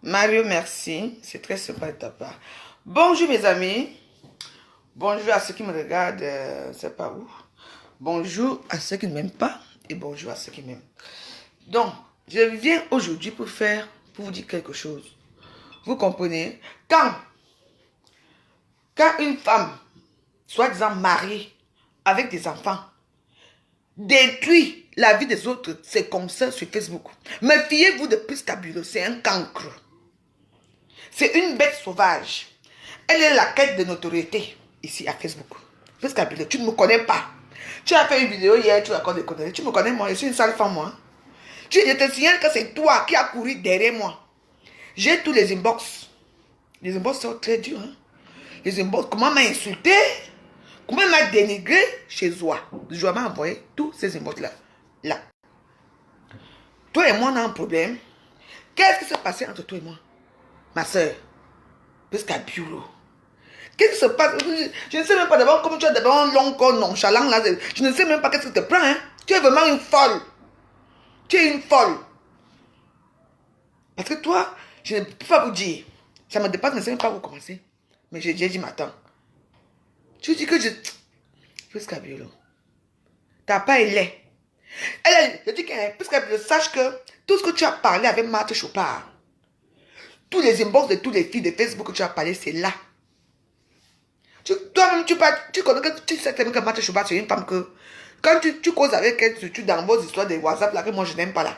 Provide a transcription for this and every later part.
Mario, merci. C'est très sympa de ta part. Bonjour mes amis. Bonjour à ceux qui me regardent, je ne sais pas où. Bonjour à ceux qui ne m'aiment pas et bonjour à ceux qui m'aiment. Donc, je viens aujourd'hui pour vous dire quelque chose. Vous comprenez? Quand une femme, soi-disant mariée, avec des enfants, détruit la vie des autres, c'est comme ça sur Facebook. Méfiez-vous de Prisca Bureau, c'est un cancre. C'est une bête sauvage. Elle est la quête de notoriété ici à Facebook. Prisca Bureau, tu ne me connais pas. Tu as fait une vidéo hier, tu racontes des conneries. Tu me connais, moi, je suis une sale femme, moi. Je te signale que c'est toi qui as couru derrière moi. J'ai tous les inbox. Les inbox sont très durs. Hein? Les inbox, comment m'a insulté, comment m'a dénigré chez Zoa. Zoa m'a envoyé tous ces inbox-là. Là. Toi et moi, on a un problème. Qu'est-ce qui s'est passé entre toi et moi? Ma soeur, Prisca Bureau. Qu'est-ce qui se passe? Je ne sais même pas d'abord comment tu as d'abord un long corps nonchalant là. Je ne sais même pas qu'est-ce qui te prend. Hein? Tu es vraiment une folle. Tu es une folle. Parce que toi, je ne peux pas vous dire. Ça me dépasse, je ne sais même pas où commencer. Mais j'ai dit maintenant. Tu dis que je... Prisca Bureau. Ta part est laid. Je dis que Prisca Bureau, sache que tout ce que tu as parlé avec Marthe Chopard, tous les inbox de toutes les filles de Facebook que tu as parlé, c'est là. Toi-même, tu connais que tu sais que Marthe Chopard, c'est une femme que quand tu causes avec elle, tu dans vos histoires de WhatsApp là, que moi je n'aime pas là.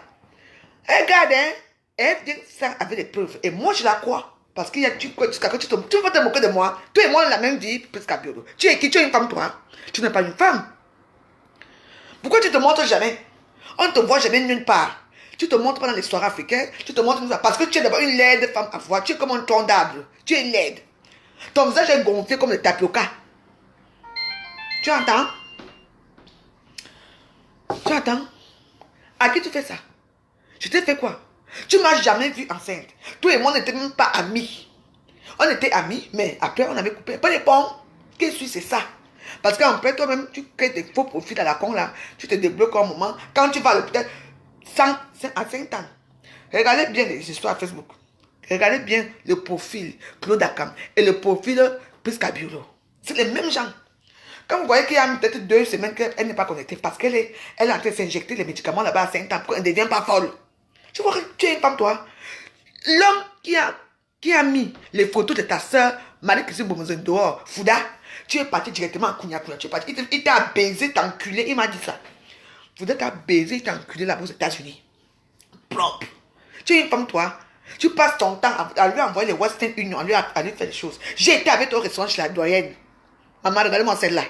Regarde, hein, elle dit ça avec des preuves. Et moi je la crois. Parce qu'il y a tu veux te moquer de moi. Toi et moi, on a la même vie, Prisca Bureau. Tu es qui? Tu es une femme, toi. Tu n'es pas une femme. Pourquoi tu te montres jamais? On ne te voit jamais nulle part. Tu te montres pas dans les soirées africaines. Tu te montres parce que tu es d'abord une laide femme à voir. Tu es comme un tronc d'arbre. Tu es laide. Ton visage est gonflé comme le tapioca. Tu entends? Tu entends? À qui tu fais ça? Je t'ai fait quoi? Tu m'as jamais vu enceinte. Toi et moi, on n'était même pas amis. On était amis, mais après, on avait coupé. Pas les ponts. Qu'est-ce que c'est ça? Parce qu'après, toi-même, tu crées des faux profils à la con là. Tu te débloques un moment. Quand tu vas à l'hôpital, à 5 ans. Regardez bien les histoires Facebook. Regardez bien le profil Claude Akam et le profil Prisca Bureau. C'est les mêmes gens. Quand vous voyez qu'il y a peut-être 2 semaines qu'elle n'est pas connectée parce qu'elle est en train de s'injecter les médicaments là-bas à 5 ans pour qu'elle ne devienne pas folle. Tu vois que tu es une femme, toi. L'homme qui a mis les photos de ta soeur, Marie-Christine Bomozen dehors, Fouda, tu es parti directement à Kounia. Tu es parti. Il t'a baisé, t'a enculé. Il m'a dit ça. Fouda t'a baisé, t'a enculé là-bas aux États-Unis. Propre. Tu es une femme, toi. Tu passes ton temps à lui envoyer les Western Union, à lui faire des choses. J'ai été avec toi au restaurant chez la doyenne. Maman, regardez-moi celle-là.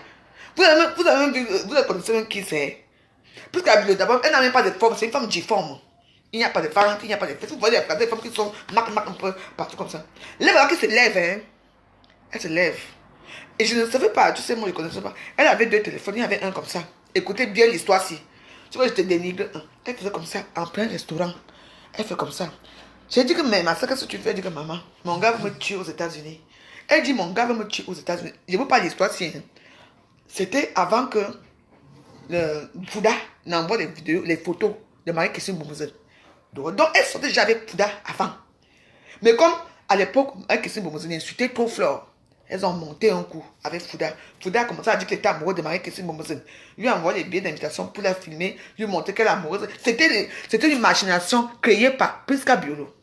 Vous avez même vu, vous connaissez même qui c'est. Parce que d'abord, elle n'a même pas de forme, c'est une femme difforme. Il n'y a pas de ventre, il n'y a pas de fesses. Vous voyez des femmes qui sont marquées un peu partout comme ça. Les voilà qui se lève, hein. Elle se lève. Et je ne savais pas, tu sais, moi je ne connaissais pas. Elle avait 2 téléphones, il y avait un comme ça. Écoutez bien l'histoire-ci. Tu vois, je te dénigre. Elle faisait comme ça, en plein restaurant. Elle fait comme ça. J'ai dit que, mais ma soeur, qu'est-ce que tu fais? Elle dit que maman, mon gars veut me tuer aux États-Unis. Elle dit, mon gars veut me tuer aux États-Unis. Je ne veux pas l'histoire-ci. Hein. C'était avant que le Fouda n'envoie les vidéos, les photos de Marie-Christine Boumouzel. Donc, elle sortait déjà avec Fouda avant. Mais comme à l'époque, Marie-Christine Boumouzel insultait trop Flore, elles ont monté un coup avec Fouda. Fouda a commencé à dire qu'il était amoureux de Marie-Christine Boumouzel. Lui a envoyé les billets d'invitation pour la filmer, lui montrer qu'elle est amoureuse. C'était une machination créée par Prisca Bureau.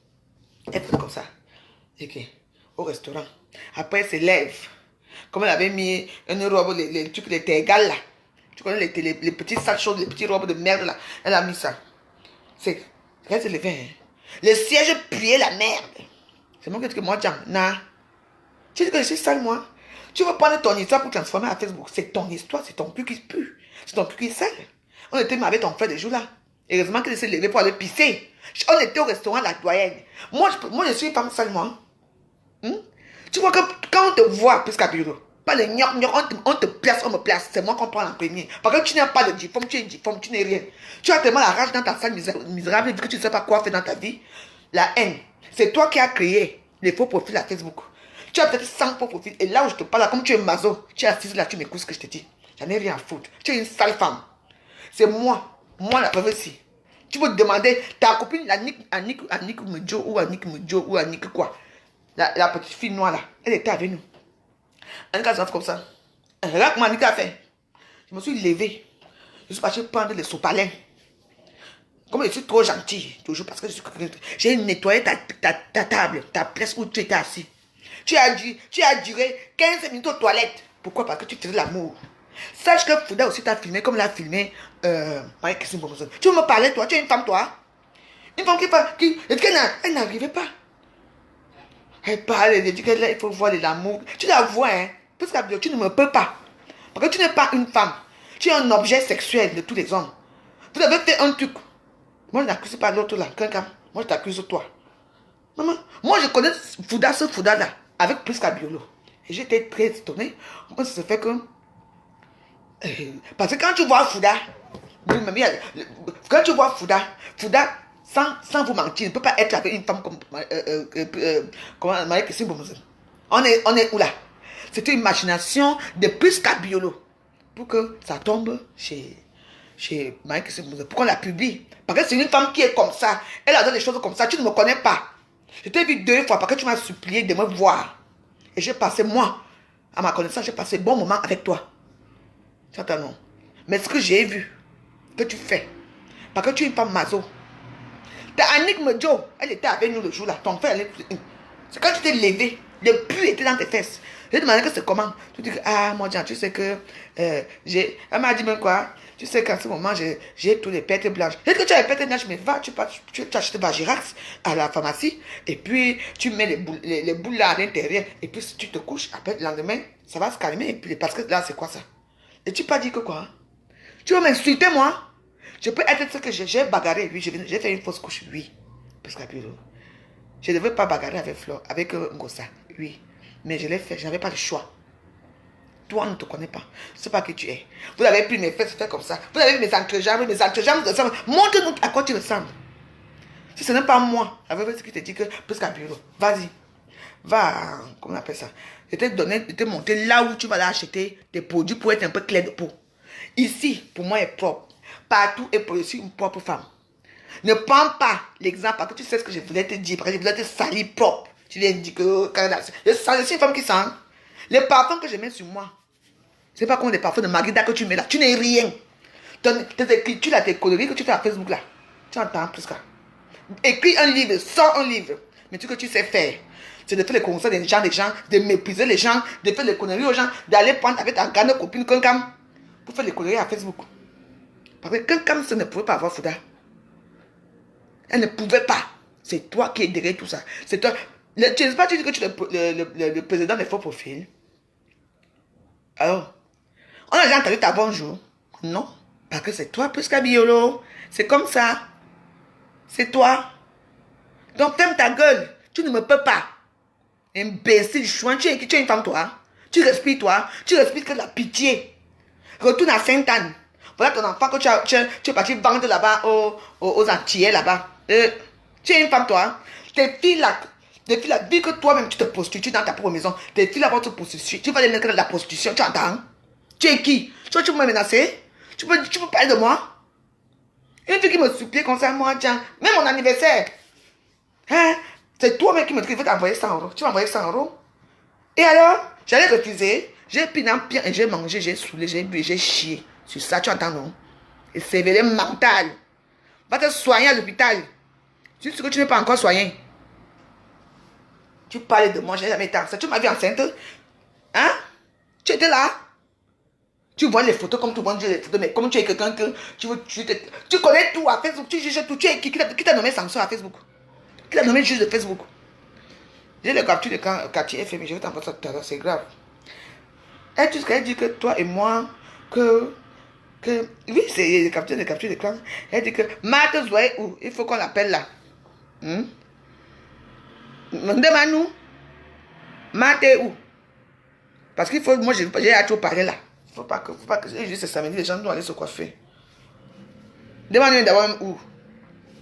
Elle faisait comme ça. Ok. Au restaurant. Après, elle se lève. Comme elle avait mis une robe, les trucs, les égales là. Tu connais les petites sales choses, les petites robes de merde là. Elle a mis ça. C'est. Elle se levait. Hein. Le siège puait la merde. C'est moi qui dis que moi, Jean, nah. Tu dis que je suis sale, moi. Tu veux prendre ton histoire pour transformer à Facebook. C'est ton histoire, c'est ton cul qui pue. C'est ton cul qui est sale. On était avec ton frère des jours là. Heureusement qu'il s'est levé pour aller pisser. On était au restaurant La Doyenne. Moi, je suis une femme sale, moi. Tu vois que quand on te voit, Prisca Bureau, pas les gnoc, on te place, on me place. C'est moi qu'on prend en premier. Parce que tu n'as pas de difforme, tu es difforme, tu n'es rien. Tu as tellement la rage dans ta salle misérable que tu ne sais pas quoi faire dans ta vie. La haine. C'est toi qui as créé les faux profils à Facebook. Tu as peut-être 100 faux profils. Et là où je te parle, comme tu es maso, tu es assise là, tu m'écoutes ce que je te dis. J'en ai rien à foutre. Tu es une sale femme. C'est moi la preuve ici. Tu peux demander ta copine, Annick Medjo ou Annick Medjo ou Annick quoi. La petite fille noire là, elle était avec nous. Annick a fait comme ça. Regarde comment Annick a fait. Je me suis levée. Je suis parti prendre les sopalins. Comme je suis trop gentille, toujours parce que j'ai nettoyé ta table, ta place où tu étais assis. Tu as duré 15 minutes aux toilettes. Pourquoi? Parce que tu faisais l'amour. Sache que Fouda aussi t'a filmé comme l'a filmé Marie-Christine Bomozon. Tu veux me parler, toi? Tu es une femme, toi? Une femme elle n'arrivait pas. Elle parle, elle dit qu'il faut voir de l'amour. Tu la vois, hein? Parce que tu ne me peux pas. Parce que tu n'es pas une femme. Tu es un objet sexuel de tous les hommes. Vous avez fait un truc. Moi, je n'accuse pas l'autre là. Moi, je t'accuse toi. Maman, moi, je connais ce Fouda là, avec plus qu'à Biolo. Et j'étais très étonnée. Moi, ça se fait que... parce que quand tu vois Fouda, quand tu vois Fouda, sans vous mentir, ne peut pas être avec une femme comme Marie-Christine Bomozon. On est où là? C'était une machination de plus qu'à Biolo. Pour que ça tombe chez Marie-Christine Bomozon. Pour qu'on la publie. Parce que c'est une femme qui est comme ça. Elle a des choses comme ça. Tu ne me connais pas. Je t'ai vu 2 fois parce que tu m'as supplié de me voir. Et j'ai passé, moi, à ma connaissance, j'ai passé un bon moment avec toi. Certainement. Mais ce que j'ai vu, que tu fais, parce que tu es une femme mazo. Annick Medjo, elle était avec nous le jour là. Ton frère, c'est quand tu t'es levé, le pu était dans tes fesses. J'ai demandé que c'est comment. Tu dis que, ah, mon Dieu, tu sais que elle m'a dit même quoi. Tu sais qu'en ce moment, j'ai tous les pertes blanches. Est-ce que tu as les pertes blanches? Mais va, tu achètes Vagirax à la pharmacie. Et puis, tu mets les boules là à l'intérieur. Et puis, si tu te couches, après, le lendemain, ça va se calmer. Et puis, parce que là, c'est quoi ça? Et tu pas dit que quoi? Tu veux m'insulter, moi? Je peux être ce que j'ai bagarré. Oui, j'ai fait une fausse couche. Oui. Parce que je ne devais pas bagarrer avec Flore, avec Ngossa. Oui. Mais je l'ai fait. Je n'avais pas le choix. Toi, on ne te connaît pas. Je ne sais pas qui tu es. Vous avez pris mes fesses, fait comme ça. Vous avez mes entrejambes ressemblent. Montre-nous à quoi tu ressembles. Si ce n'est pas moi, avec ce qui te dit que plus qu'à bureau, vas-y. Va, comment on appelle ça? Je t'ai montré là où tu vas aller acheter des produits pour être un peu clair de peau. Ici, pour moi, est propre. Partout est pour une propre femme. Ne prends pas l'exemple parce que tu sais ce que je voulais te dire. Parce que je voulais te salir propre. Tu lui dis que je suis une femme qui sent. Les parfums que je mets sur moi, c'est pas comme les parfums de Magida que tu mets là. Tu n'es rien. Tes écritures là, tes coloris que tu fais à Facebook là. Tu entends plus qu'à. Écris un livre, sors un livre. Mais ce que tu sais faire, c'est de faire les conseils des gens, de mépriser les gens, de faire les conneries aux gens, d'aller prendre avec ta grande copine Kankam pour faire les conneries à Facebook. Parce que Kankam, ça ne pouvait pas avoir Fouda. Elle ne pouvait pas. C'est toi qui es derrière tout ça. C'est toi. Tu ne sais pas, tu dis que tu es le président des faux profils. Alors, on a déjà entendu ta bonjour. Non, parce que c'est toi plus qu'à Biolo. C'est comme ça. C'est toi. Donc ferme ta gueule. Tu ne me peux pas. Imbécile, chouin, tu es une femme, toi. Tu respires, toi. Tu respires que de la pitié. Retourne à Sainte-Anne. Voilà ton enfant que tu es parti vendre là-bas aux Antillais là-bas. Tu es une femme, toi. Tes filles là, vu que toi-même tu te prostitues dans ta propre maison, tes filles là vont te prostituer. Tu vas les mettre dans la prostitution, tu entends? Tu es qui? Tu peux me menacer? Tu peux parler de moi? Une fille qui me supplie comme ça, moi, tiens, même mon anniversaire. Hein? C'est toi-même qui me dit qu'il veut t'envoyer 100 euros. Tu vas envoyer 100 euros. Et alors, j'allais refuser. J'ai pris dans pied et j'ai mangé, j'ai saoulé, j'ai bu, j'ai chié. Sur ça, tu entends, non? Et c'est vrai mental. Va te soigner à l'hôpital. Tu sais que tu n'es pas encore soigné. Tu parlais de moi, j'ai jamais été enceinte. Tu m'as vu enceinte? Hein? Tu étais là? Tu vois les photos comme tout le monde dit les photos, mais comme tu es quelqu'un que tu connais tout à Facebook, tu juges tout. Tu es qui t'a nommé censeur à Facebook? Qui t'a nommé juge de Facebook? J'ai les captures de quartier FM, je vais t'envoyer ça tout à l'heure, c'est grave. Elle dit que toi et moi, oui, c'est les captures d'écran. Elle dit que Marthe Zoé où? Il faut qu'on l'appelle là. Demande-nous. Marthe où? Parce qu'il faut, moi j'ai hâte de parler là. Faut pas que juste ce samedi, les gens doivent aller se coiffer. Demande-nous d'abord où?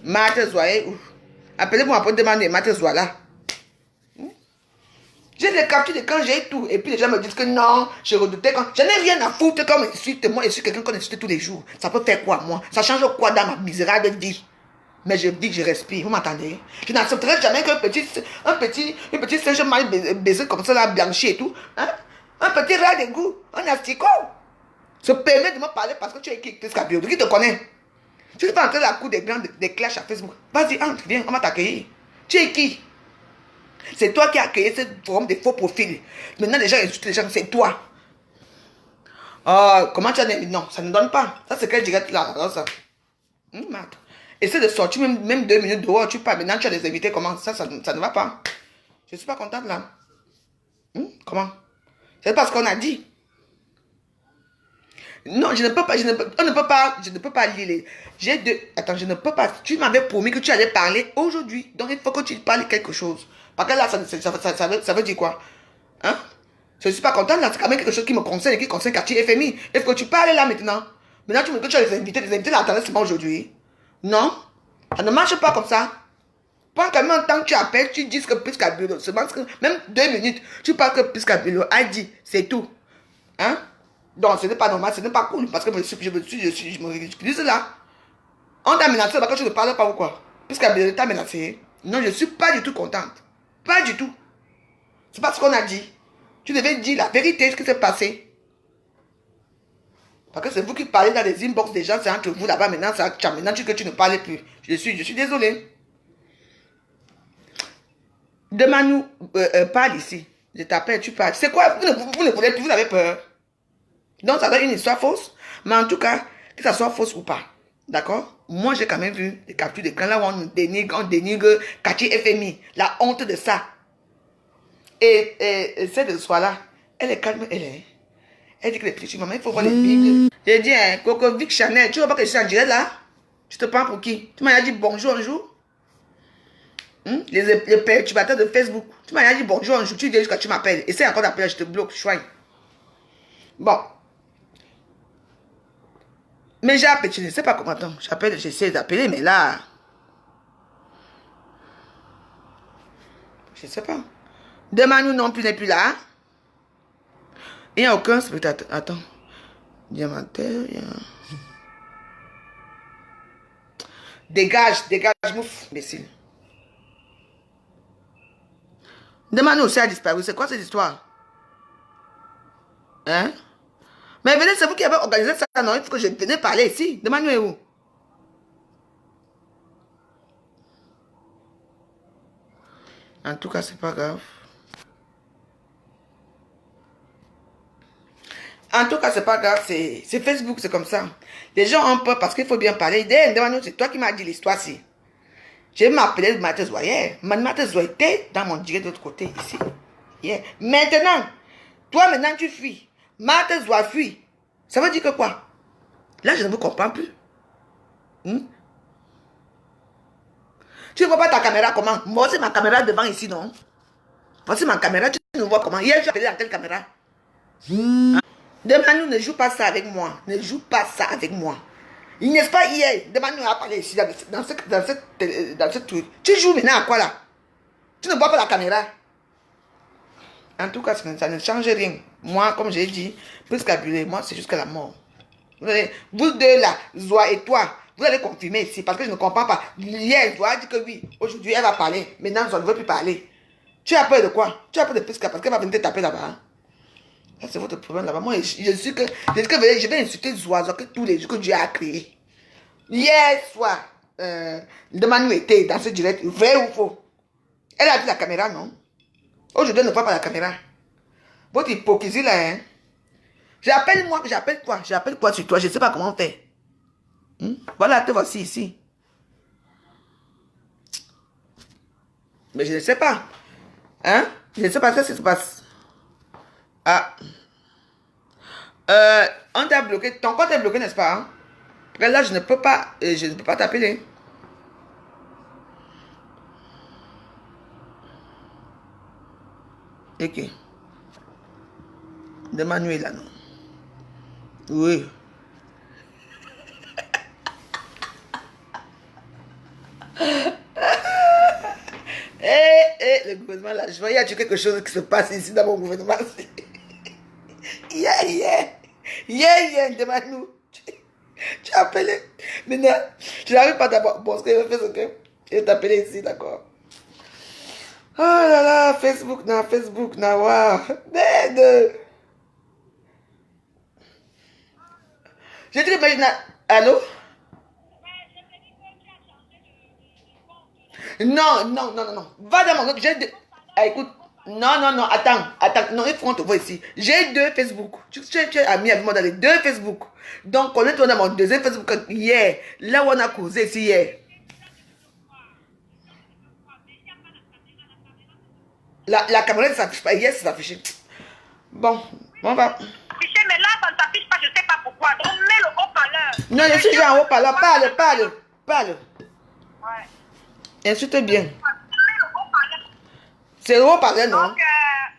Marthe Zoé où? Appelez-moi pour demander Marthe Zoé là. J'ai les captures de quand j'ai tout. Et puis les gens me disent que non, je redoutais quand. Je n'ai rien à foutre comme insulte. Moi, je suis quelqu'un qu'on insulte tous les jours. Ça peut faire quoi, moi? Ça change quoi dans ma misérable vie? Mais je vis, je respire. Vous m'entendez? Je n'accepterai jamais qu'un petit singe mal baisé comme ça, là, blanchi et tout. Hein? Un petit rat d'égout, un asticot, se permet de me parler parce que tu es qui te connaît. Tu ne peux pas entrer la cour des clashs à Facebook. Vas-y, entre, viens, on va t'accueillir. Tu es qui? C'est toi qui as créé cette forme de faux profils. Maintenant, les gens insultent les gens, c'est toi. Oh, comment tu as dit? Non, ça ne donne pas. Ça, c'est quel direct là, ça. Essaie de sortir même 2 minutes dehors, tu parles. Maintenant, tu as des invités, comment? Ça ne va pas. Je ne suis pas contente là. Comment? C'est parce qu'on a dit. Non, je ne peux pas, je ne peux pas lire les... Attends, je ne peux pas. Tu m'avais promis que tu allais parler aujourd'hui. Donc, il faut que tu parles quelque chose. Parce que là, ça veut dire quoi? Hein? Je ne suis pas contente là. C'est quand même quelque chose qui me concerne et qui concerne Cathy FMI. Il faut que tu parles là maintenant. Maintenant, tu me dis que tu as des invités là, attendez seulement aujourd'hui. Non? Ça ne marche pas comme ça. Pendant quand même un temps que tu appelles, tu dis que Piscabullo, même 2 minutes, tu parles que Piscabullo a dit, c'est tout. Hein? Donc, ce n'est pas normal, ce n'est pas cool, parce que je me ridiculise là. On t'a menacé parce que tu ne parles pas ou quoi? Piscabullo t'a menacé. Non, je ne suis pas du tout contente. Pas du tout. C'est pas ce qu'on a dit. Tu devais dire la vérité, ce qui s'est passé. Parce que c'est vous qui parlez dans les inbox des gens, c'est entre vous là-bas maintenant, maintenant que tu ne parles plus. Je suis désolé. Demande-nous, parle ici. Je t'appelle, tu parles. C'est quoi? Vous ne voulez plus, vous avez peur. Donc ça doit être une histoire fausse. Mais en tout cas, que ça soit fausse ou pas. D'accord? Moi, j'ai quand même vu des captures d'écran là où on dénigre Cathy FMI. La honte de ça. Et celle de soir-là, elle est calme, elle dit que les petits mamans, il faut voir les bibles. J'ai dit, hein, Coco Vic Chanel, tu vois pas que je suis en direct là? Tu te prends pour qui? Tu m'as dit bonjour un jour? Les perturbateurs de Facebook. Tu m'as dit bonjour un jour, tu viens jusqu'à tu m'appelles. Essaye encore d'appeler, je te bloque, chouin. Bon. Mais j'ai appelé, je ne sais pas comment attends. J'appelle, j'essaie d'appeler, mais là. Je ne sais pas. Demande-nous non plus n'est plus là. Il n'y a aucun spectateur. Attends. Diamantaire, Dégage, mouf, imbécile. Demande-nous aussi a disparu. C'est quoi cette histoire? Hein? Mais venez, c'est vous qui avez organisé ça, non? Il faut que je vienne parler ici. Demande-nous où? En tout cas, c'est pas grave. En tout cas, c'est pas grave. C'est Facebook, c'est comme ça. Les gens ont peur parce qu'il faut bien parler. Demande-nous, c'est toi qui m'as dit l'histoire ici. Je m'appelais Marthe Zoya hier. Marthe Zoya était dans mon direct de l'autre côté, ici. Yeah. Maintenant, toi maintenant tu fuis. Marthe Zoya fuit. Ça veut dire que quoi? Là, je ne vous comprends plus. Tu ne vois pas ta caméra comment? Moi, c'est ma caméra devant ici, non? Voici ma caméra, tu ne vois comment? Hier, j'ai appelé dans quelle caméra? Demande-nous, ne joue pas ça avec moi. Ne joue pas ça avec moi. Il n'est pas hier. Demande-nous à parler ici, dans ce truc. Tu joues maintenant à quoi là? Tu ne vois pas la caméra? En tout cas, ça ne change rien. Moi, comme j'ai dit, plus qu'abulé, moi, c'est jusqu'à la mort. Vous deux là, Zoa et toi, vous allez confirmer ici parce que je ne comprends pas. Hier, Zoa a dit que oui, aujourd'hui, elle va parler. Maintenant, Zoa ne veut plus parler. Tu as peur de quoi? Tu as peur de plus parce qu'elle va venir te taper là-bas. Ça, c'est votre problème là-bas. Moi, je vais insulter Zoa que tous les jours que Dieu a créé. Hier soir, Demandou était dans ce direct, vrai ou faux? Elle a vu la caméra, non? Aujourd'hui, elle ne voit pas la caméra. Votre hypocrisie là, hein? J'appelle quoi sur toi? Je ne sais pas comment faire. Voilà, te voici ici. Mais je ne sais pas. Hein? Je ne sais pas ce qui se passe. Ah. On t'a bloqué. Ton compte est bloqué, n'est-ce pas? Hein? Parce que là, je ne peux pas t'appeler. Ok. De Manuel là, non? Oui. Le gouvernement là, je vois, il y a quelque chose qui se passe ici dans mon gouvernement. Yeah, demande-nous. Tu as appelé. Maintenant, je n'arrive pas d'abord. Bon, ce que je fais, c'est que je vais t'appeler ici, d'accord. Oh là là, Facebook, waouh. Merde. Je te dis, mais allô? Non. Va dans mon autre. J'ai deux. Ah, écoute. Non. Attends. Non, il faut qu'on te voit ici. J'ai deux Facebook. Tu es ami avec moi dans les deux Facebook. Donc, connecte-toi dans mon deuxième Facebook hier. Là où on a causé ici hier. La caméra ne s'affiche pas. Hier, ça s'affiche. Bon, on va. Mais là, ça ne s'affiche pas, je ne sais pas pourquoi. Donc, mets le haut-parleur. Non, je suis déjà en haut-parleur. Parle. Ouais. Insulte bien. C'est le haut-parleur, non? Donc,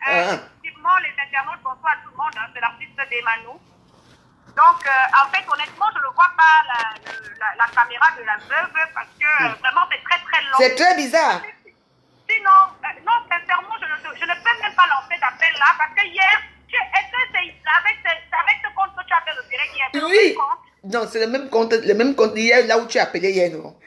effectivement, les internautes, bonsoir à tout le monde. Hein, c'est l'artiste d'Emmanuel. Donc, en fait, honnêtement, je ne vois pas la caméra de la veuve parce que vraiment, c'est très, très long. C'est très bizarre. Sinon, non, sincèrement, je ne peux même pas lancer d'appel là parce que hier, est-ce que c'est avec ce compte que tu as fait le direct hier? Oui. Non, c'est le même compte hier, là où tu as appelé hier, non?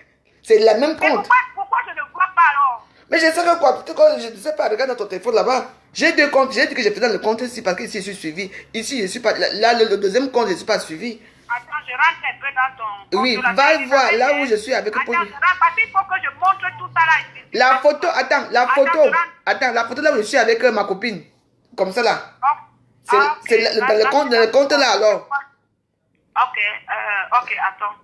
C'est le même compte. Mais pourquoi je ne vois pas alors? Mais je sais que quoi, je ne sais pas, regarde dans ton téléphone là-bas. J'ai deux comptes, j'ai dit que j'ai fait dans le compte ici parce que ici je suis suivi. Ici je suis pas, là le deuxième compte je ne suis pas suivi. Attends, je rentre un peu dans ton compte. Oui, va voir là où je suis avec. Attends, je rentre parce qu'il faut que je montre tout ça là. La photo, la photo là où je suis avec ma copine. Comme ça là. C'est le compte là alors. Ok, attends.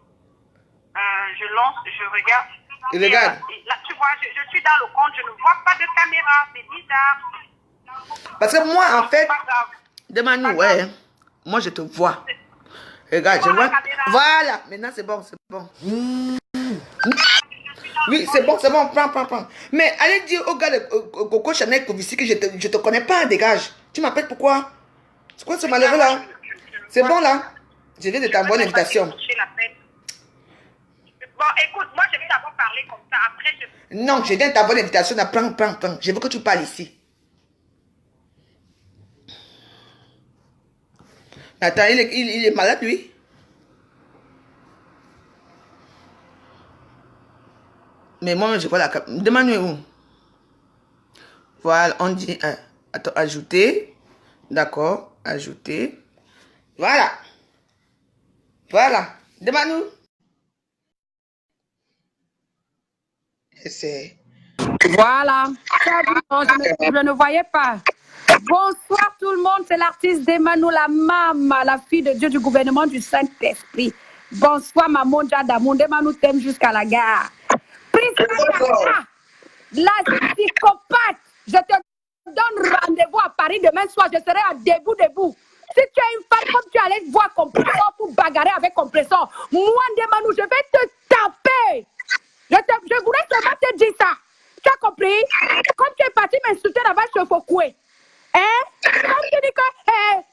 Je lance, je regarde. Regarde. Là, tu vois, je suis dans le compte, je ne vois pas de caméra, c'est bizarre. Parce que moi, en fait, demande-nous, ouais, moi je te vois. Regarde, je vois. Voilà, maintenant c'est bon. Oui, c'est bon, prends. Mais allez dire au gars de Coco Chanel Covici que je te connais pas, dégage. Tu m'appelles pourquoi? C'est quoi ce malheureux là? C'est bon là? Je viens de t'envoyer une invitation. Bon, écoute, moi je vais d'abord parler comme ça, après je... Non, je viens de t'envoyer l'invitation, prends. Je veux que tu parles ici. Attends, il est malade lui? Mais moi, je vois la caméra. Demande-moi où. Voilà, on dit... attends, ajouter. D'accord, ajouter. Voilà. Demande-nous. C'est... Voilà. Je ne voyais pas. Bonsoir tout le monde, c'est l'artiste d'Emmanuel, la maman, la fille de Dieu du gouvernement du Saint-Esprit. Bonsoir maman Jadamoun, Emmanuel t'aime jusqu'à la gare. La psychopathe, je te donne rendez-vous à Paris demain soir, je serai à debout. Si tu es une femme comme tu allais voir compresseur pour bagarrer avec compresseur, moi Emmanuel, je vais te taper. Je voulais seulement te dire ça. Tu as compris? Comme tu es parti m'insulter là-bas chez Fokoué. Comme tu dis que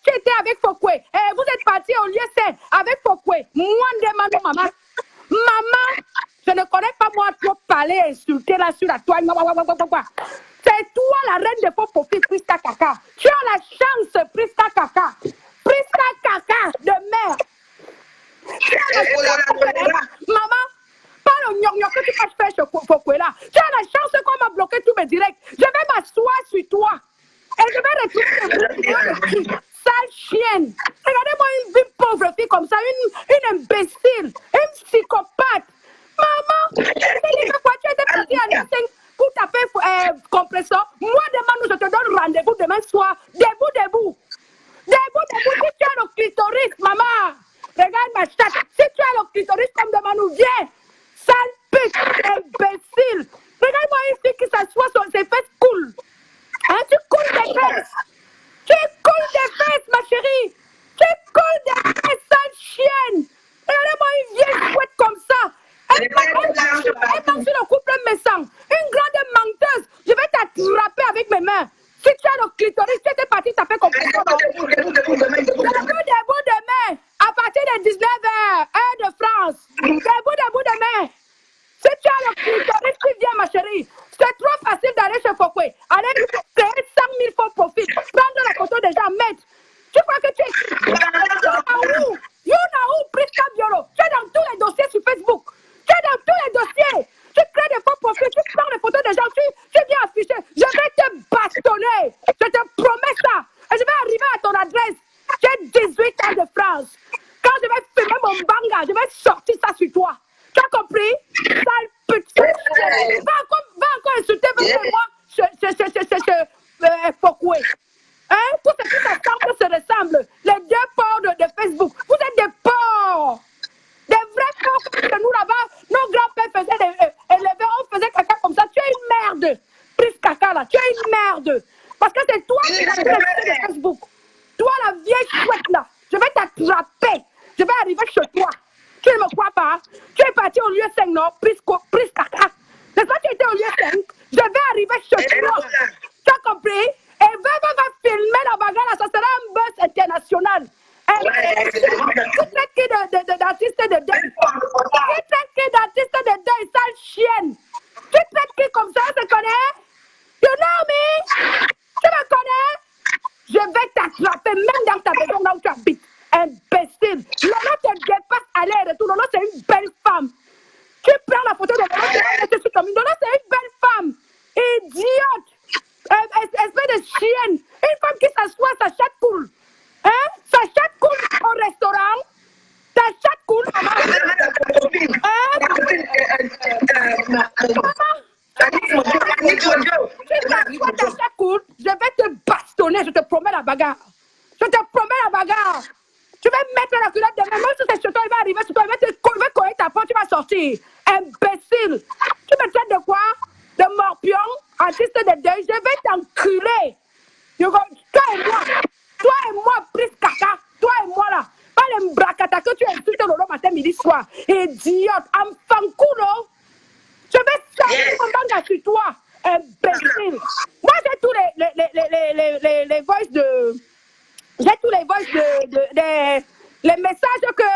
tu étais avec Fokoué. Vous êtes parti au lieu c'est avec Fokoué. Moi, Emmanuel, maman. Maman, je ne connais pas moi trop parler et insulter là sur la toile. C'est toi la reine de faux profils, Prista Kaka. Tu as la chance, Prista Kaka. Prista Kaka de merde. Maman, pas le gnognon que tu vas faire chez Fokoué là. Tu as la chance qu'on m'a bloqué tous mes directs. Je vais m'asseoir sur toi. Et je vais retrouver sale chienne. Regardez-moi une pauvre fille comme ça, une imbécile, une psychopathe. Maman, tu dis que quoi, tu étais partie à Niasseng pour taper compresseur. Moi, demain, je te donne rendez-vous demain soir. Debout. Si tu as le clitoris, maman, regarde ma chatte. Si tu as le clitoris comme demain, nous viens. Sale pute, imbécile. Regarde-moi une fille qui s'assoit sur ses fesses cool. Hein, tu coules des fesses, ma chérie. Tu coules des fesses, sale chienne. Regardez-moi une vieille chouette comme ça. Elle mange le couple méchant. Une grande menteuse. Je vais t'attraper avec mes mains. Si tu as le clitoris, tu étais parti taper comme ça. Debout demain. À partir de 19h, heure de France. Debout demain. Si tu as le clitoris, tu viens, ma chérie. C'est trop facile d'aller chez Fokoué. Allez créer 100 000 faux profits. Prendre la photo déjà, mettre. Tu crois que tu es... You know who? Prisca Biolo. Tu es dans Je vais te bastonner. Je te promets ça. Et je vais arriver à ton adresse. J'ai 18 ans de France. Quand je vais filmer mon banga, je vais sortir ça sur toi. Tu as compris? Sale petite. Va encore insulter moi. Pourquoi? Hein? Tous ceux qui s'assemblent se ressemblent. Les deux porcs de Facebook. Vous êtes des porcs. Des vrais porcs que nous là-bas, nos grands-pères faisaient élever, on faisait caca comme ça. Tu es une merde. Prise caca là, tu es une merde. Parce que c'est toi qui as fait de Facebook. Toi, la vieille chouette là, je vais t'attraper. Je vais arriver chez toi. Tu ne me crois pas? Tu es parti au lieu 5, non? Prise caca. N'est-ce pas que tu étais au lieu 5? Je vais arriver chez toi. Tu as compris? Et va filmer la bagarre là, ça sera un buzz international. Tu traites qui d'artiste de deuil? Tu traites qui d'artiste de deuil, sale chienne? Tu traites qui comme ça, on se connaît? You know me? Tu me connais? Je vais t'attraper même dans ta maison là où tu habites. Imbécile. Lolo te dépasse aller et retour. Lolo, c'est une belle femme. Tu prends la photo de Lolo, tu suis comme Lolo, c'est une belle femme. Idiote. Espèce de chienne. Une femme qui s'assoit, sa chatte coule. Hein? Sa chatte coule au restaurant. Ta chatte coule, maman. Je vais te bastonner, je te promets la bagarre. Je te promets la bagarre. Tu vas mettre la culotte de même si c'est chez toi, il va arriver sur toi, il va coller ta porte, tu vas sortir. Imbécile. Tu me traites de quoi? De morpion, artiste de deuil, je vais t'enculer. Toi et moi, prise caca. Toi et moi là. Pas les mbracata que tu insultes le matin, midi, soir. Idiote, enfant coulo. Je vais sortir mon banga sur toi, imbécile. Moi, j'ai tous les voices de... J'ai tous les voices les messages que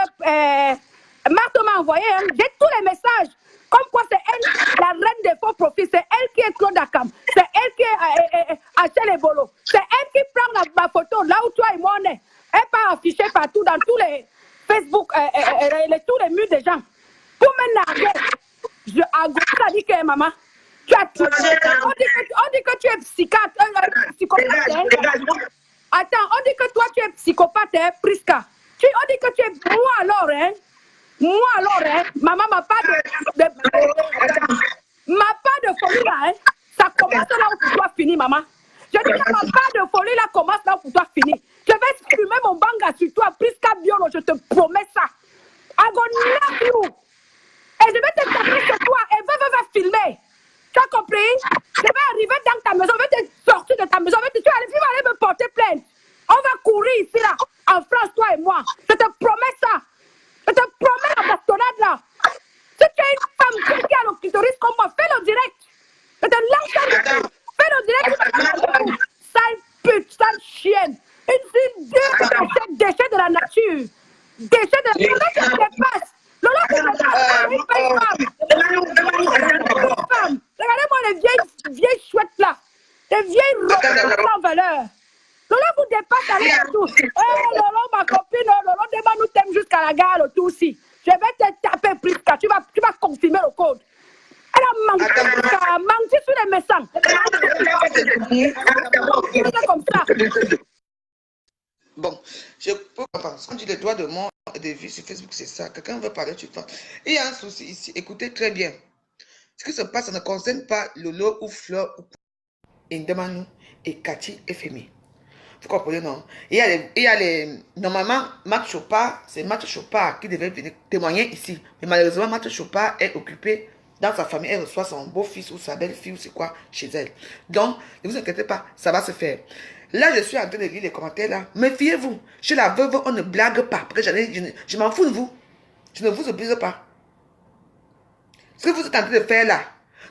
Marthe m'a envoyés. Hein. J'ai tous les messages. Comme quoi c'est elle, la reine des faux profils. C'est elle qui est Claude Akam. C'est elle qui est Achel Ebolo. C'est elle qui prend ma photo là où toi et moi on est. Elle part afficher partout dans tous les Facebook, tous les murs des gens. Pour me narguer. À gauche, ça dit que maman, tu as tout. On dit que tu es psychopathe. Attends, on dit que toi tu es psychopathe, hein, Priska. On dit que tu es moi alors, hein. Moi alors, hein. Maman m'a pas de folie là, hein. Ça commence là où tu dois finir, maman. Je dis que ma part de folie là commence là où tu dois finir. Je vais fumer mon banga sur toi, Priska Biolo, je te promets ça. I gonna love you. Et je vais te taper sur toi et va filmer. Tu as compris? Je vais arriver dans ta maison, je vais te sortir de ta maison, tu vas aller me porter plainte. On va courir ici là, en France, toi et moi. Je te promets ça. Je te promets la bastonnade là. Si tu es une femme qui a le clitoris comme moi, fais le direct. Je te lance. Fais le direct. Sale pute, sale chienne. Une déchet de la nature. Déchet de la nature, ça dépasse. Lola, c'est une belle femme. Regardez-moi les vieilles chouettes là. Les vieilles robes sans valeur. Lola vous dépasse à tout. Eh, Lola, ma copine, Lola, demain nous t'aime jusqu'à la gare, le tout aussi. Je vais te taper plus car tu vas confirmer le code. Elle a menti sur les messages. C'est comme ça. Bon, je peux comprendre. Quand tu dis les droits de mort et de vie sur Facebook, c'est ça. Quelqu'un veut parler, tu t'entends. Il y a un souci ici. Écoutez très bien. Ce qui se passe, ça ne concerne pas Lolo ou Fleur ou Indemanou et Cathy et Femi. Vous comprenez, non? Il y a les... Normalement, Marc Chopard, c'est Marc Chopard qui devait venir témoigner ici. Mais malheureusement, Marc Chopard est occupé dans sa famille. Elle reçoit son beau-fils ou sa belle-fille ou c'est quoi chez elle. Donc, ne vous inquiétez pas, ça va se faire. Là, je suis en train de lire les commentaires là. Méfiez-vous. Chez la veuve, on ne blague pas. Parce que je m'en fous de vous. Je ne vous oblige pas. Ce que vous êtes en train de faire là,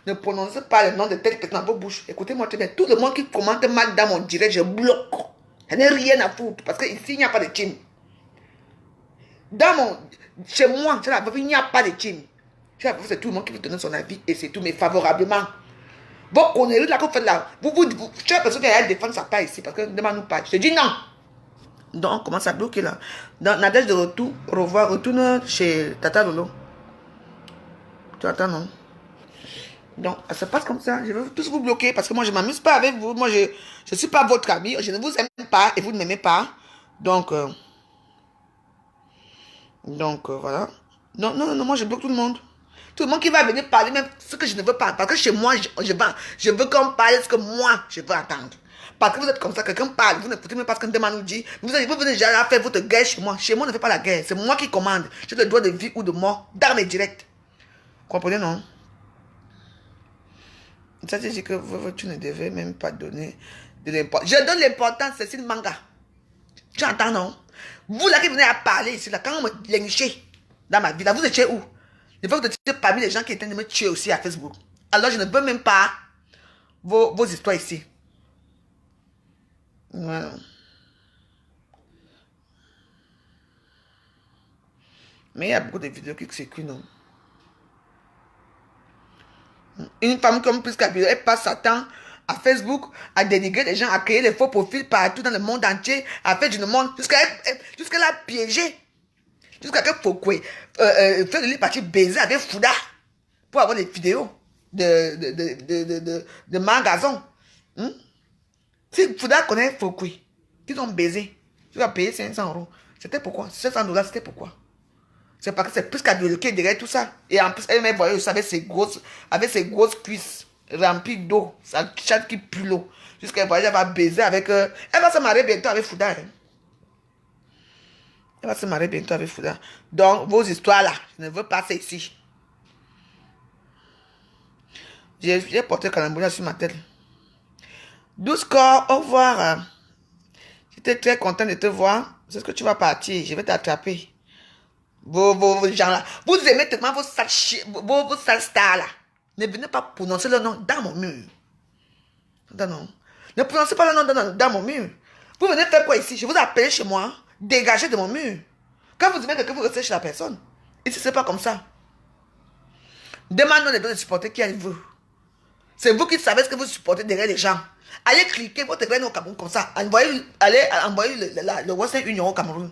ne prononcez pas le nom de telle personne dans vos bouches. Écoutez-moi très bien. Tout le monde qui commente mal dans mon direct, je bloque. Je n'ai rien à foutre. Parce qu'ici, il n'y a pas de team. Chez moi, chez la veuve, il n'y a pas de team. Chez la veuve, c'est tout le monde qui veut donner son avis. Et c'est tout, mais favorablement. Vos conneries là que vous faites là, chaque personne qui a défendre sa part ici, parce que ne demande pas. Je te dis non. Donc, on commence à bloquer là. Dans Nadège de retour, retourne chez Tata Lolo. Tu attends, non? Donc, ça se passe comme ça. Je veux tous vous bloquer parce que moi, je ne m'amuse pas avec vous. Moi, je ne suis pas votre ami. Je ne vous aime pas et vous ne m'aimez pas. Donc, voilà. Non, non, non, moi, je bloque tout le monde. Tout le monde qui va venir parler, même ce que je ne veux pas. Parce que chez moi, je veux qu'on parle ce que moi, je veux entendre. Parce que vous êtes comme ça, quelqu'un parle, vous n'écoutez même pas ce qu'un demande nous dit. Vous venez déjà faire votre guerre chez moi. Chez moi, on ne fait pas la guerre. C'est moi qui commande. J'ai le droit de vie ou de mort dans mes directs. Comprenez, non? Ça, c'est que tu ne devais même pas donner de l'importance. Je donne l'importance, c'est une manga. Tu entends, non? Vous là qui venez à parler ici, là, quand on me lynchait dans ma vie, là, vous étiez où? Il faut que vous étiez parmi les gens qui étaient de me tuer aussi à Facebook. Alors, je ne veux même pas vos histoires ici. Voilà. Mais il y a beaucoup de vidéos qui circulent, non? Une femme comme plus qu'habitude, elle passe sa temps à Facebook à dénigrer les gens, à créer les faux profils partout dans le monde entier, à faire du monde, jusqu'à la piéger. Jusqu'à ce que Fokwe fait de lui partir baiser avec Fouda pour avoir des vidéos de magasins. Si Fouda connaît Fokwe, qu'ils ont baisé, tu vas payer 500 €. C'était pourquoi? 500 $, c'était pourquoi? C'est parce que c'est plus qu'à bloquer derrière tout ça. Et en plus, elle m'a voyé aussi avec ses grosses cuisses remplies d'eau, sa chatte qui pue l'eau. Jusqu'à elle va baiser avec. Elle va se marier bientôt avec Fouda. Hein. Elle va se marier bientôt avec Fouda. Donc, vos histoires là, je ne veux pas ça ici. J'ai porté Calamboula sur ma tête. 12 corps, au revoir. J'étais très content de te voir. C'est ce que tu vas partir. Je vais t'attraper. Vos gens là. Vous aimez tellement vos sales stars là. Ne venez pas prononcer le nom dans mon mur. Non. Ne prononcez pas le nom dans mon mur. Vous venez faire quoi ici? Je vous appelle chez moi. Dégagez de mon mur. Quand vous aimez quelqu'un, vous restez chez la personne. Ici, c'est pas comme ça. Demande-nous de supporter qui est vous. C'est vous qui savez ce que vous supportez derrière les gens. Allez cliquer votre graine au Cameroun comme ça. Allez envoyer le Western Union au Cameroun.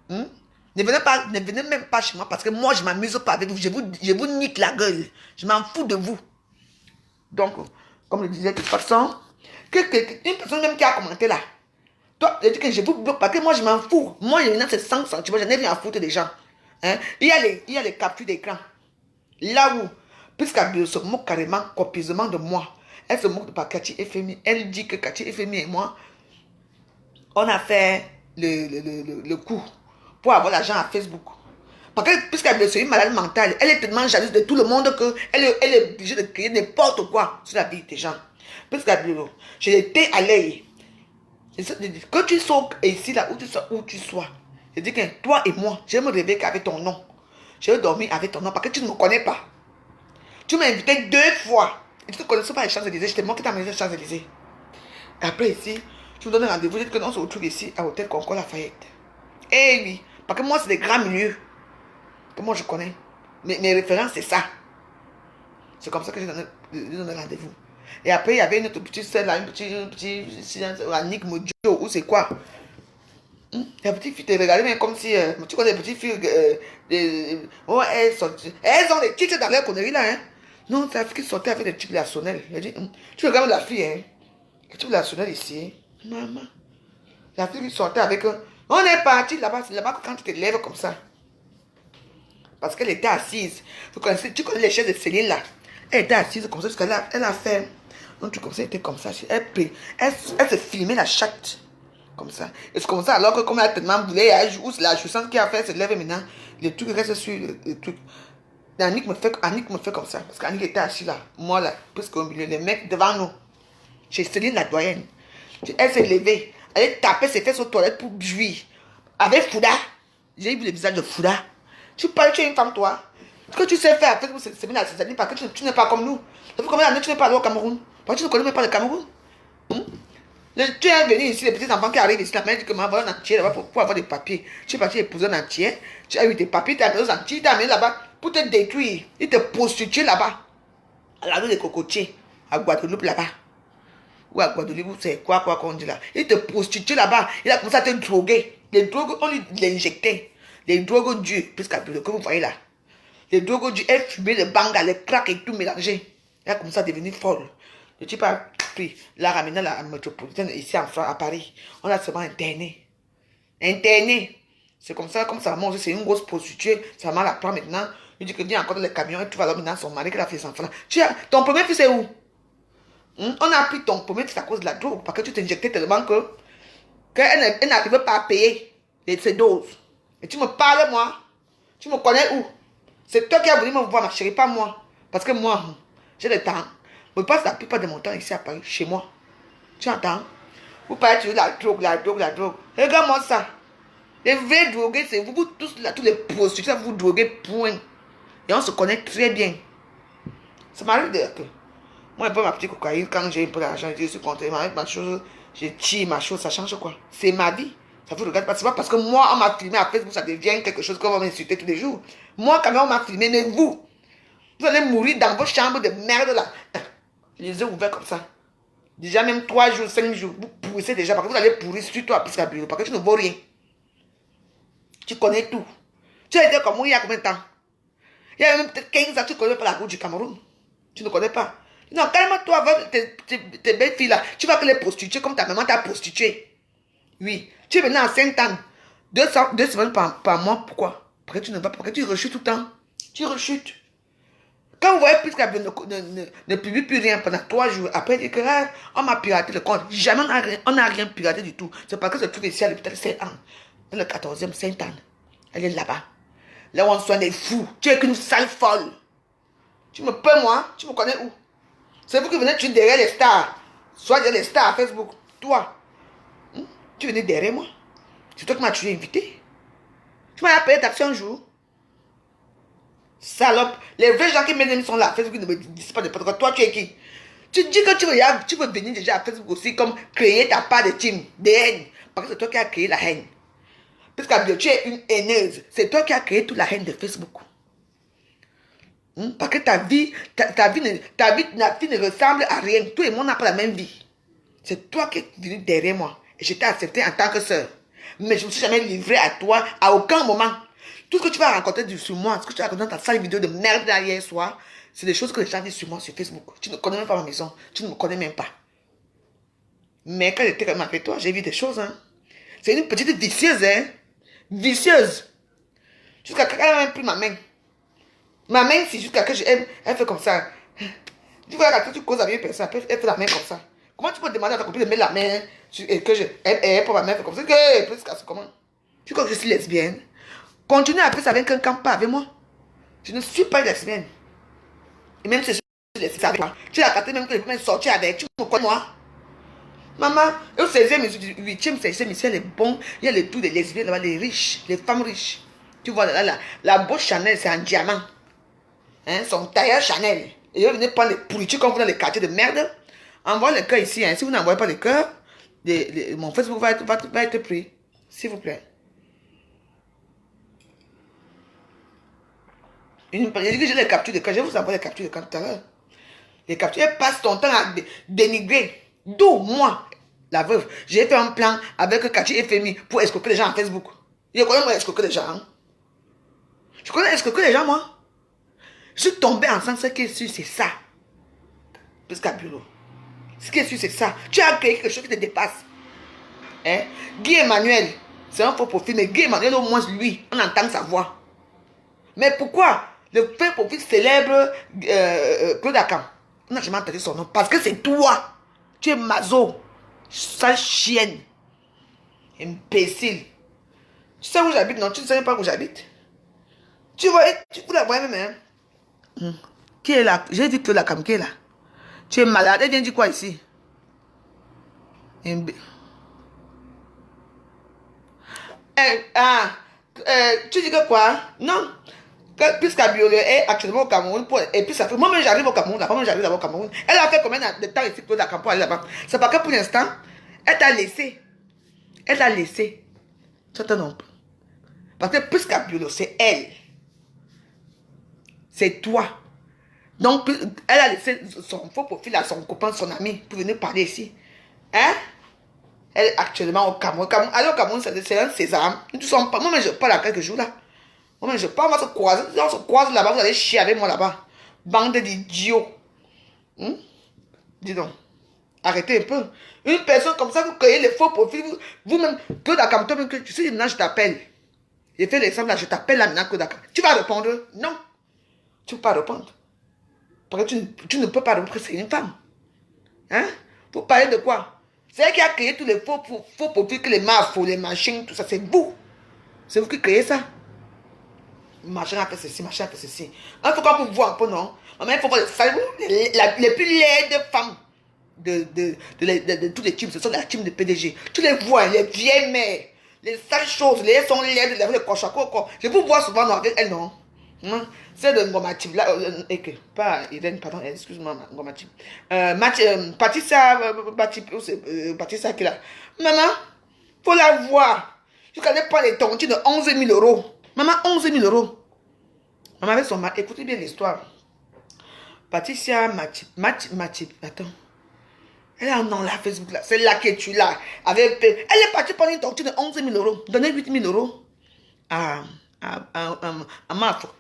Ne venez même pas chez moi parce que moi, je ne m'amuse pas avec vous. Je vous nique la gueule. Je m'en fous de vous. Donc, comme je disais, de toute façon, une personne même qui a commenté là, toi, je dis que je vous bloque parce que moi, je m'en fous. Moi, c'est 100 sentiments. Je n'ai rien à foutre des gens. Hein? Il y a les captures d'écran. Là où, puisqu'elle se moque carrément, copieusement de moi, elle se moque de par Cathy FMI. Elle dit que Cathy FMI et moi, on a fait le coup pour avoir l'argent à Facebook. Parce que puisqu'elle est une malade mentale, elle est tellement jalouse de tout le monde qu'elle est obligée de créer n'importe quoi sur la vie des gens. Puisqu'elle j'ai été à l'œil. Que tu sois ici, là, où tu sois, je dis que toi et moi, je vais me réveiller avec ton nom. Je vais dormir avec ton nom parce que tu ne me connais pas. Tu m'as invité 2 fois. Et tu ne connaissais pas les Champs-Élysées. Je t'ai montré ta maison aux Champs-Élysées. Après ici, tu me donnes rendez-vous. Je dis que on se retrouve ici à l'hôtel Concord Lafayette. Eh oui, parce que moi, c'est des grands milieux que moi je connais. Mes références, c'est ça. C'est comme ça que j'ai donné rendez-vous. Et après, il y avait une autre petite sœur là, une petite Annick Modio, ou c'est quoi? La petite fille te regardait même comme si, tu connais les petites filles, elles ont des titres dans leur connerie là, hein. Non, c'est la fille qui sortait avec des titres relationnels. Elle dit, tu regardes la fille, hein, les titres relationnels ici, maman. La fille qui sortait avec eux, on est parti là-bas, c'est là-bas quand tu te lèves comme ça. Parce qu'elle était assise. Tu connais les chaises de Céline là. Elle était assise comme ça, parce qu'elle a fait un truc comme ça, elle était comme ça. Elle se filmait la chatte. Comme ça. Et c'est comme ça, alors que comme elle a tellement voulu, la jouissance qui a fait se lève maintenant, les trucs restent sur le truc. Annick me fait comme ça, parce qu'Annick était assise là, moi là, presque au milieu, les mecs devant nous, chez Céline la doyenne. Elle s'est levée, elle tapait ses fesses aux toilettes pour jouir. Avec Fouda, j'ai vu le visage de Fouda. Tu parles, tu es une femme toi. Ce que tu sais faire, c'est bien à ses amis, parce que tu n'es pas comme nous. Ça fait combien d'années tu n'es pas allé au Cameroun? Parce que tu ne connais même pas le Cameroun. Tu es venu ici, les petits enfants qui arrivent ici, la mère dit que m'envoie un entier là-bas pour avoir des papiers. Tu es parti épouser un entier, tu as eu des papiers, tu as amené aux entiers, tu as amené là-bas pour te détruire. Il te prostitue là-bas. À la rue des cocotiers, à Guadeloupe là-bas. Ou à Guadeloupe, c'est quoi qu'on dit là. Il te prostitue là-bas. Il a commencé à te droguer. Les drogues, on lui l'injectait. Les drogues dures, puisqu'à que vous voyez là. Les drogues dures, elle fumait le banga, les crack et tout mélangé. Elle a commencé à devenir folle. Le type a pris, l'a ramené à la métropolitaine ici en France, à Paris. On l'a seulement interné. Interné. C'est comme ça mange. C'est une grosse prostituée. Sa maman la prend maintenant. Il dit que viens encore dans les camions et tu vas là maintenant son mari qui a fait ses enfants. Ton premier fils est où? On a pris ton premier fils à cause de la drogue. Parce que tu t'injectais tellement qu'elle n'arrivait pas à payer ses doses. Et tu me parles, moi. Tu me connais où? C'est toi qui as voulu me voir, ma chérie, pas moi. Parce que moi, j'ai le temps. Je passe la plupart de mon temps ici à Paris, chez moi. Tu entends? Vous parlez de la drogue. Regarde-moi ça. Les vrais drogués, c'est vous tous là, tous les prostituées, vous droguez, point. Et on se connaît très bien. Ça m'arrive de que moi, un peu ma petite cocaïne, quand j'ai un peu d'argent, je suis content, avec ma chose, je tire ma chose, ça change quoi? C'est ma vie. Ça vous regarde pas. C'est pas parce que moi, on m'a filmé à Facebook, ça devient quelque chose qu'on va m'insulter tous les jours. Moi, quand même, on m'a filmé, mais vous allez mourir dans vos chambres de merde là. Les yeux ouverts comme ça. Déjà, même 3 jours, 5 jours, vous pourrissez déjà, parce que vous allez pourrir sur toi, plus qu'à bureau, parce que tu ne vaux rien. Tu connais tout. Tu as été comme moi il y a combien de temps? Il y a même peut-être 15 ans, tu ne connais pas la route du Cameroun. Tu ne connais pas. Non, carrément, toi, avec tes belles filles là, tu vas que les prostituer comme ta maman t'a prostitué. Oui. Tu es maintenant à 5 ans. 2 semaines par mois. Pourquoi? Parce que tu ne vas pas. Parce que tu rechutes tout le temps. Tu rechutes. Quand vous voyez plus qu'elle ne publie plus rien pendant 3 jours, après, il dit que on m'a piraté le compte. Jamais on n'a rien piraté du tout. C'est parce que se trouve ici à l'hôpital 7 ans. Dans le 14e, 5 ans. Elle est là-bas. Là où on soigne des fous. Tu es qu'une sale folle. Tu me peux, moi? Tu me connais où? C'est vous qui venez tuer derrière les stars. Soit derrière les stars à Facebook. Toi. Tu venais derrière moi. C'est toi qui m'as tué invité. Tu m'as payé taxi un jour. Salope. Les vrais gens qui m'aiment sont là. Facebook ne me disent pas de quoi. Toi, tu es qui? Tu dis que tu veux venir déjà à Facebook aussi comme créer ta part de team, de haine. Parce que c'est toi qui as créé la haine. Puisque tu es une haineuse. C'est toi qui as créé toute la haine de Facebook. Parce que ta vie ne ressemble à rien. Tout le monde n'a pas la même vie. C'est toi qui es venu derrière moi. Et je t'ai accepté en tant que soeur. Mais je ne me suis jamais livré à toi à aucun moment. Tout ce que tu vas rencontrer sur moi, ce que tu as raconté dans ta sale vidéo de merde hier soir, c'est des choses que les gens disent sur moi sur Facebook. Tu ne connais même pas ma maison. Tu ne me connais même pas. Mais quand j'étais quand même avec toi, j'ai vu des choses. Hein. C'est une petite vicieuse. Hein. Vicieuse. Jusqu'à quand elle a même pris ma main. Ma main, si jusqu'à que elle fait comme ça. Tu vois, quand tu causes avec une personne, elle fait la main comme ça. Comment tu peux demander à ta copine de mettre la main et que elle pour ma main fait comme ça? Comment? Tu crois que je suis lesbienne? Continue à faire ça avec quelqu'un, pas avec moi. Je ne suis pas lesbienne. Et même si je suis lesbienne avec moi, tu as capté même que je peux même sortir avec. Tu me connais moi? Maman, au 16e, 8e, 16e, ici, elle est bon. Il y a les tours des lesbiennes là-bas, les riches, les femmes riches. Tu vois, là, la bosse Chanel, c'est en diamant. Hein, son tailleur Chanel. Et vous venez prendre les pourritures comme vous dans les quartiers de merde. Envoyez le cœur ici. Hein. Si vous n'envoyez pas le cœur, mon Facebook va être pris. S'il vous plaît. J'ai dit que j'ai les captures de cœur. Je vais vous envoyer les captures de cœur tout à l'heure. Les captures. Elle passe ton temps à dénigrer. D'où moi, la veuve, j'ai fait un plan avec Cathy et Femi pour escroquer les gens à Facebook. Je connais moi escroquer les gens. Hein. Je connais escroquer les gens, moi. Je suis tombé enceinte, ce qui est sûr, c'est ça. Jusqu'à bureau. Ce qui est sûr, c'est ça. Tu as créé quelque chose qui te dépasse. Hein? Guy Emmanuel, c'est un faux profil, mais Guy Emmanuel, au moins, lui, on entend sa voix. Mais pourquoi le fait profil célèbre Claude Akam? On n'a jamais entendu son nom. Parce que c'est toi. Tu es mazo. Sale chienne. Imbécile. Tu sais où j'habite, non? Tu ne sais pas où j'habite. Tu vois, vous la voyez même, hein? Qui est là? J'ai dit que la cam qui est là. Tu es malade. Elle vient dire quoi ici? Tu dis que quoi? Non. Puisqu'à Biolé est actuellement au Cameroun, et puis ça fait. Moi-même j'arrive au Cameroun, là. Moi-même j'arrive là-bas au Cameroun. Elle a fait combien de temps ici pour la campagne pour aller là-bas? C'est parce que pour l'instant, elle t'a laissé. Elle t'a laissé. Ça te non. Parce que puisqu'à Biolé, c'est elle. C'est toi. Donc, elle a laissé son faux profil à son copain, son ami, pour venir parler ici. Hein? Elle est actuellement au Cameroun. Aller au Cameroun, c'est un sésame. Moi-même, je parle à quelques jours là. Moi-même, je parle, on va se croiser. On se croise là-bas, vous allez chier avec moi là-bas. Bande d'idiots. Hein? Dis donc. Arrêtez un peu. Une personne comme ça, vous créez les faux profils, vous-même, que d'accord, toi-même, que tu sais, maintenant je t'appelle. J'ai fait l'exemple là, je t'appelle là maintenant que d'accord. Tu vas répondre? Non. Tu ne peux pas répondre. Parce que tu ne peux pas répondre, c'est une femme. Hein? Vous parlez de quoi? C'est elle qui a créé tous les faux profils, que les mafos, les machines, tout ça, c'est vous. C'est vous qui créez ça. Machin a fait ceci, machin a fait ceci. Il faut qu'on vous voit un peu, non? Mais il faut voir les plus laides femmes de tous les teams, ce sont les teams de PDG. Tu les vois, les vieilles mères, les sales choses, les sont laides, les cochacos. Je vous vois souvent avec elles, non? C'est de Ngomatib, là, pas Irène, pardon, excuse-moi, Ngomatib. Patricia qui est là. Maman, faut la voir. Je ne connais pas les tontines de 11 000 euros. Maman, 11 000 euros. Maman avec son mari, écoutez bien l'histoire. Patricia Matip, attends. Elle a un nom là, Facebook là. C'est là que tu l'as. Elle est partie prendre une tontine de 11 000 euros. Donner 8 000 euros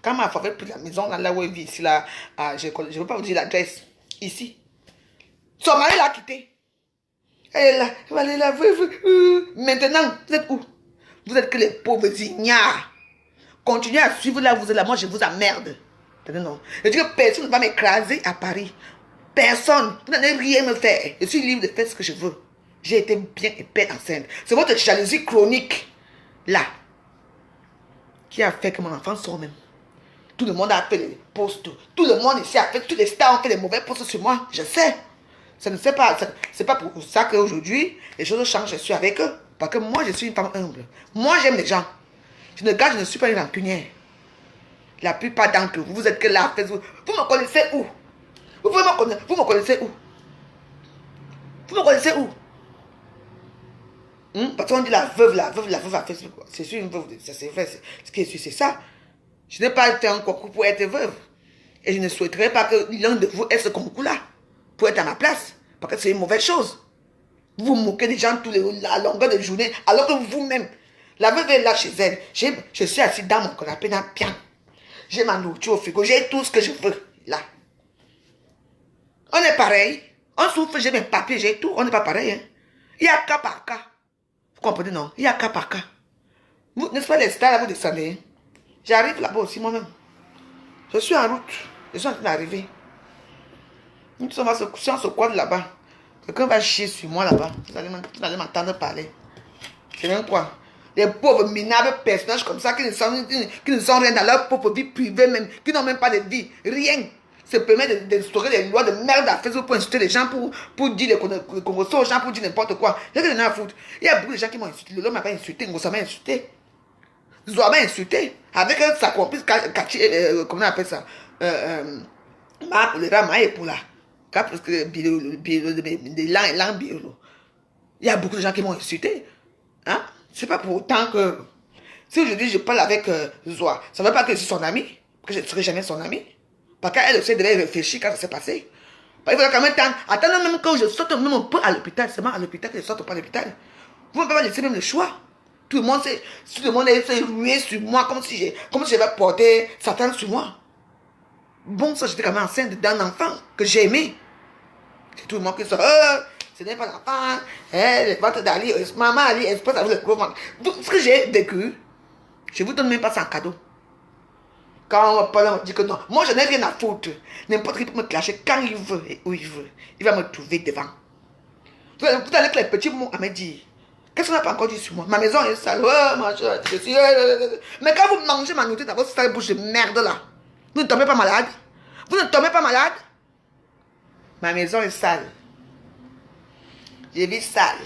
quand ma femme avait pris la maison là où elle vit ici là, je ne veux pas vous dire l'adresse, ici. Son mari l'a quitté. Elle est là, elle va aller là. Maintenant, vous êtes où? Vous êtes que les pauvres ignares. Continuez à suivre là où vous êtes là, moi je vous emmerde. Non. Je dis que personne ne va m'écraser à Paris. Personne. Vous n'allez rien me faire. Je suis libre de faire ce que je veux. J'ai été bien et belle enceinte. C'est votre jalousie chronique là qui a fait que mon enfant sort même. Tout le monde a fait les posts. Tout le monde ici a fait, tous les stars ont fait des mauvais posts sur moi. Je sais. Ça ne sait pas. C'est pas pour ça qu'aujourd'hui, les choses changent. Je suis avec eux. Parce que moi, je suis une femme humble. Moi, j'aime les gens. Je ne suis pas une rancunière. La plupart d'entre vous, vous êtes que là. Vous me connaissez où? Vous me connaissez où? Vous me connaissez où? Parce qu'on dit la veuve à Facebook. C'est sûr, une veuve, c'est vrai, ce qui est sûr, c'est ça. Je n'ai pas fait un concours pour être veuve. Et je ne souhaiterais pas que l'un de vous ait ce concours-là pour être à ma place. Parce que c'est une mauvaise chose. Vous vous moquez des gens à longueur de journée, alors que vous-même, la veuve est là chez elle. Je suis assis dans mon canapé, dans bien. J'ai ma nourriture au frigo, j'ai tout ce que je veux, là. On est pareil. On souffre, j'ai mes papiers, j'ai tout. On n'est pas pareil, hein. Il y a cas par cas. Vous comprenez, non? Il y a cas par cas. N'est-ce pas les stars, là, vous descendez, hein? J'arrive là-bas aussi, moi-même. Je suis en route. Je suis en train d'arriver. Si on se croise là-bas, quelqu'un va chier sur moi là-bas. Vous allez m'entendre parler. C'est même quoi? Les pauvres minables personnages comme ça qui ne sont rien dans leur propre vie privée même, qui n'ont même pas de vie, rien. Se permet d'instaurer des lois de merde à Facebook pour insulter les gens, pour dire les Congolais aux gens, pour dire n'importe quoi. J'ai rien à foutre. Il y a beaucoup de gens qui m'ont insulté. L'homme m'a pas insulté, Ngosa m'a insulté. Zoa m'a insulté. Avec sa complice, comment on appelle ça? Ma pour le rama et pour la. Parce que des langues biolo. Il y a beaucoup de gens qui m'ont insulté. Hein? C'est pas pour autant que si aujourd'hui je parle avec Zoa, ça ne veut pas que je suis son ami, que je ne serai jamais son ami. Parce qu'elle aussi devait réfléchir quand ça s'est passé. Il faudra quand même attendre même quand je saute même un peu à l'hôpital. C'est à l'hôpital que je saute pas à l'hôpital. Vous ne pouvez pas laisser même le choix. Tout le monde est rué sur moi comme si j'avais porté Satan sur moi. Bon, ça j'étais quand même enceinte d'un enfant que j'ai aimé. C'est tout le monde qui sort. Ce n'est pas l'enfant, les ventres d'Ali, maman Ali, espèce avec le gros ventre. Ce que j'ai vécu, je ne vous donne même pas ça en cadeau. Quand on me parle, on me dit que non. Moi, je n'ai rien à foutre. N'importe qui peut me clasher quand il veut et où il veut. Il va me trouver devant. Vous allez avec les petits mots à me dire. Qu'est-ce qu'on n'a pas encore dit sur moi? Ma maison est sale. Mais quand vous mangez ma nourriture dans votre sale bouche de merde là, vous ne tombez pas malade? Vous ne tombez pas malade? Ma maison est sale. Je vis sale.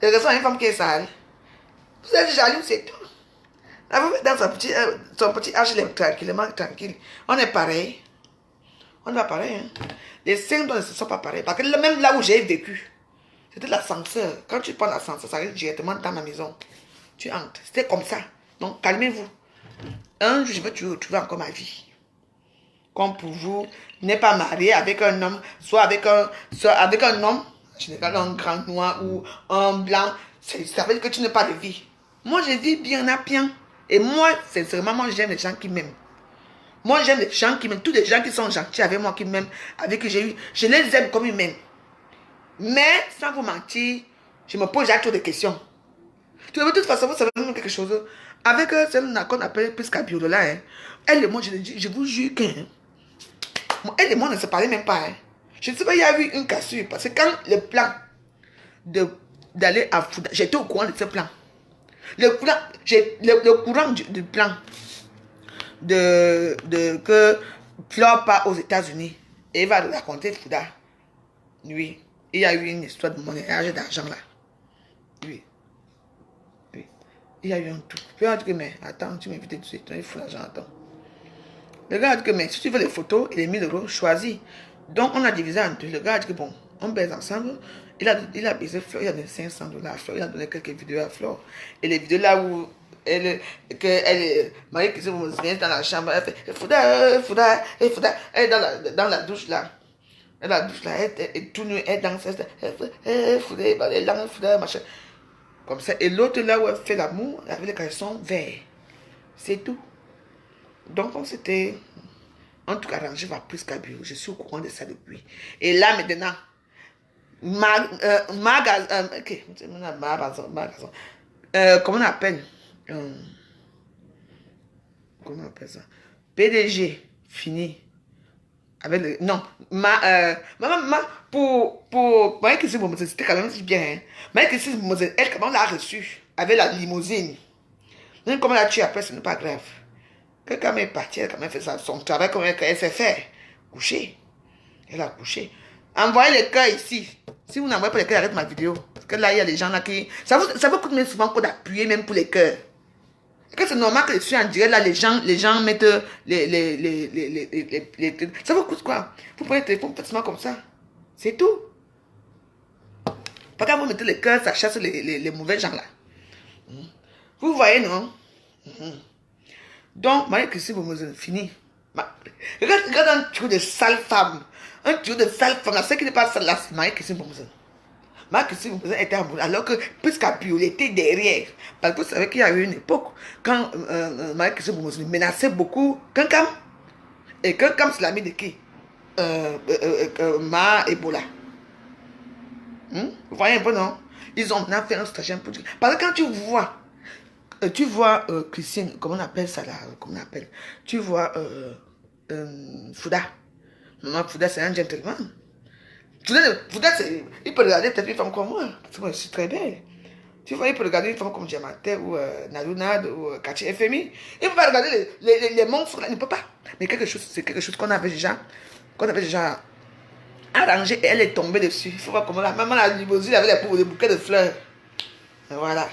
Et que une femme qui est sale. Vous êtes jaloux, c'est tout. Là, vous êtes dans son petit HLM tranquillement, tranquille. On est pareil. On n'est pas pareil. Hein? Les symptômes ne sont pas pareils. Parce que même là où j'ai vécu, c'était l'ascenseur. Quand tu prends l'ascenseur, ça arrive directement dans ma maison. Tu entres. C'était comme ça. Donc, calmez-vous. Un jour, je veux retrouver encore ma vie. Comme pour vous, n'êtes pas marié avec un homme, soit avec un homme, en général un grand noir ou un blanc, ça veut dire que tu n'as pas de vie. Moi, je vis bien à bien. Et moi, sincèrement, moi, j'aime les gens qui m'aiment. Moi, j'aime les gens qui m'aiment. Tous les gens qui sont gentils avec moi, qui m'aiment, avec qui j'ai eu. Je les aime comme ils m'aiment. Mais, sans vous mentir, je me pose déjà trop de questions. Tu vois, de toute façon, vous savez même quelque chose. Avec celle qu'on appelle Prisca Biolo là, hein, elle et moi, je vous jure que elle et moi ne se parlaient même pas. Hein. Je ne sais pas, il y a eu une cassure. Parce que quand le plan d'aller à Fouda, j'étais au courant de ce plan. Le courant du plan que Flore part aux États-Unis et va raconter Fouda. Oui, il y a eu une histoire de monnaie d'argent là. Oui. Oui. Il y a eu un tout. Puis on a dit que, mais attends, tu m'invites tout de suite, il faut l'argent, attends. Le gars a dit que, mais si tu veux les photos et les 1000 euros, choisis. Donc on a divisé en deux. Le gars a dit que, bon, on baise ensemble. Il a baisé Flore, il a donné 500 $ à Flore, il a donné quelques vidéos à Flore. Et les vidéos là où Marie qui se vient dans la chambre, elle fait, il faudra, elle est dans la douche là. Elle a la douche là, elle tout nu, elle danse, elle faudra, machin. Comme ça. Et l'autre là où elle fait l'amour, avec les caleçons verts. C'est tout. Donc on s'était, en tout cas, arrangé par Prisca Biolo. Je suis au courant de ça depuis. Et là maintenant, comment on appelle ça? PDG, fini. Avec le, non, pour Marie Christine Bomozène, c'était quand même bien. Hein? Marie Christine Bomozène, elle, comment on l'a reçue? Avec la limousine. Même comment elle l'a tuée après, ce n'est pas grave. Quand elle est partie, elle a quand même fait son travail, comme elle s'est fait. Coucher. Elle a couché. Envoyez les cœurs ici. Si vous n'envoyez pas les cœurs, arrête ma vidéo. Parce que là, il y a des gens là qui... Ça vous coûte même souvent qu'on d'appuyer même pour les cœurs. C'est normal que je suis en direct là, les gens mettent les... Ça vous coûte quoi? Vous prenez le téléphone facilement comme ça. C'est tout. Pas quand vous mettez les cœurs, ça chasse les mauvais gens là. Vous voyez, non? Donc, Marie-Christine Bomozène, fini. Regarde un truc de sale femme. Un truc de sale femme. La seule qui n'est pas sale là, c'est Marie-Christine Bomozène. Marie-Christine Bomozène était en bout. Alors que Prisca Biolo était derrière. Parce que vous savez qu'il y a eu une époque quand Marie-Christine Bomozène menaçait beaucoup Kankam. Et Kankam, c'est l'ami de qui? Ma Ebola. Vous voyez un peu, non? Ils ont maintenant fait un stratagème pour dire. Parce que quand tu vois Christine, comment on appelle ça là? Comment on appelle? Tu vois Fouda. Maman Fouda, c'est un gentleman. Fouda, il peut regarder peut-être une femme comme moi. Parce que moi, je suis très belle. Tu vois, il peut regarder une femme comme Diamanté ou Nalunad ou Kachi FMI. Il peut pas regarder les monstres là, il ne peut pas. Mais c'est quelque chose qu'on avait déjà arrangé et elle est tombée dessus. Il faut voir comment la maman la limousine avec les bouquets de fleurs. Et voilà.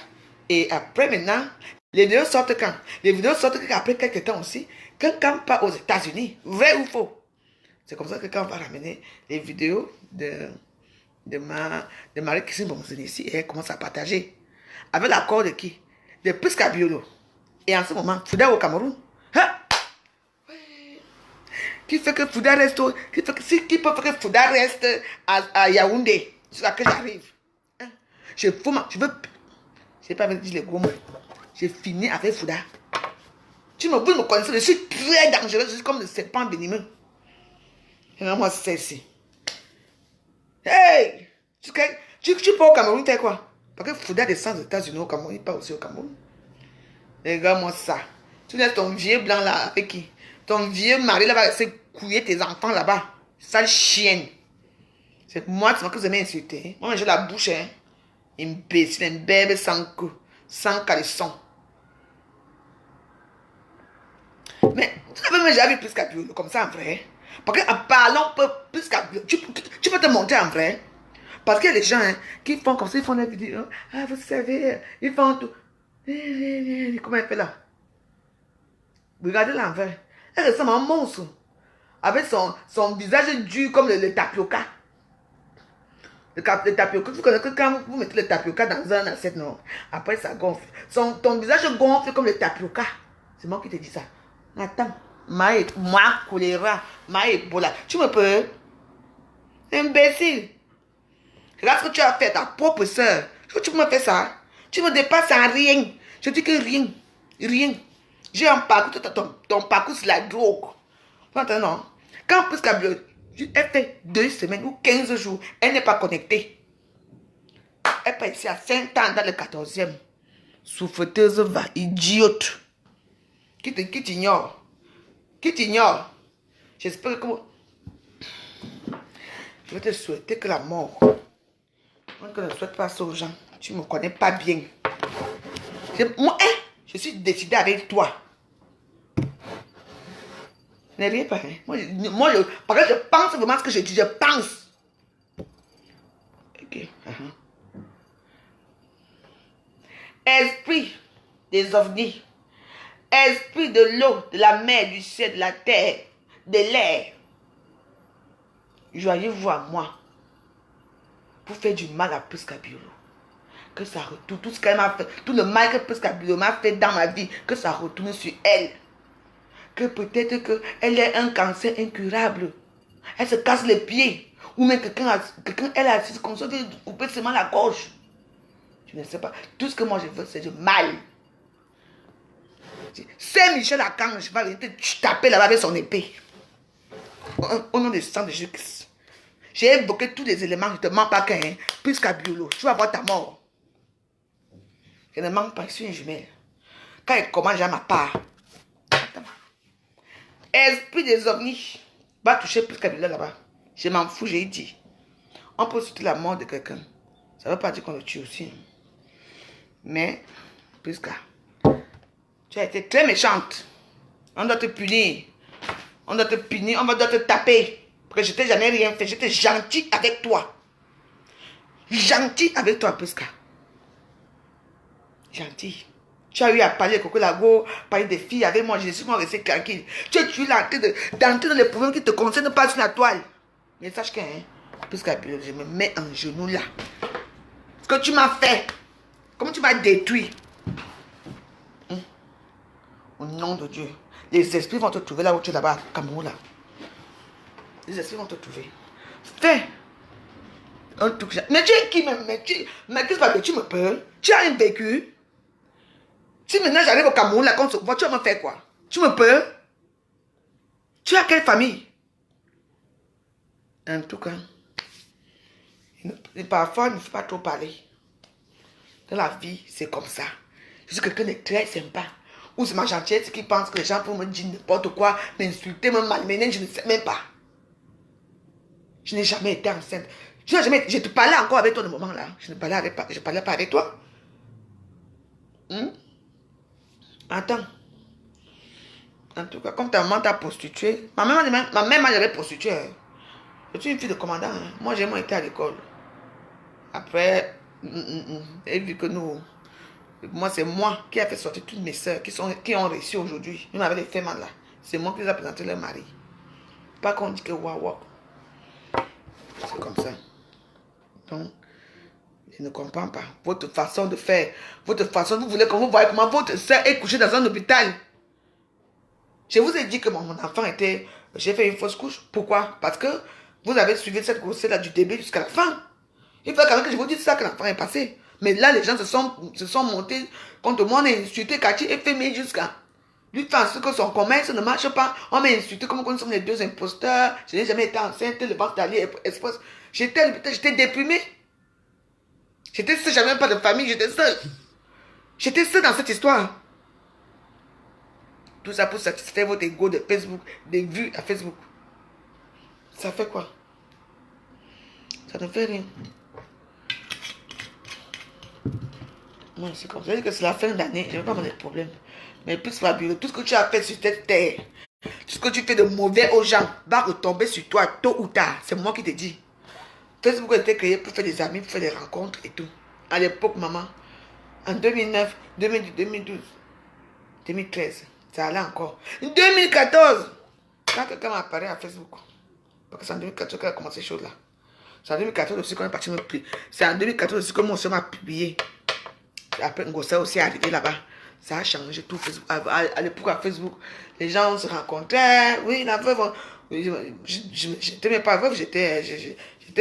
Et après maintenant, les vidéos sortent quand? Les vidéos sortent après quelques temps aussi. Quand part aux États-Unis, vrai ou faux? C'est comme ça que quand on va ramener les vidéos de Marie-Christine Bomozène ici, et elle commence à partager. Avec l'accord de qui? De Prisca Biolo. Et en ce moment, Fouda au Cameroun. Hein? Qui fait que Fouda reste qui peut faire que Fouda reste à Yaoundé, jusqu'à que j'arrive. Hein? Je n'ai pas dit les gros mots. J'ai fini avec Fouda. Vous me connaissez, je suis très dangereux, je suis comme le serpent venimeux. Et moi, c'est ici. Hey! Tu pars au Cameroun, t'es quoi? Parce que Fouda descend aux États-Unis au Cameroun, il part aussi au Cameroun. Regarde-moi ça. Tu laisses ton vieux blanc là avec qui? Ton vieux mari là va laisser couiller tes enfants là-bas. Sale chienne. C'est moi que vous aimez insulter. Hein? Moi, j'ai la bouche, hein. Imbécile, un bébé sans caleçon. Mais tu n'as même jamais vu Prisca Biolo comme ça en vrai. Parce qu'en parlant Prisca Biolo, tu peux te monter en vrai. Parce qu'il y a des gens hein, qui font comme ça, ils font des vidéos. Ah, vous savez, ils font tout. Comment elle fait là? Regardez l'envers. Elle ressemble à un monstre. Avec son visage dur comme le tapioca. Le tapioca, vous connaissez que quand vous mettez le tapioca dans un assiette, non? Après ça gonfle. Ton visage gonfle comme le tapioca. C'est moi qui te dis ça. Attends. Moi, choléra, ma Ebola. Tu me peux? Imbécile. Regarde ce que tu as fait, ta propre soeur. Tu me fais ça? Tu me dépasses en rien. Je dis que rien. Rien. J'ai un parcours, ton parcours c'est la drogue. Maintenant, quand Prisca Biolo, elle fait 2 semaines ou 15 jours, elle n'est pas connectée. Elle passe ici à 5 ans dans le 14e. Souffreteuse va, idiote. Qui t'ignore. Qui t'ignore. J'espère que... Je vais te souhaiter que la mort. Moi, je ne souhaite pas ça aux gens. Tu ne me connais pas bien. Moi, je suis décidé avec toi. Je n'ai rien pas. Parce que je pense vraiment ce que je dis. Je pense. Ok. Esprit des ovnis. Esprit de l'eau, de la mer, du ciel, de la terre, de l'air. Joignez-vous à moi pour faire du mal à Prisca Biolo. Que ça retourne, tout ce qu'elle m'a fait, tout le mal que Prisca Biolo m'a fait dans ma vie, que ça retourne sur elle. Que peut-être qu'elle ait un cancer incurable. Elle se casse les pieds. Ou même quelqu'un elle est assise comme ça, elle couper seulement la gorge. Je ne sais pas. Tout ce que moi je veux, c'est du mal. C'est Michel Akan, je vais te taper là-bas avec son épée. Au nom du sang de Jésus-Christ. J'ai évoqué tous les éléments, je ne te mens pas qu'un, Prisca Biolo, tu vas voir ta mort. Je ne manque pas, je suis une jumelle. Quand elle commence, j'ai ma part. Esprit des ovnis, va toucher Prisca Biolo là-bas. Je m'en fous, j'ai dit. On peut souhaiter la mort de quelqu'un. Ça ne veut pas dire qu'on le tue aussi. Mais, Prisca, tu as été très méchante. On doit te punir. On doit te punir, on doit te taper. Parce que je t'ai jamais rien fait. J'étais gentil avec toi. Gentil avec toi, Prisca. Gentil. Tu as eu à parler de Coco Lago, parler des filles avec moi. Je suis resté tranquille. Tu es là d'entrer dans les problèmes qui ne te concernent pas sur la toile. Mais sache que, Prisca, je me mets en genou là. Ce que tu m'as fait, comment tu m'as détruit. Au nom de Dieu. Les esprits vont te trouver là où tu es là-bas, Cameroun là. Les esprits vont te trouver. Fais un truc. Mais tu es qui même? Mais qu'est-ce que tu me peurs? Tu as rien vécu? Si maintenant j'arrive au Cameroun là, quand tu vas me faire quoi? Tu me peurs? Tu as quelle famille? En tout cas, parfois il ne faut pas trop parler. Dans la vie, c'est comme ça. Je suis quelqu'un de très sympa. Ou c'est ma gentillesse qui pense que les gens peuvent me dire n'importe quoi, m'insulter, me malmener, je ne sais même pas. Je n'ai jamais été enceinte. Je te parlais encore avec toi de moment là. Je parlais pas avec toi. Attends. En tout cas, comme ta maman t'a prostituée, ma mère m'a jamais prostituée. Je suis une fille de commandant. Moi, j'ai été à l'école. Après, elle vu que nous... Moi, c'est moi qui a fait sortir toutes mes soeurs qui ont réussi aujourd'hui. Même avec les femmes là. C'est moi qui les ai présenté leur mari. Pas qu'on dit que waouh. C'est comme ça. Donc, je ne comprends pas. Votre façon de faire. Votre façon, vous voulez que vous voyez comment votre soeur est couchée dans un hôpital. Je vous ai dit que mon enfant était... J'ai fait une fausse couche. Pourquoi? Parce que vous avez suivi cette grossesse-là du début jusqu'à la fin. Il faut quand même que je vous dise ça, que l'enfant est passé. Mais là, les gens se sont montés contre moi. On a insulté Cathy et Fémé jusqu'à lui penser que son commerce ne marche pas. On m'a insulté comme nous sommes les deux imposteurs. Je n'ai jamais été enceinte. Le ventre d'Ali Express. J'étais déprimée. J'étais seule, j'avais même pas de famille. J'étais seule. J'étais seule dans cette histoire. Tout ça pour satisfaire votre ego de Facebook, des vues à Facebook. Ça fait quoi? Ça ne fait rien. Moi, c'est comme ça. Je dis que c'est la fin d'année. Je n'ai pas de problème. Mais plus Fabio, tout ce que tu as fait sur cette terre, tout ce que tu fais de mauvais aux gens, va retomber sur toi tôt ou tard. C'est moi qui te dis. Facebook a été créé pour faire des amis, pour faire des rencontres et tout. À l'époque, maman, en 2009, 2012, 2013, ça allait encore. 2014, quand quelqu'un m'a apparaît à Facebook, parce que c'est en 2014 qu'elle a commencé ces choses-là. C'est en 2014 aussi qu'on est parti me plier. C'est en 2014 aussi que mon soeur m'a publié. Après, Ngossa aussi est arrivé là-bas. Ça a changé tout Facebook. À l'époque, à Facebook, les gens se rencontraient. Oui, la veuve. Je n'étais même pas veuve, j'étais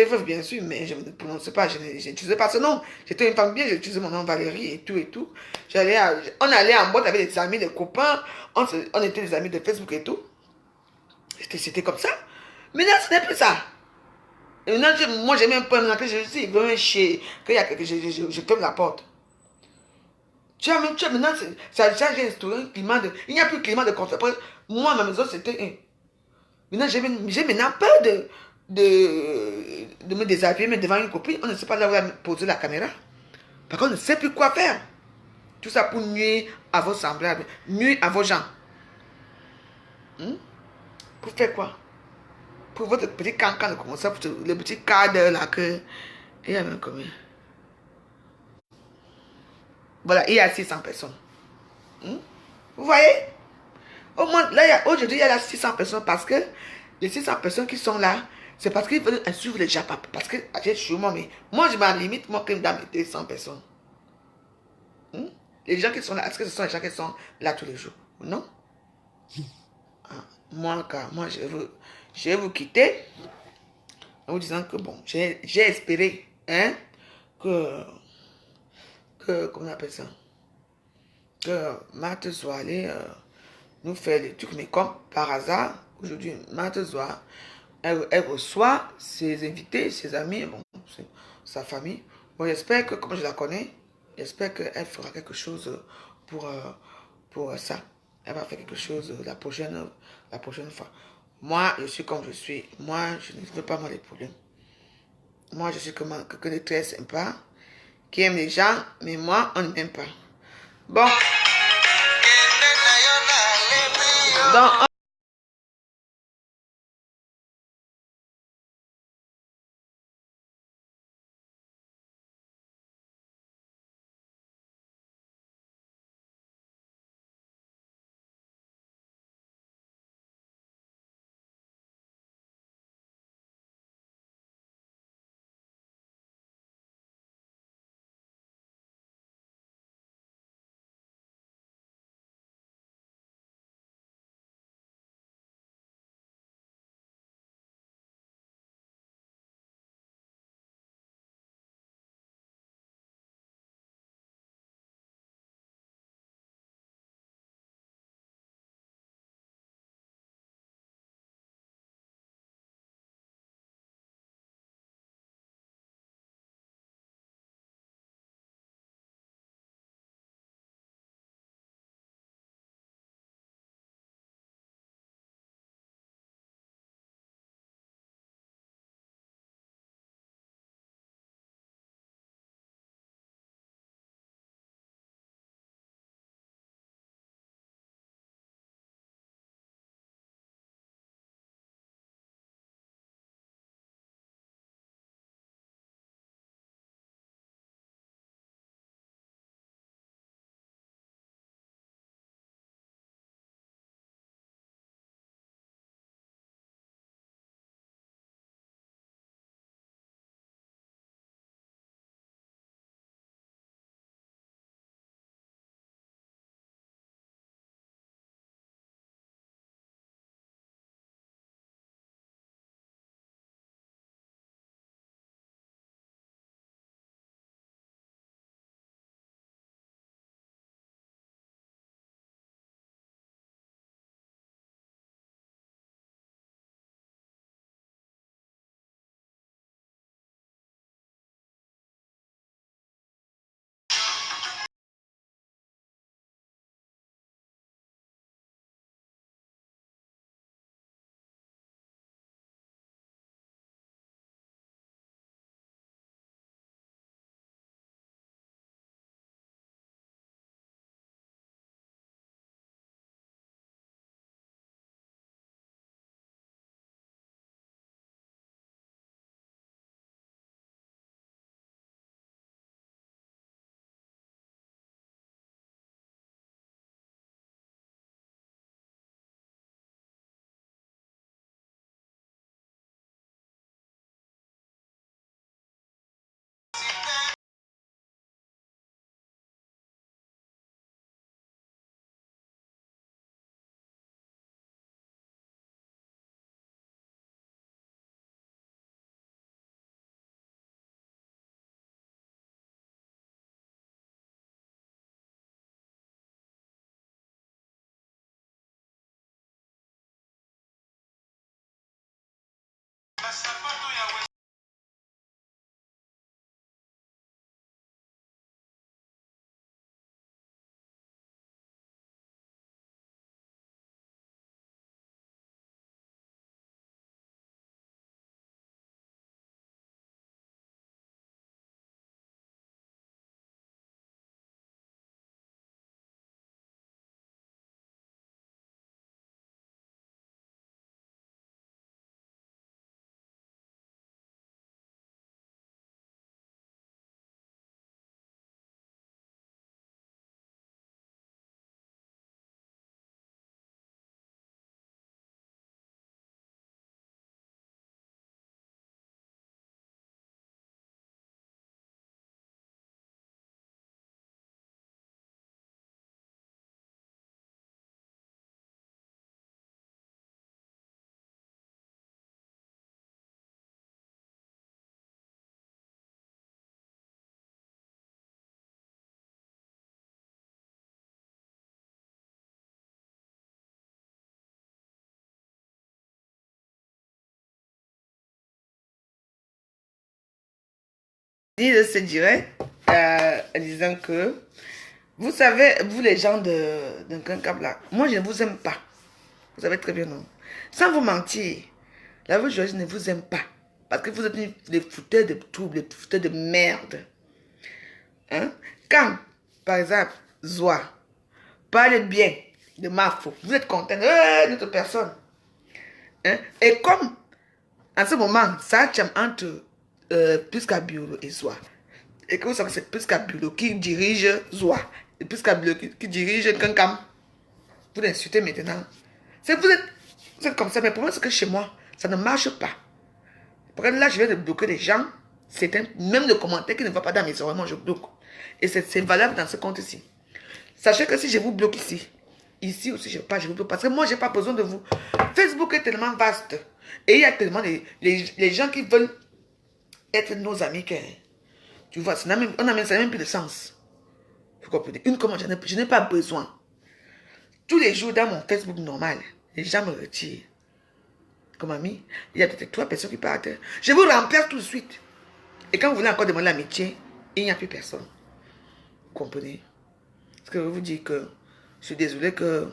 veuve bien sûr, mais je ne me prononçais pas, je n'utilisais pas ce nom. J'étais une femme bien, j'utilisais mon nom Valérie et tout et tout. On allait en boîte avec des amis, des copains, on était des amis de Facebook et tout. C'était comme ça. Maintenant, ce n'est plus ça. Et maintenant, moi, j'ai même peur maintenant que je dis, vraiment chier, qu'il y a quelque chose, je ferme la porte. Tu as maintenant, ça j'ai instauré un climat de. Il n'y a plus de climat de confiance. Moi, ma maison, c'était. Maintenant, j'ai maintenant peur de me déshabiller, mais devant une copine, on ne sait pas là où poser la caméra. Parce qu'on ne sait plus quoi faire. Tout ça pour nuire à vos semblables, nuire à vos gens. Pour faire quoi? Pour votre petit cancan de commencer, le petit cadre là que. Il y a même combien? Voilà, il y a 600 personnes. Vous voyez? Au moins, là, aujourd'hui, il y a là 600 personnes parce que les 600 personnes qui sont là, c'est parce qu'ils veulent suivre les Japas. Parce que j'ai sûrement, mais moi, je m'en limite, moi, que dans mes 200 personnes. Les gens qui sont là, est-ce que ce sont les gens qui sont là tous les jours? Non? Moi, car moi, je vais vous quitter en vous disant que bon, j'ai espéré hein, que, comment on appelle ça? Que Marthe soit allée nous faire les trucs, mais comme par hasard, aujourd'hui, Marthe soit, elle reçoit ses invités, ses amis, bon, sa famille. Bon, j'espère que, comme je la connais, j'espère qu'elle fera quelque chose pour ça. Elle va faire quelque chose la prochaine fois. Moi, je suis comme je suis. Moi, je ne veux pas moi les problèmes. Moi, je suis comme quelqu'un de très sympa, qui aime les gens, mais moi, on ne m'aime pas. Bon. Donc, Il se dirait en disant que vous savez, vous les gens d'un Kankab là, moi je ne vous aime pas. Vous savez très bien, non? Sans vous mentir, la vraie je ne vous aime pas. Parce que vous êtes des fouteurs de troubles, des fouteurs de merde. Hein? Quand, par exemple, Zoa parle bien de Mafo, vous êtes content de notre personne. Hein? Et comme en ce moment, ça tient entre Priska Biolo et Zoa. Et que vous savez que c'est Priska Biolo qui dirige Zoa. Et Priska Biolo qui dirige Kankam. Vous l'insultez maintenant. Vous êtes comme ça, mais pour moi, c'est que chez moi, ça ne marche pas. Parce que là, je viens de bloquer les gens. C'est même le commentaire qui ne va pas dans mes oreilles, moi je bloque. Et c'est valable dans ce compte-ci. Sachez que si je vous bloque ici aussi je vous bloque. Parce que moi, je n'ai pas besoin de vous. Facebook est tellement vaste. Et il y a tellement les gens qui veulent être nos amis que, tu vois, ça n'a même plus de sens. Vous comprenez? Une commande, je n'ai pas besoin. Tous les jours dans mon Facebook normal, les gens me retirent. Comme ami, il y a peut-être 3 personnes qui partent. Je vous remplace tout de suite. Et quand vous voulez encore demander l'amitié, il n'y a plus personne. Vous comprenez? Parce que je vous dis que je suis désolé que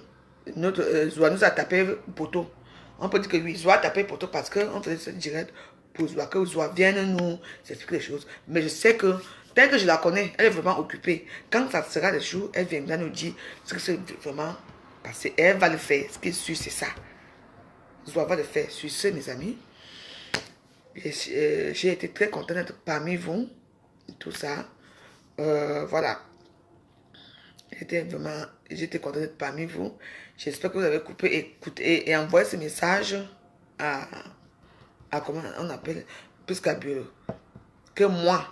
notre Zoa nous a tapé poteau. On peut dire que oui, Zoa a tapé poteau parce qu'on faisait ce direct pour Zoa, que Zoa vienne nous expliquer les choses. Mais je sais que, tel que je la connais, elle est vraiment occupée. Quand ça sera le jour, elle viendra nous dire ce que c'est vraiment passé. Elle va le faire. Ce qui est sûr, c'est ça. Zoa va le faire. Sur ce, mes amis, j'ai été très content d'être parmi vous. Tout ça. Voilà. J'étais content d'être parmi vous. J'espère que vous avez coupé, écouté et envoyé ce message à comment on appelle, Priska Biolo. Que moi,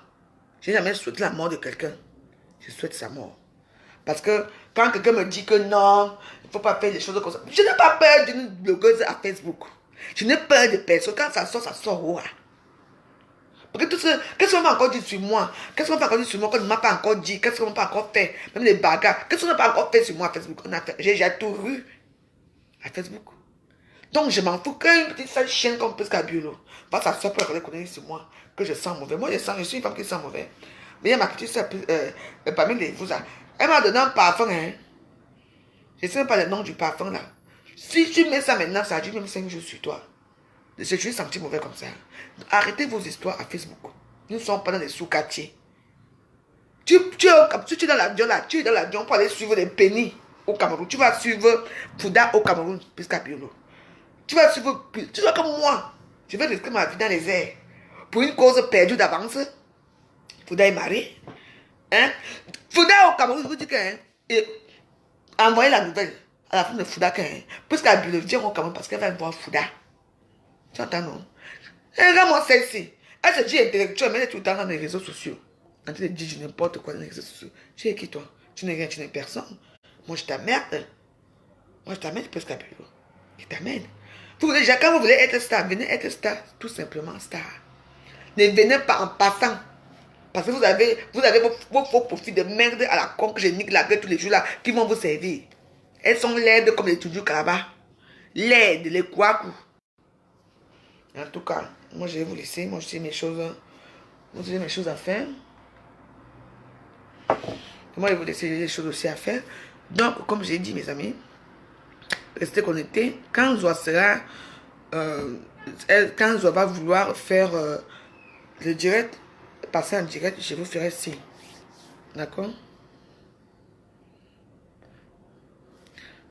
j'ai jamais souhaité la mort de quelqu'un. Je souhaite sa mort. Parce que quand quelqu'un me dit que non, il ne faut pas faire les choses comme ça. Je n'ai pas peur d'une blogueuse à Facebook. Je n'ai peur de personne. Quand ça sort où? Parce que tout ce, qu'est-ce qu'on va encore dire sur moi? Qu'est-ce qu'on va encore dire sur moi qu'on ne m'a pas encore dit? Qu'est-ce qu'on n'a pas encore fait? Même les bagarres. Qu'est-ce qu'on n'a pas encore fait sur moi à Facebook? J'ai tout vu à Facebook. Donc je m'en fous qu'une petite sale chienne comme Priska Biolo. Parce que ça soeur peut reconnaître sur moi que je sens mauvais. Moi je suis une femme qui sent mauvais. Mais il y a ma petite soeur parmi les vous. Elle m'a donné un parfum. Hein. Je ne sais pas le nom du parfum là. Si tu mets ça maintenant, ça a dû même 5 jours sur toi. Je suis senti mauvais comme ça. Arrêtez vos histoires à Facebook. Nous ne sommes pas dans les sous-quartiers. Tu es dans l'avion là, tu es dans l'avion pour aller suivre les pénis au Cameroun. Tu vas suivre Fouda au Cameroun, Priska Biolo. Tu vas suivre, tu vois comme moi. Je vais risquer ma vie dans les airs. Pour une cause perdue d'avance. Fouda est marié. Hein? Fouda au Cameroun, je vous dis que hein, envoyez la nouvelle à la fin de Fouda que hein, Priska Biolo vient au Cameroun parce qu'elle va voir Fouda. Tu entends, non? Regarde-moi celle-ci. Elle se dit intellectuelle, mais elle est tout le temps dans les réseaux sociaux. En train de dire n'importe quoi dans les réseaux sociaux. Tu es qui, toi? Tu n'es rien, tu n'es personne. Moi, je t'emmerde. Moi, je t'emmène Priska Biolo. Je t'emmène. Déjà, quand vous voulez être star, venez être star. Tout simplement star. Ne venez pas en passant. Parce que vous avez vos faux profits de merde à la con que je nique la gueule tous les jours là, qui vont vous servir. Elles sont laides comme les toujours là-bas. Laides, les couacous. En tout cas, Moi, je vais vous laisser. Moi, j'ai mes choses. Moi, j'ai mes choses à faire. Moi, je vais vous laisser les choses aussi à faire. Donc, comme j'ai dit, mes amis, restez connectés. Quand Zoa sera... quand Zoa va vouloir faire le direct, passer en direct, je vous ferai signe. D'accord?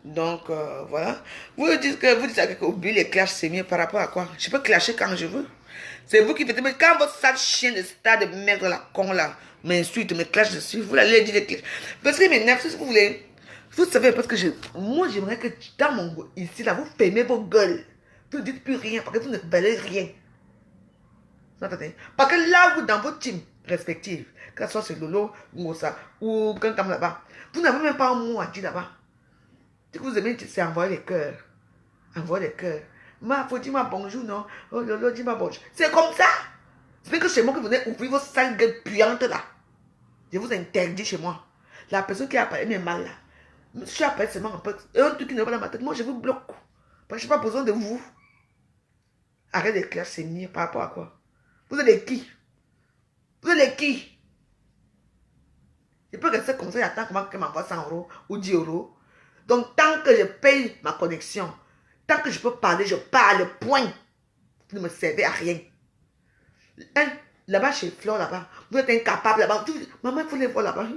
Donc, voilà. Vous dites que oubliez les clashs, c'est mieux par rapport à quoi? Je peux clasher quand je veux. C'est vous qui faites. Mais quand votre sale chien de stade de merde, la con là, m'insulte, me clash dessus, vous allez dire les clashs. Parce que mes nerfs, si vous voulez, vous savez, parce que moi, j'aimerais que dans mon ici, là, vous fermez vos gueules. Vous ne dites plus rien, parce que vous ne valez rien. Vous entendez? Parce que là, vous, dans votre team respective, que ce soit c'est Lolo, Ngosa, ou quelqu'un là-bas, vous n'avez même pas un mot à dire là-bas. Ce que vous aimez, c'est envoyer les cœurs. Envoyer les cœurs. Faut dire-moi bonjour, non? Oh, Lolo, dis-moi bonjour. C'est comme ça. C'est bien que chez moi que vous venez ouvrir vos sales gueules puantes là. Je vous interdis chez moi. La personne qui a parlé mes mal là. Je suis appelé seulement un peu. Un truc qui n'est pas dans ma tête. Moi, je vous bloque. Parce que je n'ai pas besoin de vous. Arrêtez de classer mieux par rapport à quoi? Vous êtes qui? Vous êtes qui? Je peux rester comme ça et attendre comment qu'elle m'envoie 100 € ou 10 €. Donc, tant que je paye ma connexion, tant que je peux parler, je parle, point. Vous ne me servez à rien. Hein? Là-bas, chez Flore, là-bas, vous êtes incapable là-bas. Maman, il faut les voir là-bas.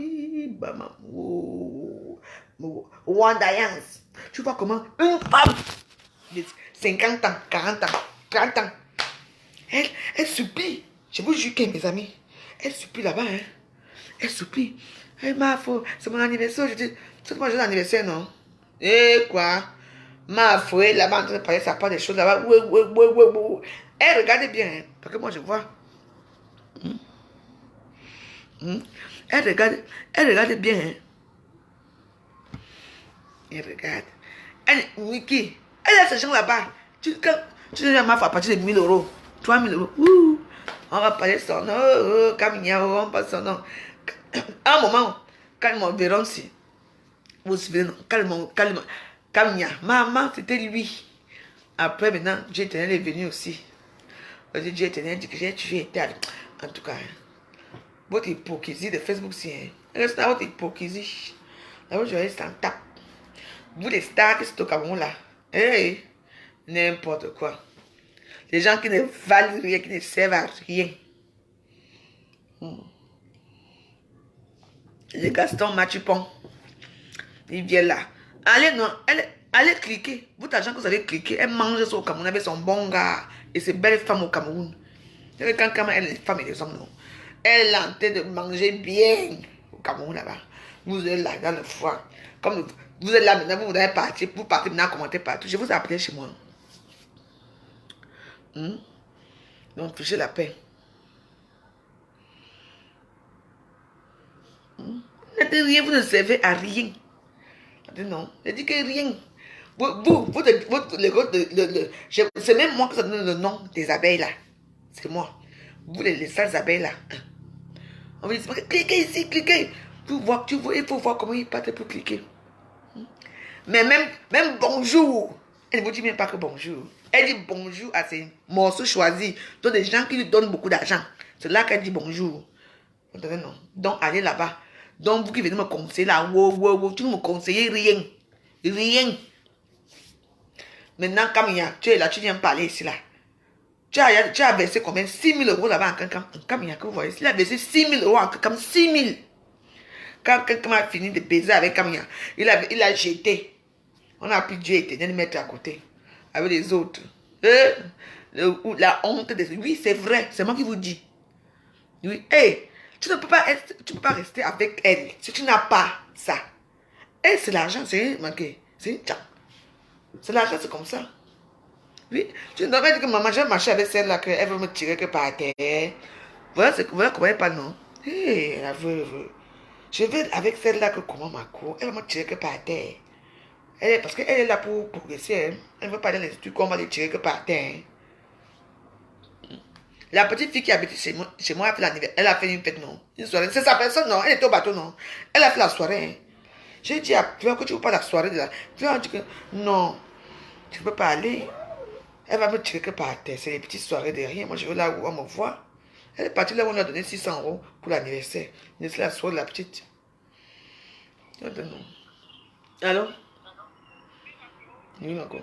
Wandayance. Tu vois comment une femme de 50 ans, 40 ans, 40 ans, elle supplie. Je vous jure que mes amis, elle supplie là-bas. Hein? Elle supplie. Hey, c'est mon anniversaire. Je dis, c'est mon jour d'anniversaire, non? Et quoi? Ma foi, là-bas, en train de parler, ça parle des choses là-bas. Elle regarde bien, hein, parce que moi, je vois. Elle regarde bien. Hein. Elle regarde. Wiki, elle a ce gens là-bas. Tu dis à ma foi à partir de 1 000 €, 3 000 €. On va parler de son nom. Camilla, on parle de son nom. À un moment, quand ils m'ont verront si. Vous vous souvenez, Camilla, maman, c'était lui. Après, maintenant, Dieu éternel est venu aussi. Dieu éternel dit que j'ai tué. En tout cas, votre hypocrisie de Facebook, c'est. Reste dans votre hypocrisie. Là, vous voyez, c'est en tape. Vous, les stars qui sont au Cameroun, là. Hey, n'importe quoi. Les gens qui ne valent rien, qui ne servent à rien. Les Gaston Matupon. Il vient là. Allez, non, allez cliquer. Votre argent que vous allez cliquer, elle mange ça au Cameroun avec son bon gars et ses belles femmes au Cameroun. Quand elle est les femmes et les hommes, non. Elle est en train de manger bien au Cameroun là-bas. Vous êtes là dans le foie. Comme vous êtes là maintenant, vous allez partir. Vous partez maintenant commenter partout. Je vous ai appelé chez moi. Donc, touchez la paix. N'êtes rien, vous ne servez à rien. Non, je dis que rien. C'est même moi qui ça donne le nom des abeilles là. C'est moi. Vous les sales abeilles là. On me dit, cliquez ici, cliquez. Il faut voir comment ils partent pour cliquer. Mais même bonjour. Elle ne vous dit même pas que bonjour. Elle dit bonjour à ses morceaux choisis. Donc des gens qui lui donnent beaucoup d'argent. C'est là qu'elle dit bonjour. Vous entendez, non? Donc allez là-bas. Donc vous qui venez me conseiller là, tu ne me conseillez rien. Rien. Maintenant, Camilla, tu es là, tu viens me parler ici là. Tu as versé combien? 6 000 € là-bas en Camilla, que vous voyez. Il a versé 6 000 € en Camilla, 6 000. Quand quelqu'un a fini de baiser avec Camilla, il a jeté. On a pris Dieu éternel mettre à côté. Avec les autres. La honte de... Oui, c'est vrai. C'est moi qui vous dis. Oui. Hey, tu ne peux pas rester avec elle si tu n'as pas ça. Et c'est l'argent, c'est manqué. C'est une tchang. C'est l'argent, c'est comme ça. Oui. Tu ne dois pas dire que maman, j'ai marché avec celle-là, qu'elle veut me tirer que par terre. Voilà comment elle parle, non? Hé, la veuve. Je vais avec celle-là que comment ma cour, elle va me tirer que par terre. Parce qu'elle est là pour progresser. Hein. Elle ne veut pas dans l'institut qu'on va les tirer que par terre. Hein. La petite fille qui habite chez moi elle a fait une fête, non? Une soirée. C'est sa personne, non? Elle était au bateau, non? Elle a fait la soirée. Hein. J'ai dit à Fleur que tu ne veux pas la soirée de la... Fleur dit que non, tu ne peux pas aller. Elle va me tirer que par terre. C'est les petites soirées derrière. Moi, je veux là où on me voit. Elle est partie là où on lui a donné 600 € pour l'anniversaire. C'est la soirée de la petite. Allô? Oui, encore.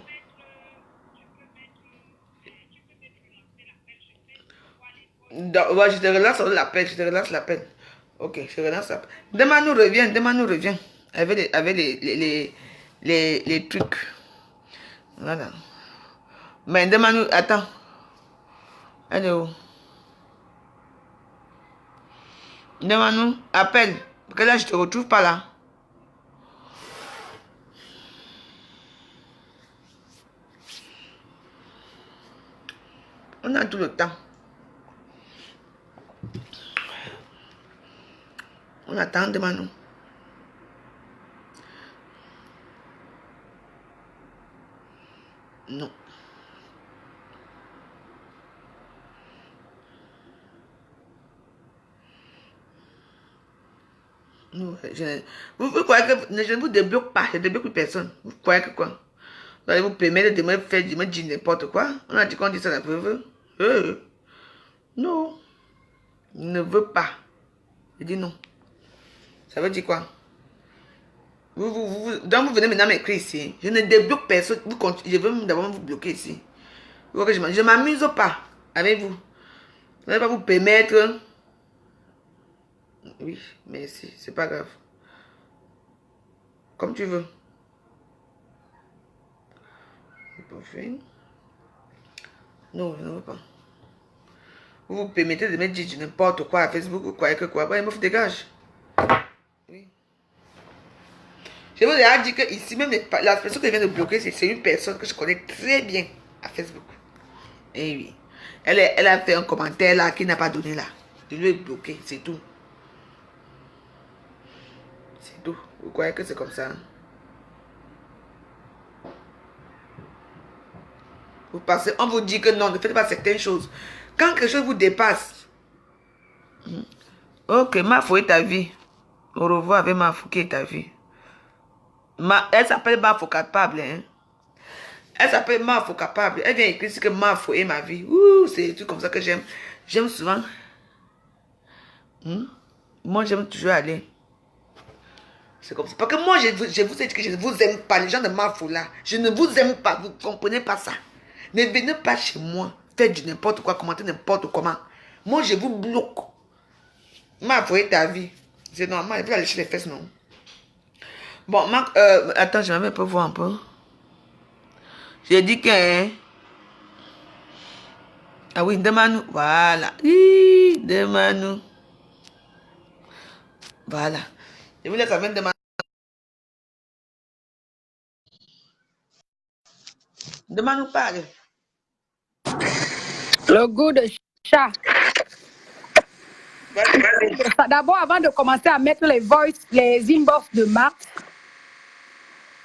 Ouais, je te relance l'appel. Je te relance l'appel. Ok, je relance l'appel. Demain nous revient. Demain nous revient. Avec les trucs. Voilà. Mais demain nous. Attends. Elle est où? Demain nous. Appelle. Parce que là, je te retrouve pas là. On a tout le temps. On attend demain nous. Non. Non, vous croyez que je ne vous débloque pas, je ne débloque plus personne. Vous croyez que quoi? Vous allez vous permettre de me faire, de me dire n'importe quoi? On a dit qu'on dit ça la preuve. Non. Je ne veux pas. Je dis non. Ça veut dire quoi? Donc vous venez maintenant m'écrire ici. Je ne débloque personne. Je veux d'abord vous bloquer ici. Je ne m'amuse pas avec vous. Vous n'allez pas vous permettre. Oui, merci. C'est pas grave. Comme tu veux. Non, je ne veux pas. Vous vous permettez de me dire n'importe quoi à Facebook. Vous croyez que quoi? Bon, il me dégage. Oui. Je vous ai dit que ici, même la personne qui vient de bloquer, c'est une personne que je connais très bien à Facebook. Et oui. Elle a fait un commentaire là qui n'a pas donné là. Je lui ai bloqué, c'est tout. C'est tout. Vous croyez que c'est comme ça? Vous passez, on vous dit que non, ne faites pas certaines choses. Quand quelque chose vous dépasse, ok, Mafou est ta vie. Au revoir avec Mafou qui est ta vie. Elle s'appelle Mafou capable. Hein? Elle s'appelle Mafou capable. Elle vient écrire ce que Mafou est ma vie. C'est tout comme ça que j'aime. J'aime souvent. Moi, j'aime toujours aller. C'est comme ça. Parce que moi, je vous ai dit que je ne vous aime pas. Les gens de Mafou là, je ne vous aime pas. Vous ne comprenez pas ça. Ne venez pas chez moi. Faites du n'importe quoi, commenter n'importe comment. Moi, je vous bloque. Mafou est ta vie. C'est normal. Il faut aller chez les fesses, non? Bon, attends, je vais même pas voir un peu. J'ai dit que... Hein? Ah oui, demande-nous. Voilà. Demande-nous. Voilà. Je vous laisse avec demander. Demande-nous parler. Le goût de chat. D'abord, avant de commencer à mettre les inbox de Marthe,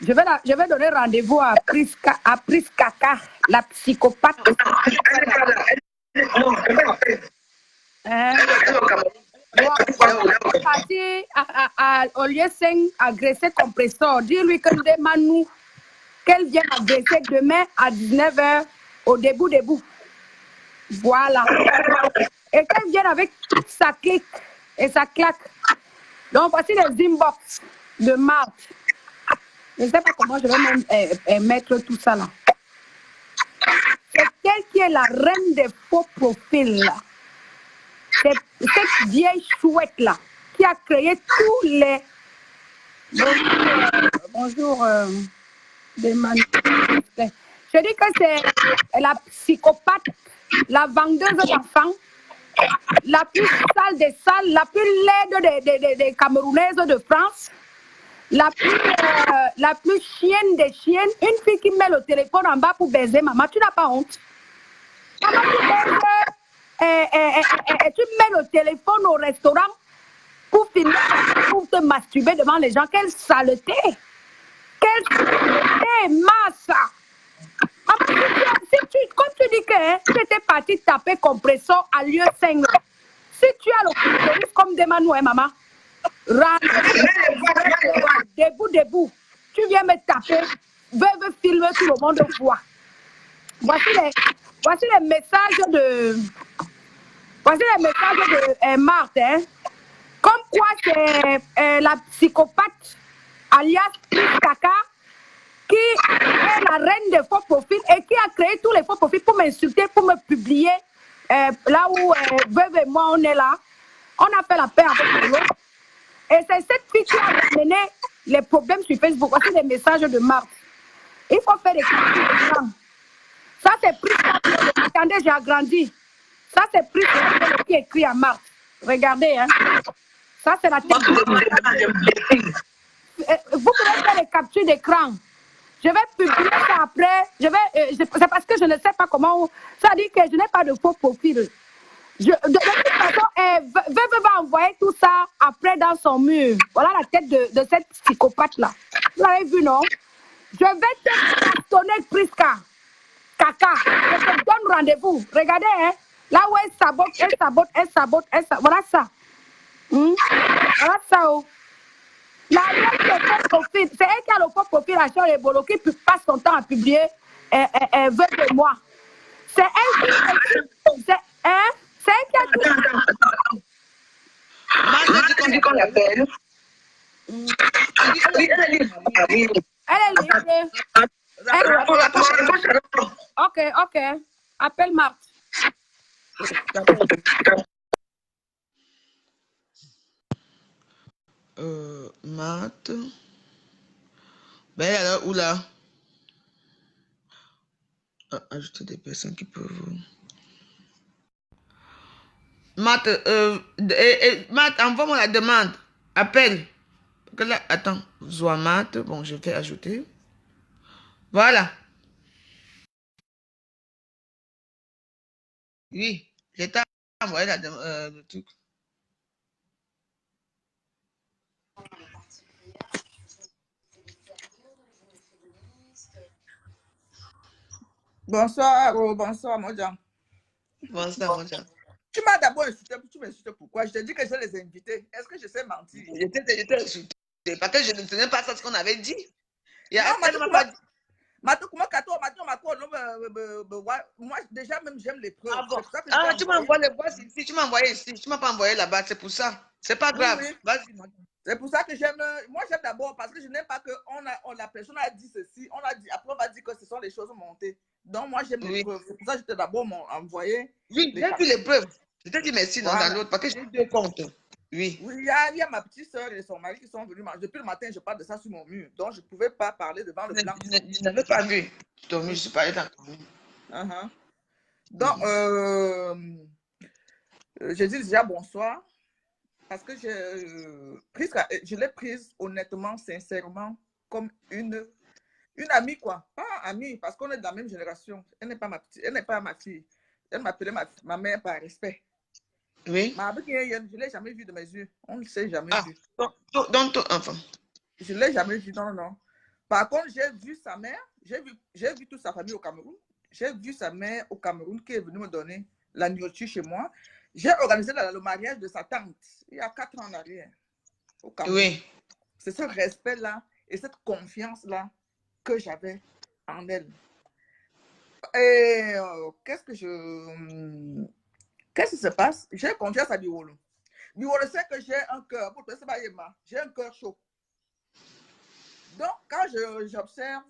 je vais donner rendez-vous à Priskaka, la psychopathe. Parti au lieu 5 agresser compresseur. Dis-lui que nous demandons qu'elle vienne agresser demain à 19h au debout. Voilà. Et qu'elle vienne avec sa clique et sa claque. Donc, voici les inbox de Marthe. Je ne sais pas comment je vais même mettre tout ça là. C'est elle qui est la reine des faux profils là. C'est cette vieille chouette là qui a créé tous les... Bonjour, je dis que c'est la psychopathe, la vendeuse d'enfants, la plus sale des salles, la plus laide des Camerounaises de France, la plus chienne des chiennes, une fille qui met le téléphone en bas pour baiser maman. Tu n'as pas honte? Maman, tu mets le téléphone au restaurant pour finir, pour te masturber devant les gens. Quelle saleté! Quelle saleté, massa! Comme tu dis que tu étais parti taper compresseur à lieu 5, si tu as le clitoris comme des manouets, maman, debout, tu viens me taper, veux filmer tout le monde voit. voici les messages de, Marthe. Hein. Comme quoi c'est la psychopathe, alias Kaka, qui est la reine des faux profils et qui a créé tous les faux profils pour m'insulter, pour me publier. Là où Veuve et moi, on est là. On a fait la paix avec l'autre. Et c'est cette fille qui a amené les problèmes sur Facebook. Voici les messages de Marthe. Il faut faire des captures d'écran. Ça, c'est Prisca. Attendez, j'ai agrandi. Ça, c'est Prisca qui écrit à Marthe. Regardez, hein. Ça, c'est la tête. Vous pouvez faire des captures d'écran. Je vais publier ça après. C'est parce que je ne sais pas comment. Ça dit que je n'ai pas de faux profil. De toute façon, Veuve va envoyer tout ça après dans son mur. Voilà la tête de cette psychopathe-là. Vous l'avez vu, non? Je vais te donner Prisca. Kaka. Je te donne rendez-vous. Regardez, hein. Là où elle sabote. Voilà ça. Voilà ça, oh. La reine de faux profil, c'est elle qui a le faux profil à Charles Ebolo qui passe son temps à publier Veuve de moi. C'est elle qui c'est elle qui a tout. Je dis qu'on l'appelle. Elle est libre. Ok. Appelle Marthe. Marthe. Ben alors, où là? Ajouter des personnes qui peuvent... Marthe, Marthe, envoie-moi la demande. Appelle. Parce que là, attends. Zoamate. Bon, je vais ajouter. Voilà. Oui, j'ai envoyé le truc. Bonsoir, bonsoir, Modjan. Bonsoir, Modjan. Tu m'as d'abord insulté, tu m'insultes pourquoi? Je t'ai dit que je les ai invités. Est-ce que je sais mentir? J'étais insulté parce que je ne tenais pas ça ce qu'on avait dit. Moi, déjà, même j'aime les preuves. Ah, bon. Tu m'as envoyé les voix ici, tu m'as envoyé ici, tu m'as pas envoyé là-bas, c'est pour ça. C'est pas grave. Oui. Vas-y, c'est pour ça que j'aime. Moi, j'aime d'abord parce que je n'aime pas que la personne a dit ceci, on a dit, après on va dire que ce sont les choses montées. Donc, moi, j'aime les preuves. C'est pour ça que je t'ai d'abord envoyé. Oui, j'ai vu les preuves. Je t'ai dit merci dans l'autre parce que j'ai eu 2 comptes. Oui. Oui, il y a ma petite soeur et son mari qui sont venus. Depuis le matin, je parle de ça sur mon mur. Donc, je ne pouvais pas parler devant le blanc. Je n'avais pas vu ton mur, je suis parlé dans ton mur. Donc, je dis déjà bonsoir. Parce que je l'ai prise honnêtement, sincèrement, comme une amie, quoi. Pas amie, parce qu'on est de la même génération. Elle n'est pas ma petite, elle n'est pas ma fille. Elle m'appelait ma mère par respect. Oui. Je ne l'ai jamais vue de mes yeux. On ne s'est jamais vu. Donc, ton enfant. Je ne l'ai jamais vue, non. Par contre, j'ai vu sa mère, j'ai vu toute sa famille au Cameroun. J'ai vu sa mère au Cameroun qui est venue me donner la nourriture chez moi. J'ai organisé le mariage de sa tante il y a 4 ans en arrière au Cameroun. Oui. C'est ce respect-là et cette confiance-là que j'avais en elle. Et qu'est-ce qui se passe? J'ai confiance à Biwolo. Biwolo sait que j'ai un cœur, j'ai un cœur chaud. Donc, quand j'observe,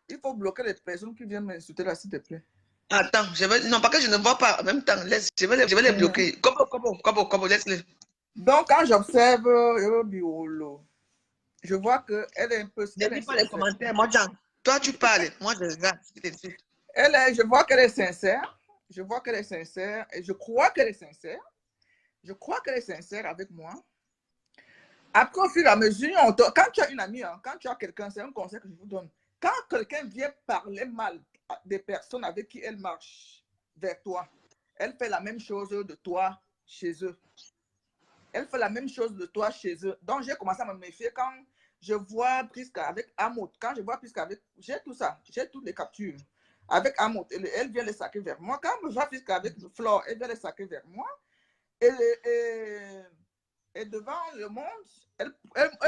il faut bloquer les personnes qui viennent m'insulter là, s'il te plaît. Attends, non, parce que je ne vois pas en même temps. Je vais les bloquer. Comment, laisse-les. Donc, quand j'observe Biwolo, je vois qu'elle est un peu... Ne lis pas les commentaires, moi, Jean. Toi, tu parles. Moi, je regarde. Je vois qu'elle est sincère. Je vois qu'elle est sincère. Et je crois qu'elle est sincère. Je crois qu'elle est sincère avec moi. Après, au fur et à mesure, quand tu as une amie, quand tu as quelqu'un, c'est un conseil que je vous donne. Quand quelqu'un vient parler mal des personnes avec qui elle marche vers toi, elle fait la même chose de toi chez eux. Elle fait la même chose de toi chez eux. Donc, j'ai commencé à me méfier quand je vois Prisca avec Amout. Quand je vois Prisca avec... J'ai tout ça. J'ai toutes les captures. Avec Amout. Elle vient les saquer vers moi. Quand je vois Prisca avec Flore, elle vient les saquer vers moi. Et devant le monde, elle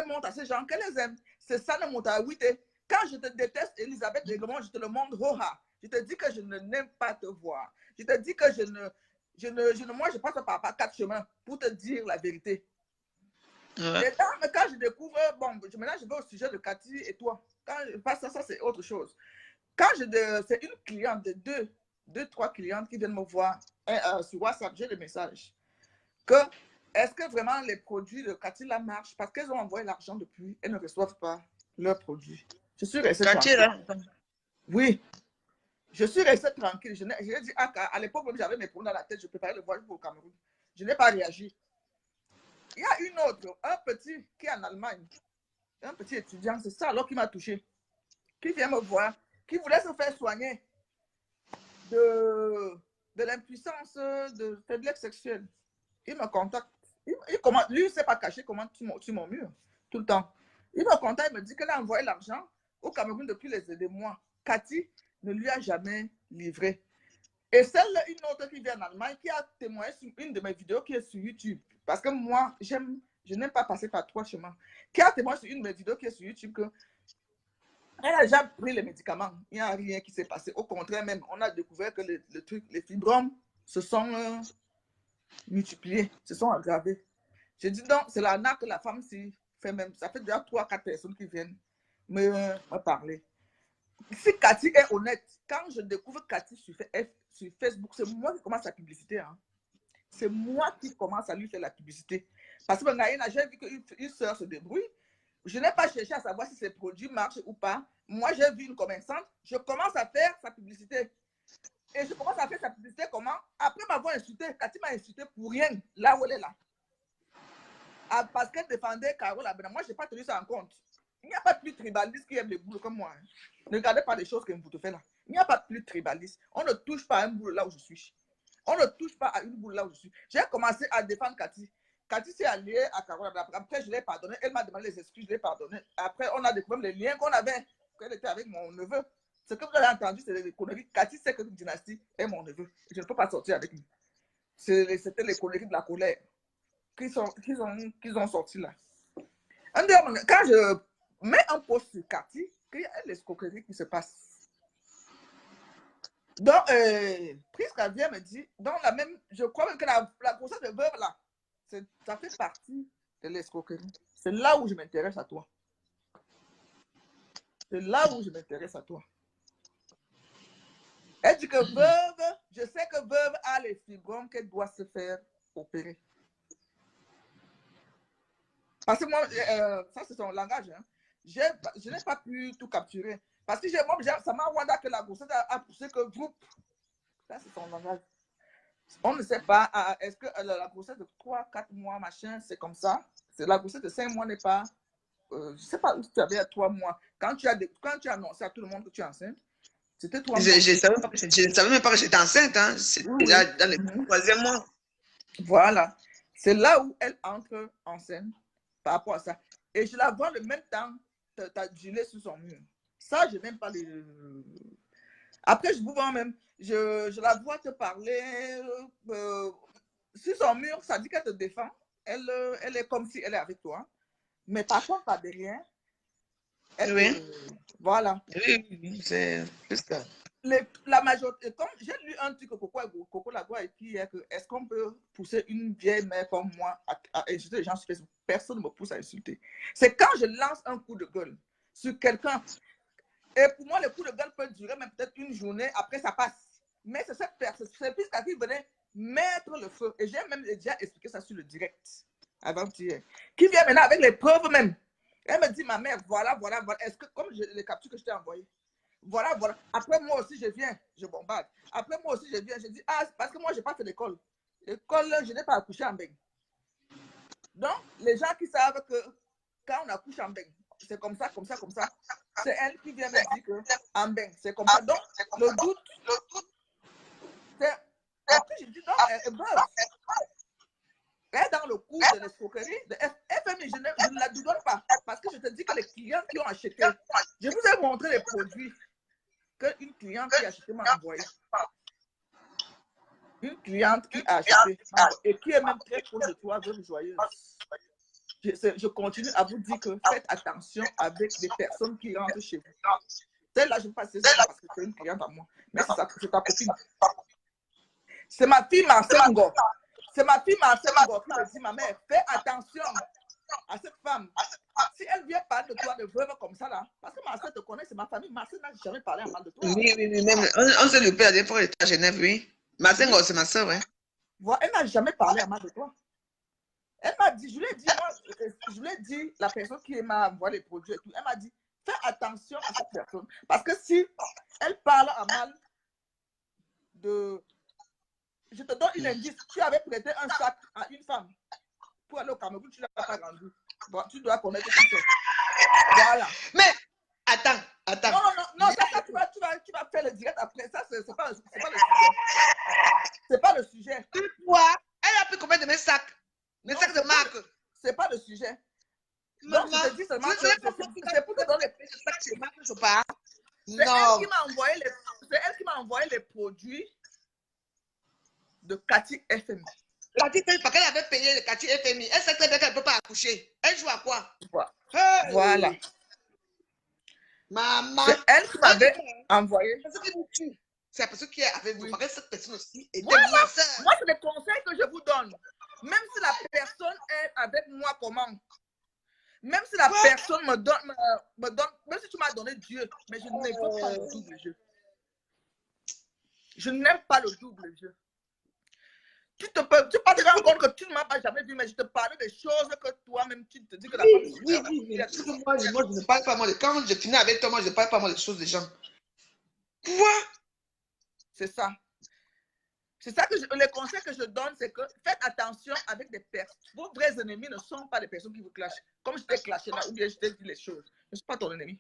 montre à ces gens qu'elle les aime. C'est ça le monte à 8. Quand je te déteste, Elisabeth Legremont, je te le montre, roha. Je te dis que je n'aime pas te voir. Je te dis que moi, je passe par 4 chemins pour te dire la vérité. Ouais. Et quand je découvre, bon, maintenant je vais au sujet de Cathy et toi. Quand je passe ça, c'est autre chose. Quand c'est une cliente de deux, 3 clientes qui viennent me voir sur WhatsApp, j'ai des messages. Est-ce que vraiment les produits de Cathy là marchent? Parce qu'elles ont envoyé l'argent depuis, elles ne reçoivent pas leurs produits. Je suis restée Cathy, là. Oui. Je suis restée tranquille. Je l'ai dit à l'époque, même j'avais mes problèmes dans la tête, je préparais le voyage pour le Cameroun. Je n'ai pas réagi. Il y a une autre, un petit qui est en Allemagne, un petit étudiant, c'est ça alors qui m'a touché, qui vient me voir, qui voulait se faire soigner de l'impuissance, de faiblesse sexuelle. Il me contacte. Lui, il ne s'est pas caché comment tu m'en murs tout le temps. Il me contacte, il me dit qu'elle a envoyé l'argent au Cameroun depuis des mois. Cathy ne lui a jamais livré. Et celle-là, une autre qui vient en Allemagne, qui a témoigné sur une de mes vidéos qui est sur YouTube. Parce que moi, je n'aime pas passer par 3 chemins. Qui a témoigné sur une de mes vidéos qui est sur YouTube que elle a déjà pris les médicaments. Il n'y a rien qui s'est passé. Au contraire, même, on a découvert que les fibromes se sont multipliés, se sont aggravés. J'ai dit non, c'est l'arnaque que la femme s'y fait même. Ça fait déjà 3 à 4 personnes qui viennent me parler. Si Cathy est honnête, quand je découvre Cathy sur Facebook, c'est moi qui commence la publicité. Hein. C'est moi qui commence à lui faire la publicité. Parce que j'ai vu qu'une soeur se débrouille. Je n'ai pas cherché à savoir si ses produits marchent ou pas. Moi, j'ai vu une commerçante. Je commence à faire sa publicité. Et je commence à faire sa publicité comment? Après m'avoir insulté, Cathy m'a insulté pour rien, là où elle est là. Parce qu'elle défendait Carole Abena. Moi, je n'ai pas tenu ça en compte. Il n'y a pas plus tribaliste qui aime les boules comme moi. Hein. Ne regardez pas les choses que vous te faites là. Il n'y a pas plus tribaliste. On ne touche pas à une boule là où je suis. On ne touche pas à une boule là où je suis. J'ai commencé à défendre Cathy. Cathy s'est alliée à Carole. Après, je l'ai pardonné. Elle m'a demandé les excuses, je l'ai pardonné. Après, on a découvert les liens qu'on avait, qu'elle était avec mon neveu. Ce que vous avez entendu, c'est des conneries. Cathy sait que Dynastie est mon neveu. Je ne peux pas sortir avec lui. C'était les conneries de la colère qu'ils ont sorti là. Quand je mets un post sur Cathy, il y a l'escroquerie qui se passe. Donc, Prisca vient me dit, dans la même, je crois même que la grossesse de veuve là, ça fait partie de l'escroquerie. C'est là où je m'intéresse à toi. C'est là où je m'intéresse à toi. Elle dit que veuve, je sais que veuve a les fibromes qu'elle doit se faire opérer. Parce que moi, ça c'est son langage. Hein. Je n'ai pas pu tout capturer. Parce que moi, ça m'a rendu que la grossesse a poussé que groupe. Ça c'est son langage. On ne sait pas, est-ce que la grossesse de 3-4 mois, machin, c'est comme ça? La grossesse de 5 mois n'est pas... je ne sais pas où tu avais à 3 mois. Quand tu as annoncé à tout le monde que tu es enceinte, c'était 3 mois. Je ne savais même pas que j'étais enceinte. Hein. C'était déjà dans le 3e mois. Voilà. C'est là où elle entre enceinte par rapport à ça. Et je la vois le même temps, t'as gilet sur son mur. Ça, je n'aime pas les... Après, je vous vois même, je la vois te parler sur son mur, ça dit qu'elle te défend. Elle est comme si elle est avec toi. Mais par contre, pas derrière. Oui. Voilà. Oui, c'est plus que... La majorité, comme j'ai lu un truc Coco Lagua écrit hier, est-ce qu'on peut pousser une vieille mère comme moi à insulter les gens sur Facebook? Personne ne me pousse à insulter. C'est quand je lance un coup de gueule sur quelqu'un. Et pour moi, le coup de gueule peut durer même peut-être une journée, après ça passe. Mais c'est cette personne, c'est plus qu'à qui venait mettre le feu. Et j'ai même déjà expliqué ça sur le direct avant-hier. Qui vient maintenant avec les preuves même. Elle me dit, ma mère, voilà. Est-ce que, comme les captures que je t'ai envoyées, voilà. Après, moi aussi, je viens, je bombarde. Après, moi aussi, je viens, je dis, parce que moi, je n'ai pas fait d'école. L'école, je n'ai pas accouché en beigne. Donc, les gens qui savent que quand on accouche en beigne, c'est comme ça. C'est elle qui vient me dire que en beigne, c'est comme ça. Donc, le doute, c'est... Après, je dis, non, elle est dans le coup de l'escroquerie de FMI, je ne la donne pas. Parce que je te dis que les clients qui ont acheté, je vous ai montré les produits qu'une cliente qui a acheté m'a envoyé. Une cliente qui a acheté et qui est même très proche de toi, veuve joyeuse. je continue à vous dire que faites attention avec les personnes qui rentrent chez vous. Celle-là, je ne sais pas si c'est ça parce que c'est une cliente à moi. Mais c'est ta copine. C'est ma fille Marcengo. C'est ma fille Marcengo qui me dit, ma mère, fais attention à cette femme. Si elle vient parler de toi de veuve comme ça, là, parce que Marcel te connaît, c'est ma famille. Marcel n'a jamais parlé en mal de toi. Oui, même, on s'est loupé la dernière fois, elle était à Genève, oui. Marcengo, c'est ma soeur, hein. Voilà, elle n'a jamais parlé en mal de toi. Elle m'a dit, je lui ai dit, la personne qui m'a envoyé les produits et tout, elle m'a dit, fais attention à cette personne. Parce que si elle parle en mal de... Je te donne une indice. Tu avais prêté un sac à une femme pour aller au Cameroun, tu ne l'as pas vendu. Bon, tu dois connaître tout ça. Voilà. Mais, attends. Non, ça tu vas faire le direct après. Ça, c'est pas le sujet. C'est pas le sujet. Quoi? Elle a pris combien de mes sacs? Mes sacs de marque? C'est pas le sujet. Donc, je te dis seulement que c'est pour te donner les sacs de marque, je parle. C'est elle qui m'a envoyé les produits de Cathy FMI. Cathy FMI, parce qu'elle avait payé le Cathy FMI. Elle sait très bien qu'elle ne peut pas accoucher. Elle joue à quoi? Voilà. Maman. C'est elle qui m'avait envoyé. C'est parce qu'il est avec vous. Parce que cette personne aussi était ma soeur. Moi, c'est les conseils que je vous donne. Même si la personne est avec moi comment? Même si la personne me donne, même si tu m'as donné Dieu, mais je n'aime pas le double jeu. Je n'aime pas le double jeu. Tu peux te rendre compte que tu ne m'as pas jamais vu, mais je te parlais des choses que toi-même tu te dis que la femme... Oui. Moi, je ne parle pas moi. Quand je finis avec toi, moi, je ne parle pas moi des choses des gens. Quoi? C'est ça. C'est ça que les conseils que je donne, c'est que faites attention avec des personnes. Vos vrais ennemis ne sont pas les personnes qui vous clashent. Comme je t'ai clashé là, ou bien je t'ai dit les choses. Je ne suis pas ton ennemi.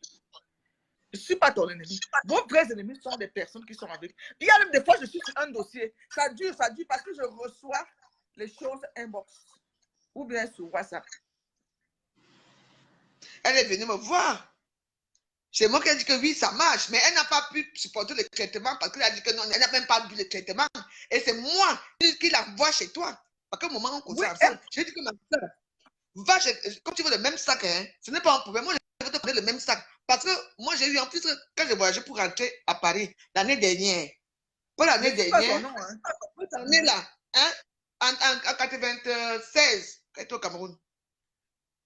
Je ne suis pas ton ennemi. Vos vrais ennemis sont des personnes qui sont avec. Il y a même des fois, je suis sur un dossier. Ça dure parce que je reçois les choses inbox. Ou bien sur WhatsApp. Elle est venue me voir. C'est moi qui ai dit que oui, ça marche. Mais elle n'a pas pu supporter le traitement parce qu'elle a dit que non, elle n'a même pas bu le traitement. Et c'est moi qui l'envoie chez toi. Parce qu'au moment où on continue ensemble, j'ai dit que ma soeur, va chez, comme tu veux le même sac, hein, ce n'est pas un problème. Moi, je vais te prendre le même sac. Parce que moi, j'ai eu en plus, quand j'ai voyagé pour rentrer à Paris l'année dernière, pas l'année dernière, cette année-là, hein, en 96, quand j'étais au Cameroun.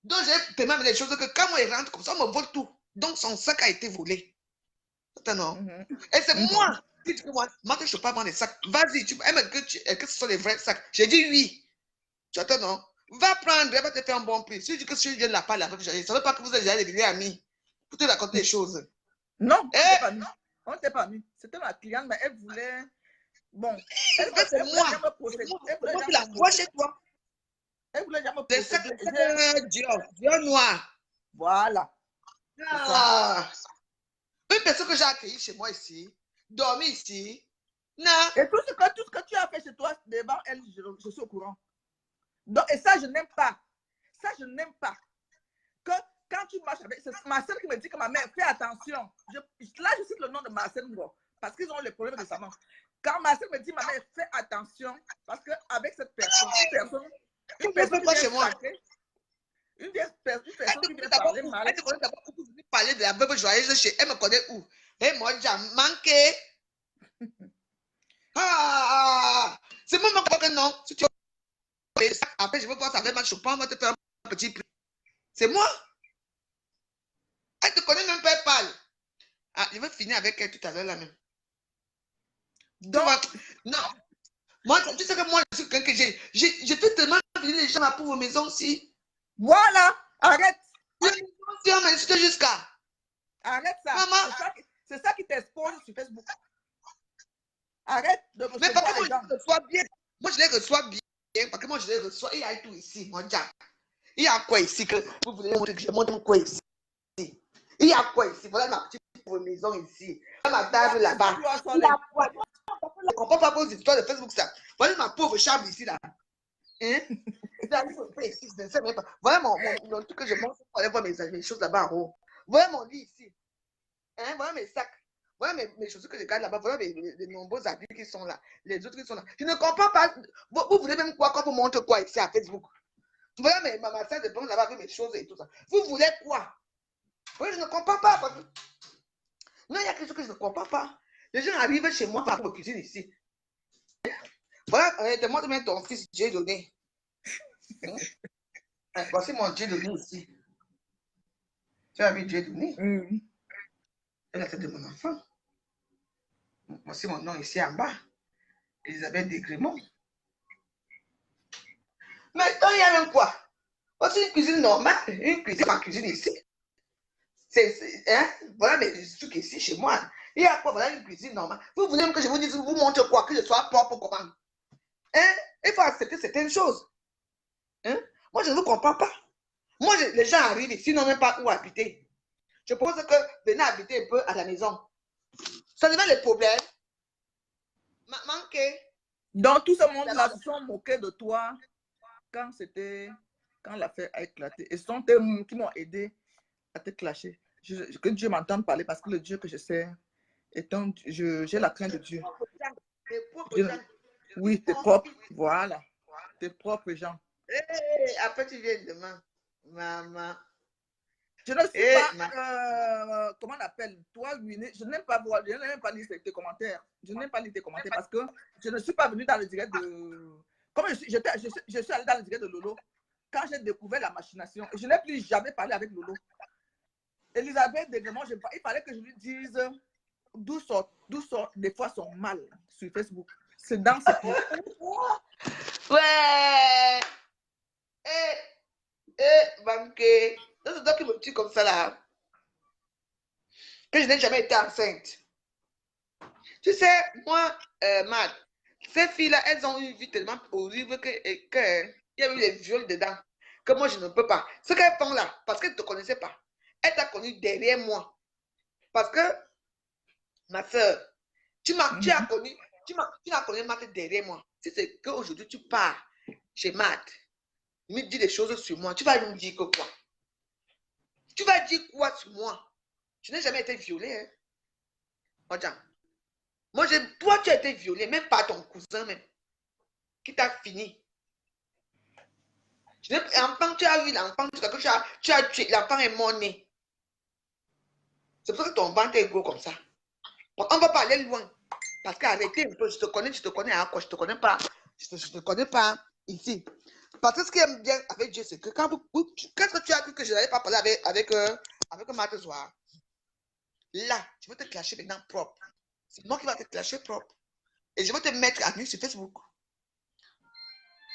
Donc, j'ai tellement des choses que quand moi, il rentre comme ça, on me vole tout. Donc, son sac a été volé. Non. Et c'est moi qui dis que moi, je ne peux pas prendre les sacs. Vas-y, tu aimes que ce sont les vrais sacs. J'ai dit oui. Tu attends, non? Va prendre, elle va te faire un bon prix. Si tu dis que si je viens de la parler avec Jaïe, ça ne veut pas que vous êtes déjà devenus amis. Pour te raconter des choses. Non, on n'était pas amis. C'était ma cliente, mais elle voulait. Bon, elle voulait jamais me procéder. Elle voulait jamais la voix chez toi. Elle voulait jamais me procéder. C'est sacs Dior noir. Voilà. Une personne que j'ai accueillie chez moi ici, dormi ici. Non. Et tout ce que tu as fait chez toi devant elle, je suis au courant. Donc, et ça, je n'aime pas. Ça, je n'aime pas. Que quand tu marches avec... C'est Marcel qui me dit que ma mère, fais attention. Là, je cite le nom de Marcel Ngo, parce qu'ils ont les problèmes récemment. Quand Marcel me dit, ma mère, fais attention, parce qu'avec cette personne, une personne qui chez moi. Une personne qui vient parler mal. Elle te connaît d'abord pour venir parler de la veuve joyeuse chez elle. Me connaît où? Et moi, j'ai manqué. C'est moi qui que non. Si tu après, je veux voir ça fait mal, je prends, moi te faire un petit prix. C'est moi. Elle te connaît même pas, elle parle. Je vais finir avec elle tout à l'heure là même. Donc, non. Moi, tu sais que moi, je suis quelqu'un que j'ai fait tellement venir les gens pour vos maisons aussi. Voilà, arrête. Je jusqu'à. Arrête ça. Maman. C'est ça qui t'expose sur Facebook. Arrête de recevoir. Mais parce que moi, je les reçois bien. Moi, je les reçois bien. Parce que moi, je les reçois. Il y a tout ici, mon diable. Il y a quoi ici que vous voulez montrer que je montre quoi ici? Il y a quoi ici? Voilà ma petite maison ici. Voilà ma table là-bas. Il y a quoi? Je ne comprends pas vos histoires de Facebook, ça. Voilà ma pauvre chambre ici, là. Hein? Voilà mon truc que je montre pour aller voir mes choses là-bas en haut. Voilà mon lit ici. Hein? Voilà mes sacs. Voilà mes choses que je garde là-bas. Voilà les nombreux habits qui sont là. Les autres qui sont là. Je ne comprends pas. Vous voulez même quoi quand vous montrez quoi ici à Facebook? Voilà, mais ma soeur de bon là-bas avec mes choses et tout ça. Vous voulez quoi? Oui, je ne comprends pas. Parce que... Non, il y a quelque chose que je ne comprends pas. Les gens arrivent chez moi par ma cuisine ici. Voilà, demande même ton fils Dieu donné. Voici mon Dieu donné ici. Tu as vu Dieu donné? C'est la tête de mon enfant. Voici mon nom ici en bas. Elisabeth Desgrémont. Maintenant, il y a même quoi? Voici une cuisine normale. Une cuisine, ma cuisine ici. Voilà mes trucs ici chez moi. Il y a quoi? Voilà une cuisine normale. Vous voulez même que je vous dise, vous montre quoi? Que je sois propre comment? Hein? Il faut accepter certaines choses. Hein? Moi, je ne vous comprends pas. Moi, les gens arrivent ici, n'ont même pas où habiter. Je propose que venez habiter un peu à la maison. Ça devient le problème. Manqué. Donc, tout ce monde-là se sont moqués de toi quand l'affaire a éclaté. Et ce sont eux qui m'ont aidé à te clasher. Que Dieu m'entende parler parce que le Dieu que je sers est un... J'ai la crainte de Dieu. Oui, tes propres. Voilà. Tes propres gens. Après, tu viens demain. Maman. Je ne suis pas, comment on appelle, toi, je n'aime pas voir, je n'aime pas lire tes commentaires. Je n'aime pas lire tes commentaires parce que je ne suis pas venu dans le direct de... Comme je suis allé dans le direct de Lolo, quand j'ai découvert la machination, je n'ai plus jamais parlé avec Lolo. Elisabeth Desgrémont, il fallait que je lui dise d'où sort des fois son mal sur Facebook. C'est dans ses pieds. Ouais. Banqué. C'est toi qui me tue comme ça là. Que je n'ai jamais été enceinte. Tu sais, moi, Matt, ces filles-là, elles ont une vie tellement horrible qu'il y a eu des viols dedans. Que moi, je ne peux pas. Ce qu'elles font là, parce qu'elles ne te connaissaient pas. Elles t'ont connu derrière moi. Parce que, ma soeur, tu as connu Matt derrière moi. Si c'est qu'aujourd'hui, tu pars chez Matt, il me dit des choses sur moi, tu vas me dire que quoi? Tu vas dire quoi sur moi? Je n'ai jamais été violée. Hein? Regarde. Moi, toi, tu as été violée, même par ton cousin même, qui t'a fini. L'enfant, tu as vu l'enfant, tu as tué, l'enfant est mort né. C'est pour ça que ton ventre est gros comme ça. Bon, on va pas aller loin. Parce qu'arrêtez un peu, je te connais à quoi, je te connais pas. Je te connais pas ici. Parce que ce qui est bien avec Dieu, c'est que qu'est-ce que tu as cru que je n'allais pas parler avec Marthe Zohar? Là, je vais te clasher maintenant propre. C'est moi qui vais te clasher propre. Et je vais te mettre à nu sur Facebook.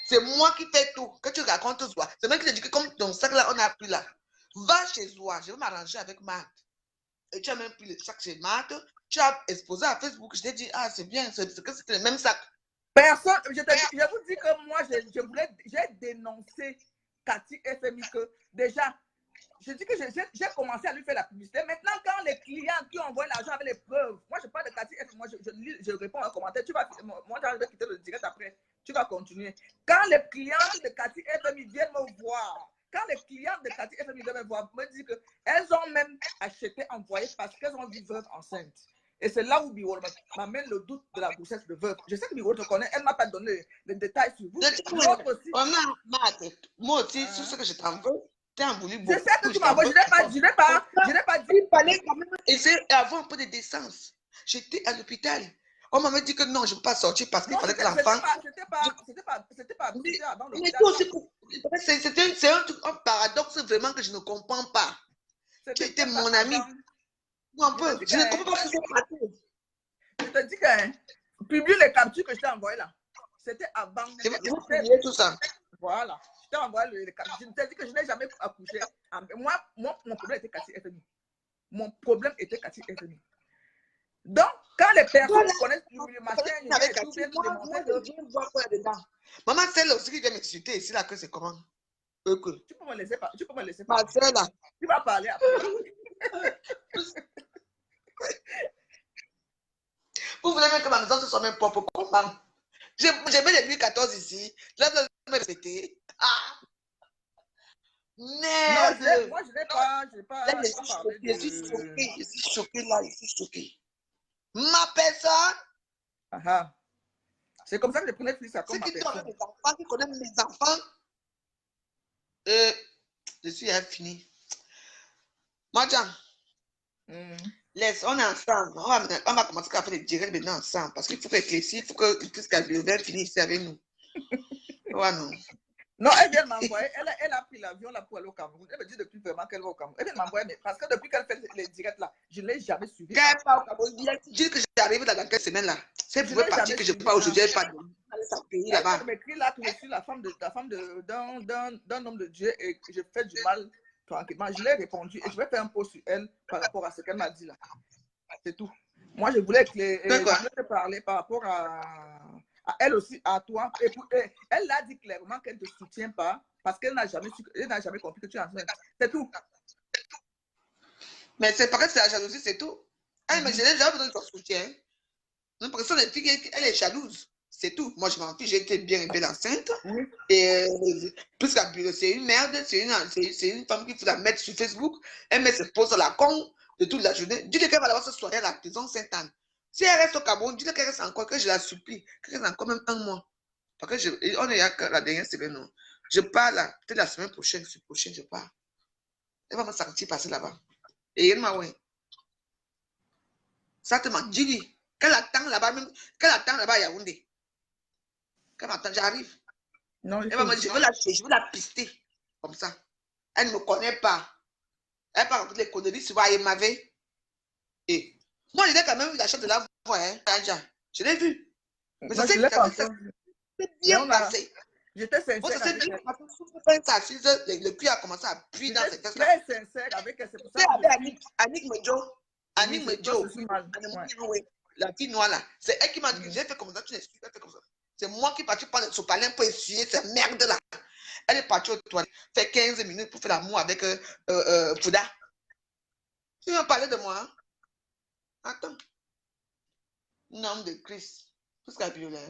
C'est moi qui fais tout. Que tu racontes Zohar. C'est moi qui te dis que comme ton sac là, on a pris là. Va chez Zohar. Je vais m'arranger avec Marthe. Et tu as même pris le sac chez Marthe. Tu as exposé à Facebook. Je t'ai dit, ah, c'est bien. C'est que c'était le même sac. Personne, je vous dis que moi, j'ai dénoncé Cathy FMI que déjà, je dis que j'ai commencé à lui faire la publicité. Maintenant, quand les clients qui envoient l'argent avec les preuves, moi, je parle de Cathy FMI, moi, je réponds à un commentaire. Moi, je vais quitter le direct après. Tu vas continuer. Quand les clientes de Cathy FMI viennent me voir, quand les clientes de Cathy FMI viennent me voir, me disent qu'elles ont même acheté, envoyé parce qu'elles ont vu veuve enceinte. Et c'est là où Biwol m'amène le doute de la grossesse de veuve. Je sais que Biwol te connaît, elle ne m'a pas donné les détails sur vous. Moi aussi, sur ce que je t'en veux, tu as voulu beaucoup. Je sais que tu m'envoies, je n'ai pas dit. Il fallait quand même essayer d'avoir un peu de décence. J'étais à l'hôpital. On m'avait dit que non, je ne peux pas sortir parce qu'il fallait que l'enfant. C'était pas avant l'hôpital. C'est un paradoxe vraiment que je ne comprends pas. Tu étais mon ami. Un peu. Je ne comprends pas ce qui s'est passé. Je te dis que publie les captures que je t'ai envoyées là. C'était avant. Je vais publier tout ça. Voilà. Je t'ai envoyé les captures. Je t'ai dit que je n'ai jamais accouché. Moi, mon problème était Cathy FMI. Mon problème était Cathy FMI. Donc, quand les personnes connaissent le matin, maman, celle aussi qui vient m'expliquer ici là que c'est comment? Tu peux me laisser pas. Tu peux me laisser pas. Là. Tu vas parler après. Vous voulez même que ma maison soit même propre comment? J'ai mis les Louis XIV ici. Là, vous allez me répéter. Ah! Merde! Non, moi, je n'ai pas. Là, je suis choquée là, je suis choquée. Ma personne! C'est comme ça que je prenais plus ça comme ma personne. Mes enfants, qui connaissent mes enfants. Je suis fini. Moi, Jean, laisse, on est ensemble. On va commencer à faire des directs maintenant ensemble. Parce qu'il faut que il faut que Prisca Biovelle finisse ici avec nous. Ouais, non. Non, elle vient de m'envoyer. Elle a pris l'avion là pour aller au Cameroun. Elle me dit depuis vraiment qu'elle va au Cameroun. Elle vient de m'envoyer, mais parce que depuis qu'elle fait les directs là, je ne l'ai jamais suivi. Quand elle part au Cameroun, dis que j'arrive dans quelques semaines là. C'est pour partir que je ne peux pas aujourd'hui. Elle part dans pays là-bas. Elle m'écrit là que je suis la femme d'un homme de Dieu et que je fais du mal tranquillement. Je lui ai répondu et je vais faire un post sur elle par rapport à ce qu'elle m'a dit là. C'est tout. Moi, je voulais te parler par rapport à elle aussi, à toi. Et elle a dit clairement qu'elle ne te soutient pas parce qu'elle n'a jamais compris que tu es enceinte. C'est tout. Mais c'est parce que c'est la jalousie, c'est tout. Elle me dit, j'ai jamais besoin de ton soutien. Non, parce que son fille, elle est jalouse. C'est tout. Moi, je m'en fiche, j'ai été bien et belle enceinte. Et plus c'est une merde, c'est une femme qu'il faut la mettre sur Facebook. Elle met ses posts à la con de toute la journée. Dis-le qu'elle va d'abord se soigner à la prison Sainte-Anne. Si elle reste au Cameroun, dis-le qu'elle reste encore, que je la supplie, qu'elle reste encore même un mois. Parce que on est à la dernière semaine, non. Je pars là, peut-être la semaine prochaine, je pars. Elle va me sentir passer là-bas. Et elle m'a dit, ça te ment, dis-lui, qu'elle attend là-bas, même, qu'elle attend là-bas à Yaoundé. Qu'elle m'attend, j'arrive. Elle va me dire, je veux la pister, comme ça. Elle ne me connaît pas. Elle parle de les conneries sur AMAV. Et moi, j'ai quand même eu la chance de la voir, hein, je l'ai vu. Mais ça s'est bien passé. J'étais sincère. Le cul a commencé à puer dans ses fesses. Très sincère avec elle. C'est pour ça que Annick Medjo, la fille noire là, c'est elle qui m'a dit que j'ai fait comme ça, tu n'excuses pas, fait comme ça. C'est moi qui est parti prendre le sopalin pour essuyer cette merde là. Elle est partie aux toilettes, fait 15 minutes pour faire l'amour avec Fouda. Tu veux parler de moi, hein? Attends. Nom de Christ. Tout ce qu'il y a là.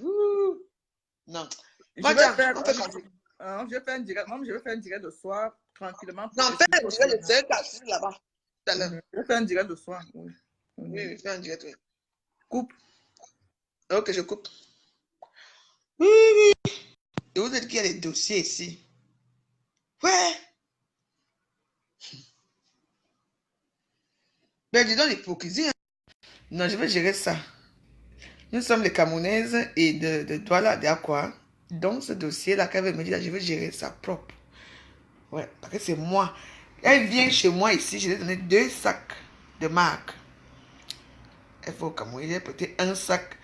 Non. Je vais faire un direct de soir, tranquillement. Non, fais un direct de soir là-bas. Je vais faire un direct de soir. Oui, fais un direct, oui. Coupe. Ok, je coupe. Oui. Et vous dites qu'il y a des dossiers ici. Ouais. Ben, dis donc l'hypocrisie. Hein. Non, je vais gérer ça. Nous sommes les Camerounaises et de Douala, d'Aqua. Donc, ce dossier-là, qu'elle veut me dire, je vais gérer ça propre. Ouais, parce que c'est moi. Elle vient chez moi ici, je lui ai donné 2 sacs de marque. Elle fait au Cameroun, il a prêté un sac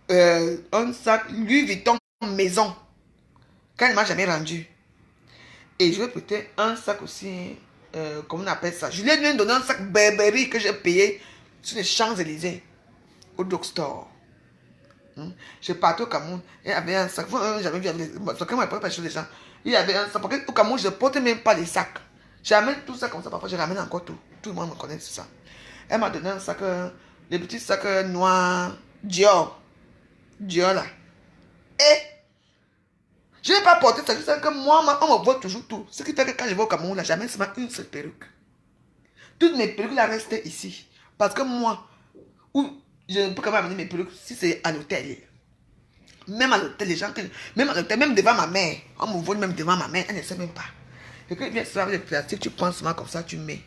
Louis Vuitton maison. Quand elle ne m'a jamais rendu. Et je lui ai prêté un sac aussi, comment on appelle ça? Je lui ai donné un sac Burberry que j'ai payé sur les Champs-Élysées, au drugstore. Je partais au Cameroun, il y avait un sac. J'avais vu, quelqu'un m'a pas chez les gens. Il y avait un sac. Parce qu'au Cameroun, je ne porte même pas les sacs. J'amène tout ça comme ça, parfois je ramène encore tout. Tout le monde me connaît, c'est ça. Elle m'a donné un sac, les petits sacs noirs, Dior. Dior là. Et je n'ai pas porté ça, je sais que moi, on me voit toujours tout. Ce qui fait que quand je vais au Cameroun, là, jamais seulement une seule perruque. Toutes mes perruques là restent ici. Parce que moi, je ne peux quand même amener mes perruques si c'est à l'hôtel. Même à l'hôtel, les gens, même à l'hôtel, même devant ma mère, on me voit même devant ma mère, elle ne sait même pas. Et quand il vient avec les plastiques, tu prends seulement comme ça, tu mets.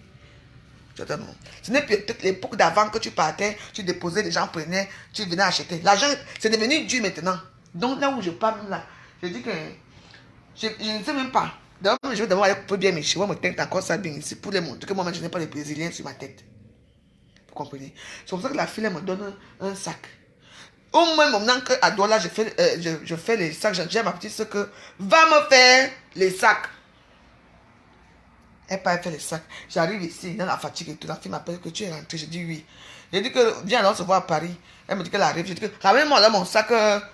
Ce n'est peut-être l'époque d'avant que tu partais, tu déposais, les gens prenaient, tu venais acheter. L'argent, c'est devenu dur maintenant. Donc là où je parle là, je dis que je ne sais même pas. D'abord, je vais d'abord aller couper bien mes cheveux, me teindre encore ça bien ici pour les montrer que moi, je n'ai pas les Brésiliens sur ma tête. Vous comprenez? C'est pour ça que la fille elle me donne un sac. Au moins, maintenant qu'à Douala, je fais les sacs, j'ai ma petite soeur que va me faire les sacs. Elle part faire les sacs. J'arrive ici, dans la fatigue et tout. La fille m'appelle que tu es rentrée. Je dis oui. Je dis que viens alors se voir à Paris. Elle me dit qu'elle arrive. Je dis que ramène-moi là mon sac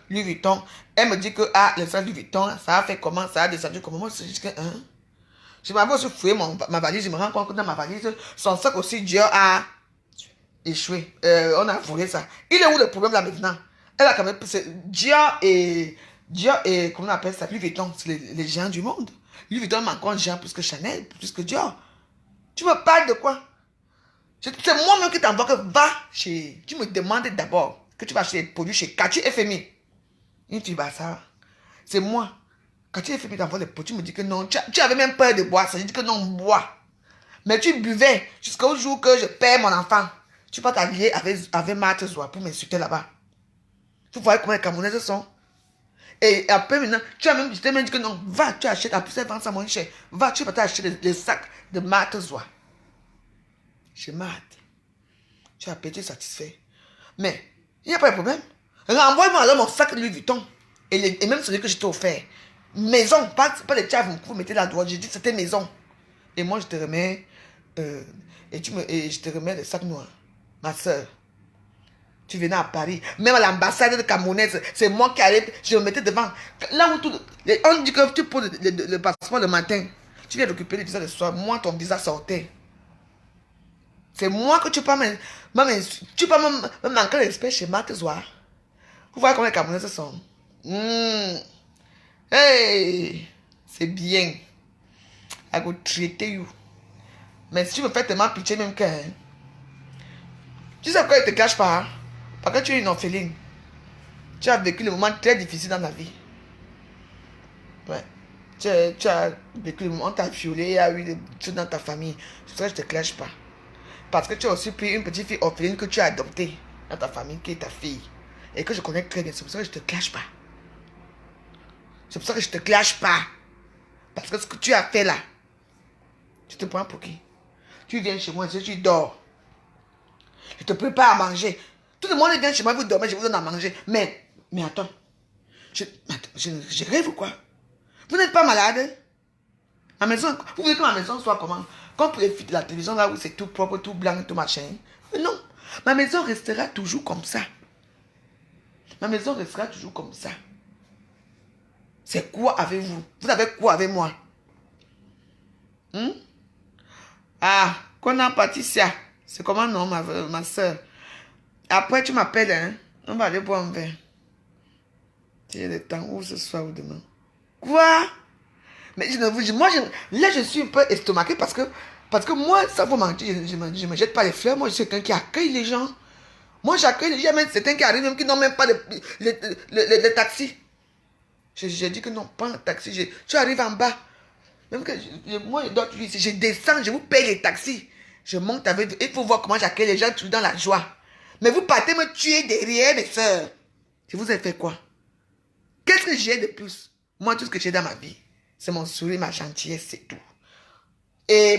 Louis Vuitton. Elle me dit que le sac Louis Vuitton, ça a fait comment? Ça a descendu comment? Moi, je dis que je m'avais aussi fouillé ma valise. Je me rends compte que dans ma valise, son sac aussi, Dieu a échoué. On a volé ça. Il est où le problème là maintenant? Elle a quand même. Dieu et comment on appelle ça? Louis Vuitton, c'est les géants du monde. Louis Vuitton m'a encore un géant plus que Chanel, plus que Dior. Tu me parles de quoi? C'est moi-même qui t'envoie que va chez. Tu me demandes d'abord que tu vas acheter des produits chez Cathy FMI. Une fille ça. C'est moi. Quand tu es fait d'envoyer les pots, tu me dis que non. Tu avais même peur de boire. Ça, je dis que non, bois. Mais tu buvais jusqu'au jour que je perds mon enfant. Tu peux t'allier avec Marthe Zoua pour m'insulter là-bas. Vous voyez comment les Camerounaises sont. Et après maintenant, je t'ai même dit que non, va, tu achètes, en plus elle vend ça moins cher. Va, tu vas t'acheter les sacs de Marthe Zoua. Chez Marthe. Tu as payé, tu es satisfait. Mais, il n'y a pas de problème. Renvoie-moi alors mon sac Louis Vuitton. Et même celui que je t'ai offert. Maison, pas les tchaves, vous mettez la droite. J'ai dit que c'était maison. Et moi, je te remets, et je te remets le sac noir. Ma soeur, tu venais à Paris. Même à l'ambassade de Camerounaise, c'est moi qui allais, je me mettais devant. Là où on dit que tu poses le passeport le matin, tu viens récupérer le visa le soir, moi, ton visa sortait. C'est moi que tu peux me manquer de respect chez Marthe Zoua. Vous voyez comment les Camerounaises sont. Hey, c'est bien. I go treat you. Mais si tu me fais tellement pitié même que... Hein, tu sais pourquoi il ne te cache pas? Hein? Parce que tu es une orpheline. Tu as vécu des moments très difficiles dans la vie. Ouais. Tu as vécu des moments, on t'a violé, il y a eu des choses dans ta famille. C'est ça que je ne te clash pas. Parce que tu as aussi pris une petite fille orpheline que tu as adoptée dans ta famille, qui est ta fille. Et que je connais très bien. C'est pour ça que je ne te clash pas. C'est pour ça que je ne te clash pas. Parce que ce que tu as fait là, tu te prends pour qui? Tu viens chez moi, tu dors. Je te prépare à manger. Tout le monde vient chez moi, vous dormez, je vous donne à manger. Mais attends. Je rêve ou quoi? Vous n'êtes pas malade? Ma maison, vous voulez que ma maison soit comment? Comme la télévision là où c'est tout propre, tout blanc, tout machin. Non. Ma maison restera toujours comme ça. Ma maison restera toujours comme ça. C'est quoi avec vous? Vous avez quoi avec moi? Ah, qu'on a Patricia. C'est comment non, ma soeur? Après, tu m'appelles, hein? On va aller boire un verre. Si j'ai le temps, ou ce soir ou demain. Quoi? Mais là, je suis un peu estomaqué parce que moi, ça vous mentir, je me jette pas les fleurs. Moi, je suis quelqu'un qui accueille les gens. Moi, j'accueille les gens, même certains qui arrivent, même qui n'ont même pas le taxi. J'ai dit que non, pas un taxi. Tu arrives en bas. Même que moi, je descends, je vous paye les taxis. Je monte avec. Il faut voir comment j'accueille les gens toujours dans la joie. Mais vous partez me tuer derrière, mes soeurs. Je vous ai fait quoi? Qu'est-ce que j'ai de plus? Moi, tout ce que j'ai dans ma vie, c'est mon sourire, ma gentillesse, c'est tout. Et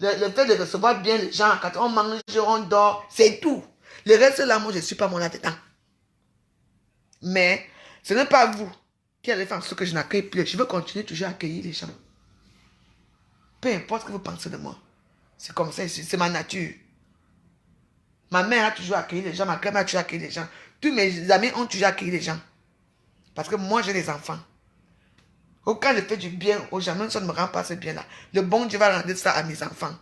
le fait de recevoir bien les gens, quand on mange, on dort, c'est tout. Le reste là, moi, je ne suis pas mon là-dedans. Mais ce n'est pas vous qui allez faire en sorte que je n'accueille plus. Je veux continuer toujours à accueillir les gens. Peu importe ce que vous pensez de moi. C'est comme ça, c'est ma nature. Ma mère a toujours accueilli les gens, ma grand-mère a toujours accueilli les gens. Tous mes amis ont toujours accueilli les gens. Parce que moi, j'ai des enfants. Quand je fais du bien aux gens, même si ça ne me rend pas ce bien-là, le bon Dieu va rendre ça à mes enfants.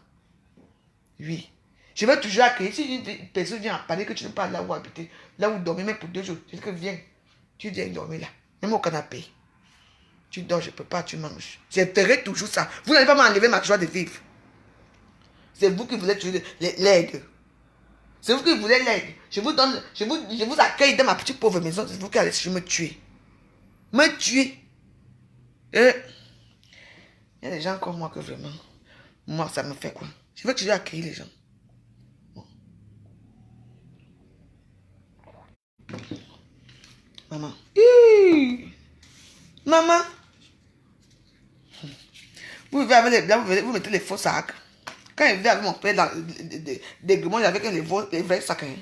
Oui. Je vais toujours accueillir. Si une personne vient à parler que tu ne peux pas là où habiter, là où dormir, même pour 2 jours, je dis que viens. Tu viens dormir là. Même au canapé. Tu dors, je ne peux pas, tu manges. Je ferai toujours ça. Vous n'allez pas m'enlever ma joie de vivre. C'est vous qui voulez toujours l'aide. C'est vous qui voulez l'aide. Je vous donne, je vous accueille dans ma petite pauvre maison. C'est vous qui allez me tuer. Me tuer. Il y a des gens comme moi que vraiment, moi ça me fait quoi? Je veux toujours accueillir les gens. Bon. Maman. Maman. Vous vivez avec les blancs, vous mettez les faux sacs. Quand il vivait avec mon père dans des gomons, il y avait les vrais sacs. Hein.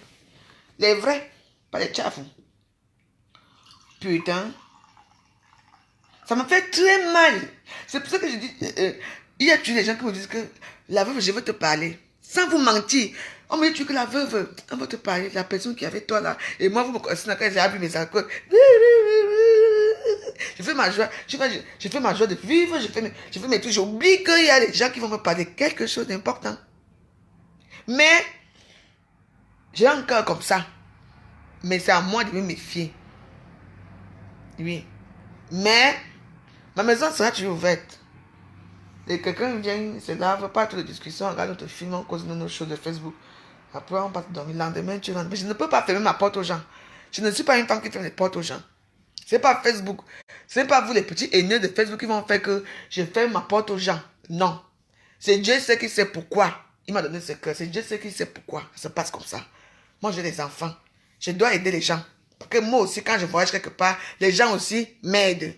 Les vrais, pas les tchafs. Putain. Ça me fait très mal. C'est pour ça que je dis, il y a toujours des gens qui me disent que la veuve, je veux te parler. Sans vous mentir. On me dit que la veuve, on veut te parler. La personne qui est avec toi là. Et moi, vous me connaissez quand j'ai appris mes accords. Je fais ma joie. Je fais ma joie de vivre. Je fais mes trucs. J'oublie qu'il y a des gens qui vont me parler quelque chose d'important. Mais, j'ai un cœur comme ça. Mais c'est à moi de me méfier. Oui. Mais, ma maison sera toujours ouverte. Et quelqu'un vient, se lave, pas de discussion, regarde notre film, on cause de nos choses de Facebook. Après, on part dormir. Le lendemain, tu rentres. Mais je ne peux pas fermer ma porte aux gens. Je ne suis pas une femme qui ferme les portes aux gens. C'est pas Facebook. Ce n'est pas vous les petits haineux de Facebook qui vont faire que je fais ma porte aux gens. Non. C'est Dieu seul qui sait pourquoi. Il m'a donné ce cœur. C'est Dieu seul qui sait pourquoi ça se passe comme ça. Moi, j'ai des enfants. Je dois aider les gens. Parce que moi aussi, quand je voyage quelque part, les gens aussi m'aident.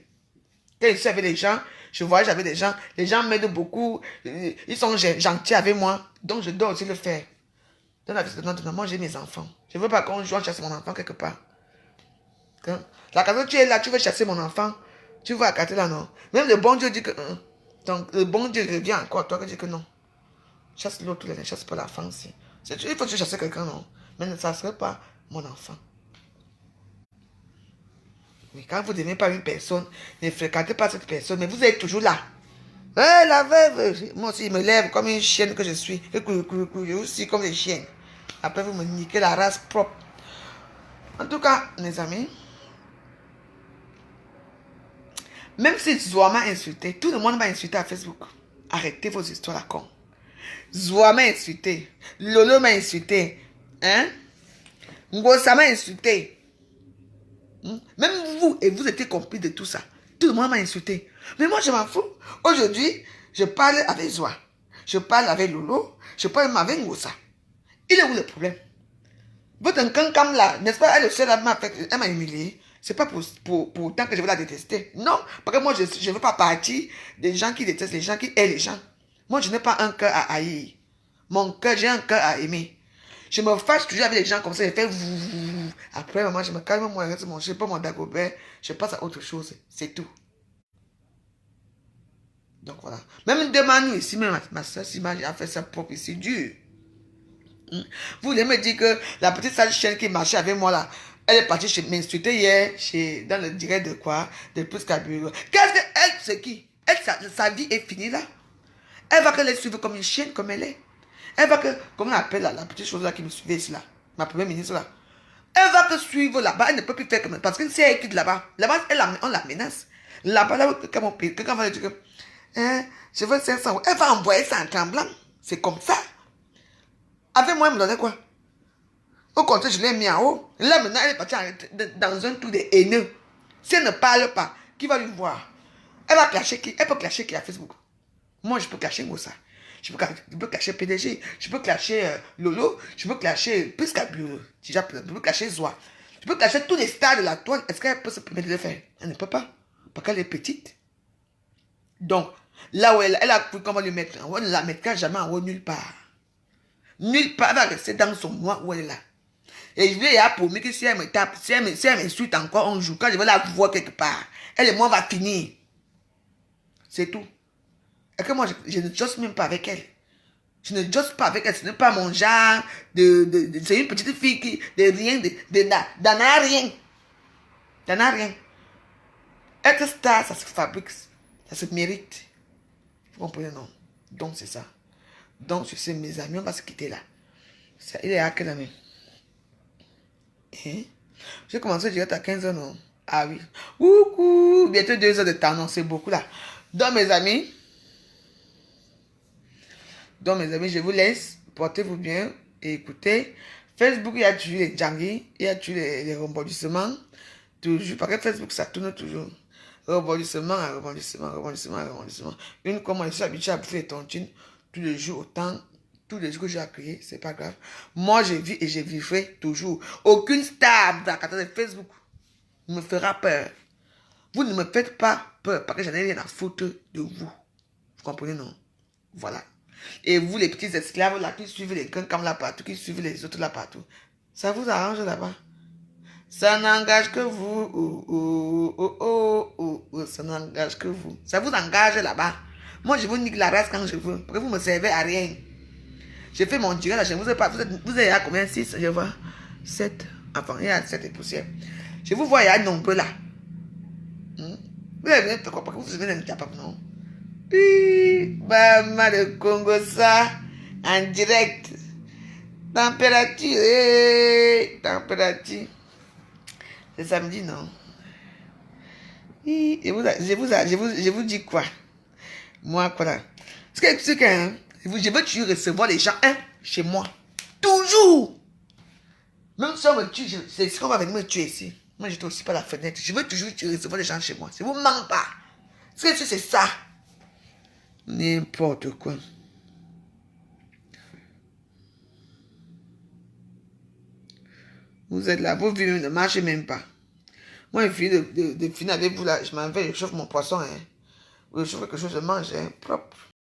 Quand je suis avec les gens, je voyage avec les gens m'aident beaucoup. Ils sont gentils avec moi. Donc, je dois aussi le faire. Dans la vie de notre moi, j'ai mes enfants. Je ne veux pas qu'on joue à chasser mon enfant quelque part. La carte tu es là, tu veux chasser mon enfant. Tu vas à carte là, non. Même le bon Dieu dit que... donc, le bon Dieu revient encore. Toi qui dis que non. Chasse l'autre, ne chasse pas l'enfant aussi. Il faut que tu chasses quelqu'un, non. Mais ça ne serait pas mon enfant. Mais quand vous n'aimez pas une personne, ne fréquentez pas cette personne, mais vous êtes toujours là. La veuve, moi aussi, il me lève comme une chienne que je suis. Je aussi comme les chiennes. Après, vous me niquez la race propre. En tout cas, mes amis, même si Zoa m'a insulté, tout le monde m'a insulté à Facebook. Arrêtez vos histoires à con. Zoa m'a insulté. Lolo m'a insulté. Ngosa m'a insulté. Même vous, et vous étiez compris de tout ça. Tout le monde m'a insulté. Mais moi, je m'en fous. Aujourd'hui, je parle avec Zoa. Je parle avec Lolo. Je parle avec Ngosa. Il est où le problème? Votre cancam là, n'est-ce pas? Elle est seule, elle m'a humilié. C'est pas pour autant que je veux la détester. Non, parce que moi, je ne veux pas partir des gens qui détestent les gens, qui aiment les gens. Moi, je n'ai pas un cœur à haïr. Mon cœur, j'ai un cœur à aimer. Je me fâche toujours avec les gens comme ça, je fais vous. Après, maman, je me calme, moi, je ne sais pas mon Dagobert, je passe à autre chose. C'est tout. Donc voilà. Même demain, nous ici, même ma soeur Sima a fait sa propre ici, dur. Vous voulez me dire que la petite sale chienne qui marchait avec moi là, elle est partie m'insulter hier dans le direct de quoi? De plus qu'Abure. Qu'est-ce qu'elle, c'est qui? Elle, sa vie est finie là. Elle va que les suivre comme une chienne, comme elle est. Elle va que, comment on appelle là, la petite chose là qui me suivait ici là, ma première ministre là. Elle va que suivre là-bas, elle ne peut plus faire comme parce que si elle quitte là-bas, on la menace. Là-bas, là, quelqu'un va dire que, je veux 500 euros. Elle va envoyer ça en tremblant. C'est comme ça. Avec moi, elle me donnait quoi? Au contraire, je l'ai mis en haut. Là, maintenant, elle est partie dans un tour de haineux. Si elle ne parle pas, qui va lui voir? Elle va clasher qui? Elle peut clasher qui à Facebook? Moi, je peux clasher Ngosa. Je peux clasher PDG. Je peux clasher Lolo. Je peux clasher plus qu'Abure. Je peux clasher Zoa. Je peux clasher tous les stars de la toile. Est-ce qu'elle peut se permettre de le faire? Elle ne peut pas. Parce qu'elle est petite. Donc, là où elle a cru qu'on va lui mettre en haut, on ne la mettra jamais en haut nulle part. Nulle part, elle va rester dans son noix où elle est là. Et je lui ai promis que si elle me tape, si elle m'insulte encore un jour, quand je vais la voir quelque part, elle et moi va finir. C'est tout. Et que moi, je ne josse même pas avec elle. Je ne josse pas avec elle. Ce n'est pas mon genre c'est une petite fille qui, d'en a rien. D'en a rien. Être star, ça se fabrique. Ça se mérite. Vous comprenez, non? Donc, c'est ça. Donc, je sais, mes amis, on va se quitter là. Ça, il est à quelle année? J'ai commencé direct à 15 ans, non? Ah oui. Coucou! Bientôt 2 heures de temps, non? C'est beaucoup là. Donc, mes amis, je vous laisse. Portez-vous bien et écoutez. Facebook, il y a toujours les jangis, il y a toujours les rebondissements. Toujours. Parce que Facebook, ça tourne toujours. Rebondissement. Une fois, moi, je suis habitué à bouffer les tontines tous les jours autant. Tous les jours que j'ai accueilli, c'est pas grave. Moi, je vis et je vivrai toujours. Aucune star dans la carte de Facebook ne me fera peur. Vous ne me faites pas peur parce que j'en ai rien à foutre de vous. Vous comprenez, non? Voilà. Et vous, les petits esclaves là qui suivent les cancams là partout, qui suivent les autres là partout, ça vous arrange là-bas? Ça n'engage que vous. Ça n'engage que vous. Ça vous engage là-bas. Moi, je vous nique la race quand je veux. Parce que vous ne me servez à rien. J'ai fait mon direct là, je ne vous ai pas. Vous êtes à combien? 6, je vois. 7. Enfin, il y a 7 et poussière. Je vous vois, il y a nombreux là. Vous avez bien fait quoi? Parce que vous venez d'un capable, non? Bama de Congo, ça. En direct. Température. Température. C'est samedi, non? Je vous dis quoi? Moi, quoi là? C'est que, hein? Je veux toujours recevoir les gens, chez moi. Toujours! Même si on me tue, c'est ce qu'on va venir me tuer ici. Moi, j'étais aussi par la fenêtre. Je veux toujours recevoir les gens chez moi. Ça ne vous manque pas. C'est ça. N'importe quoi. Vous êtes là, vous vivez, ne marchez même pas. Moi, je finis de finir avec vous là. Je m'en vais, je chauffe mon poisson. Hein. Je chauffe quelque chose, je mange, hein, propre.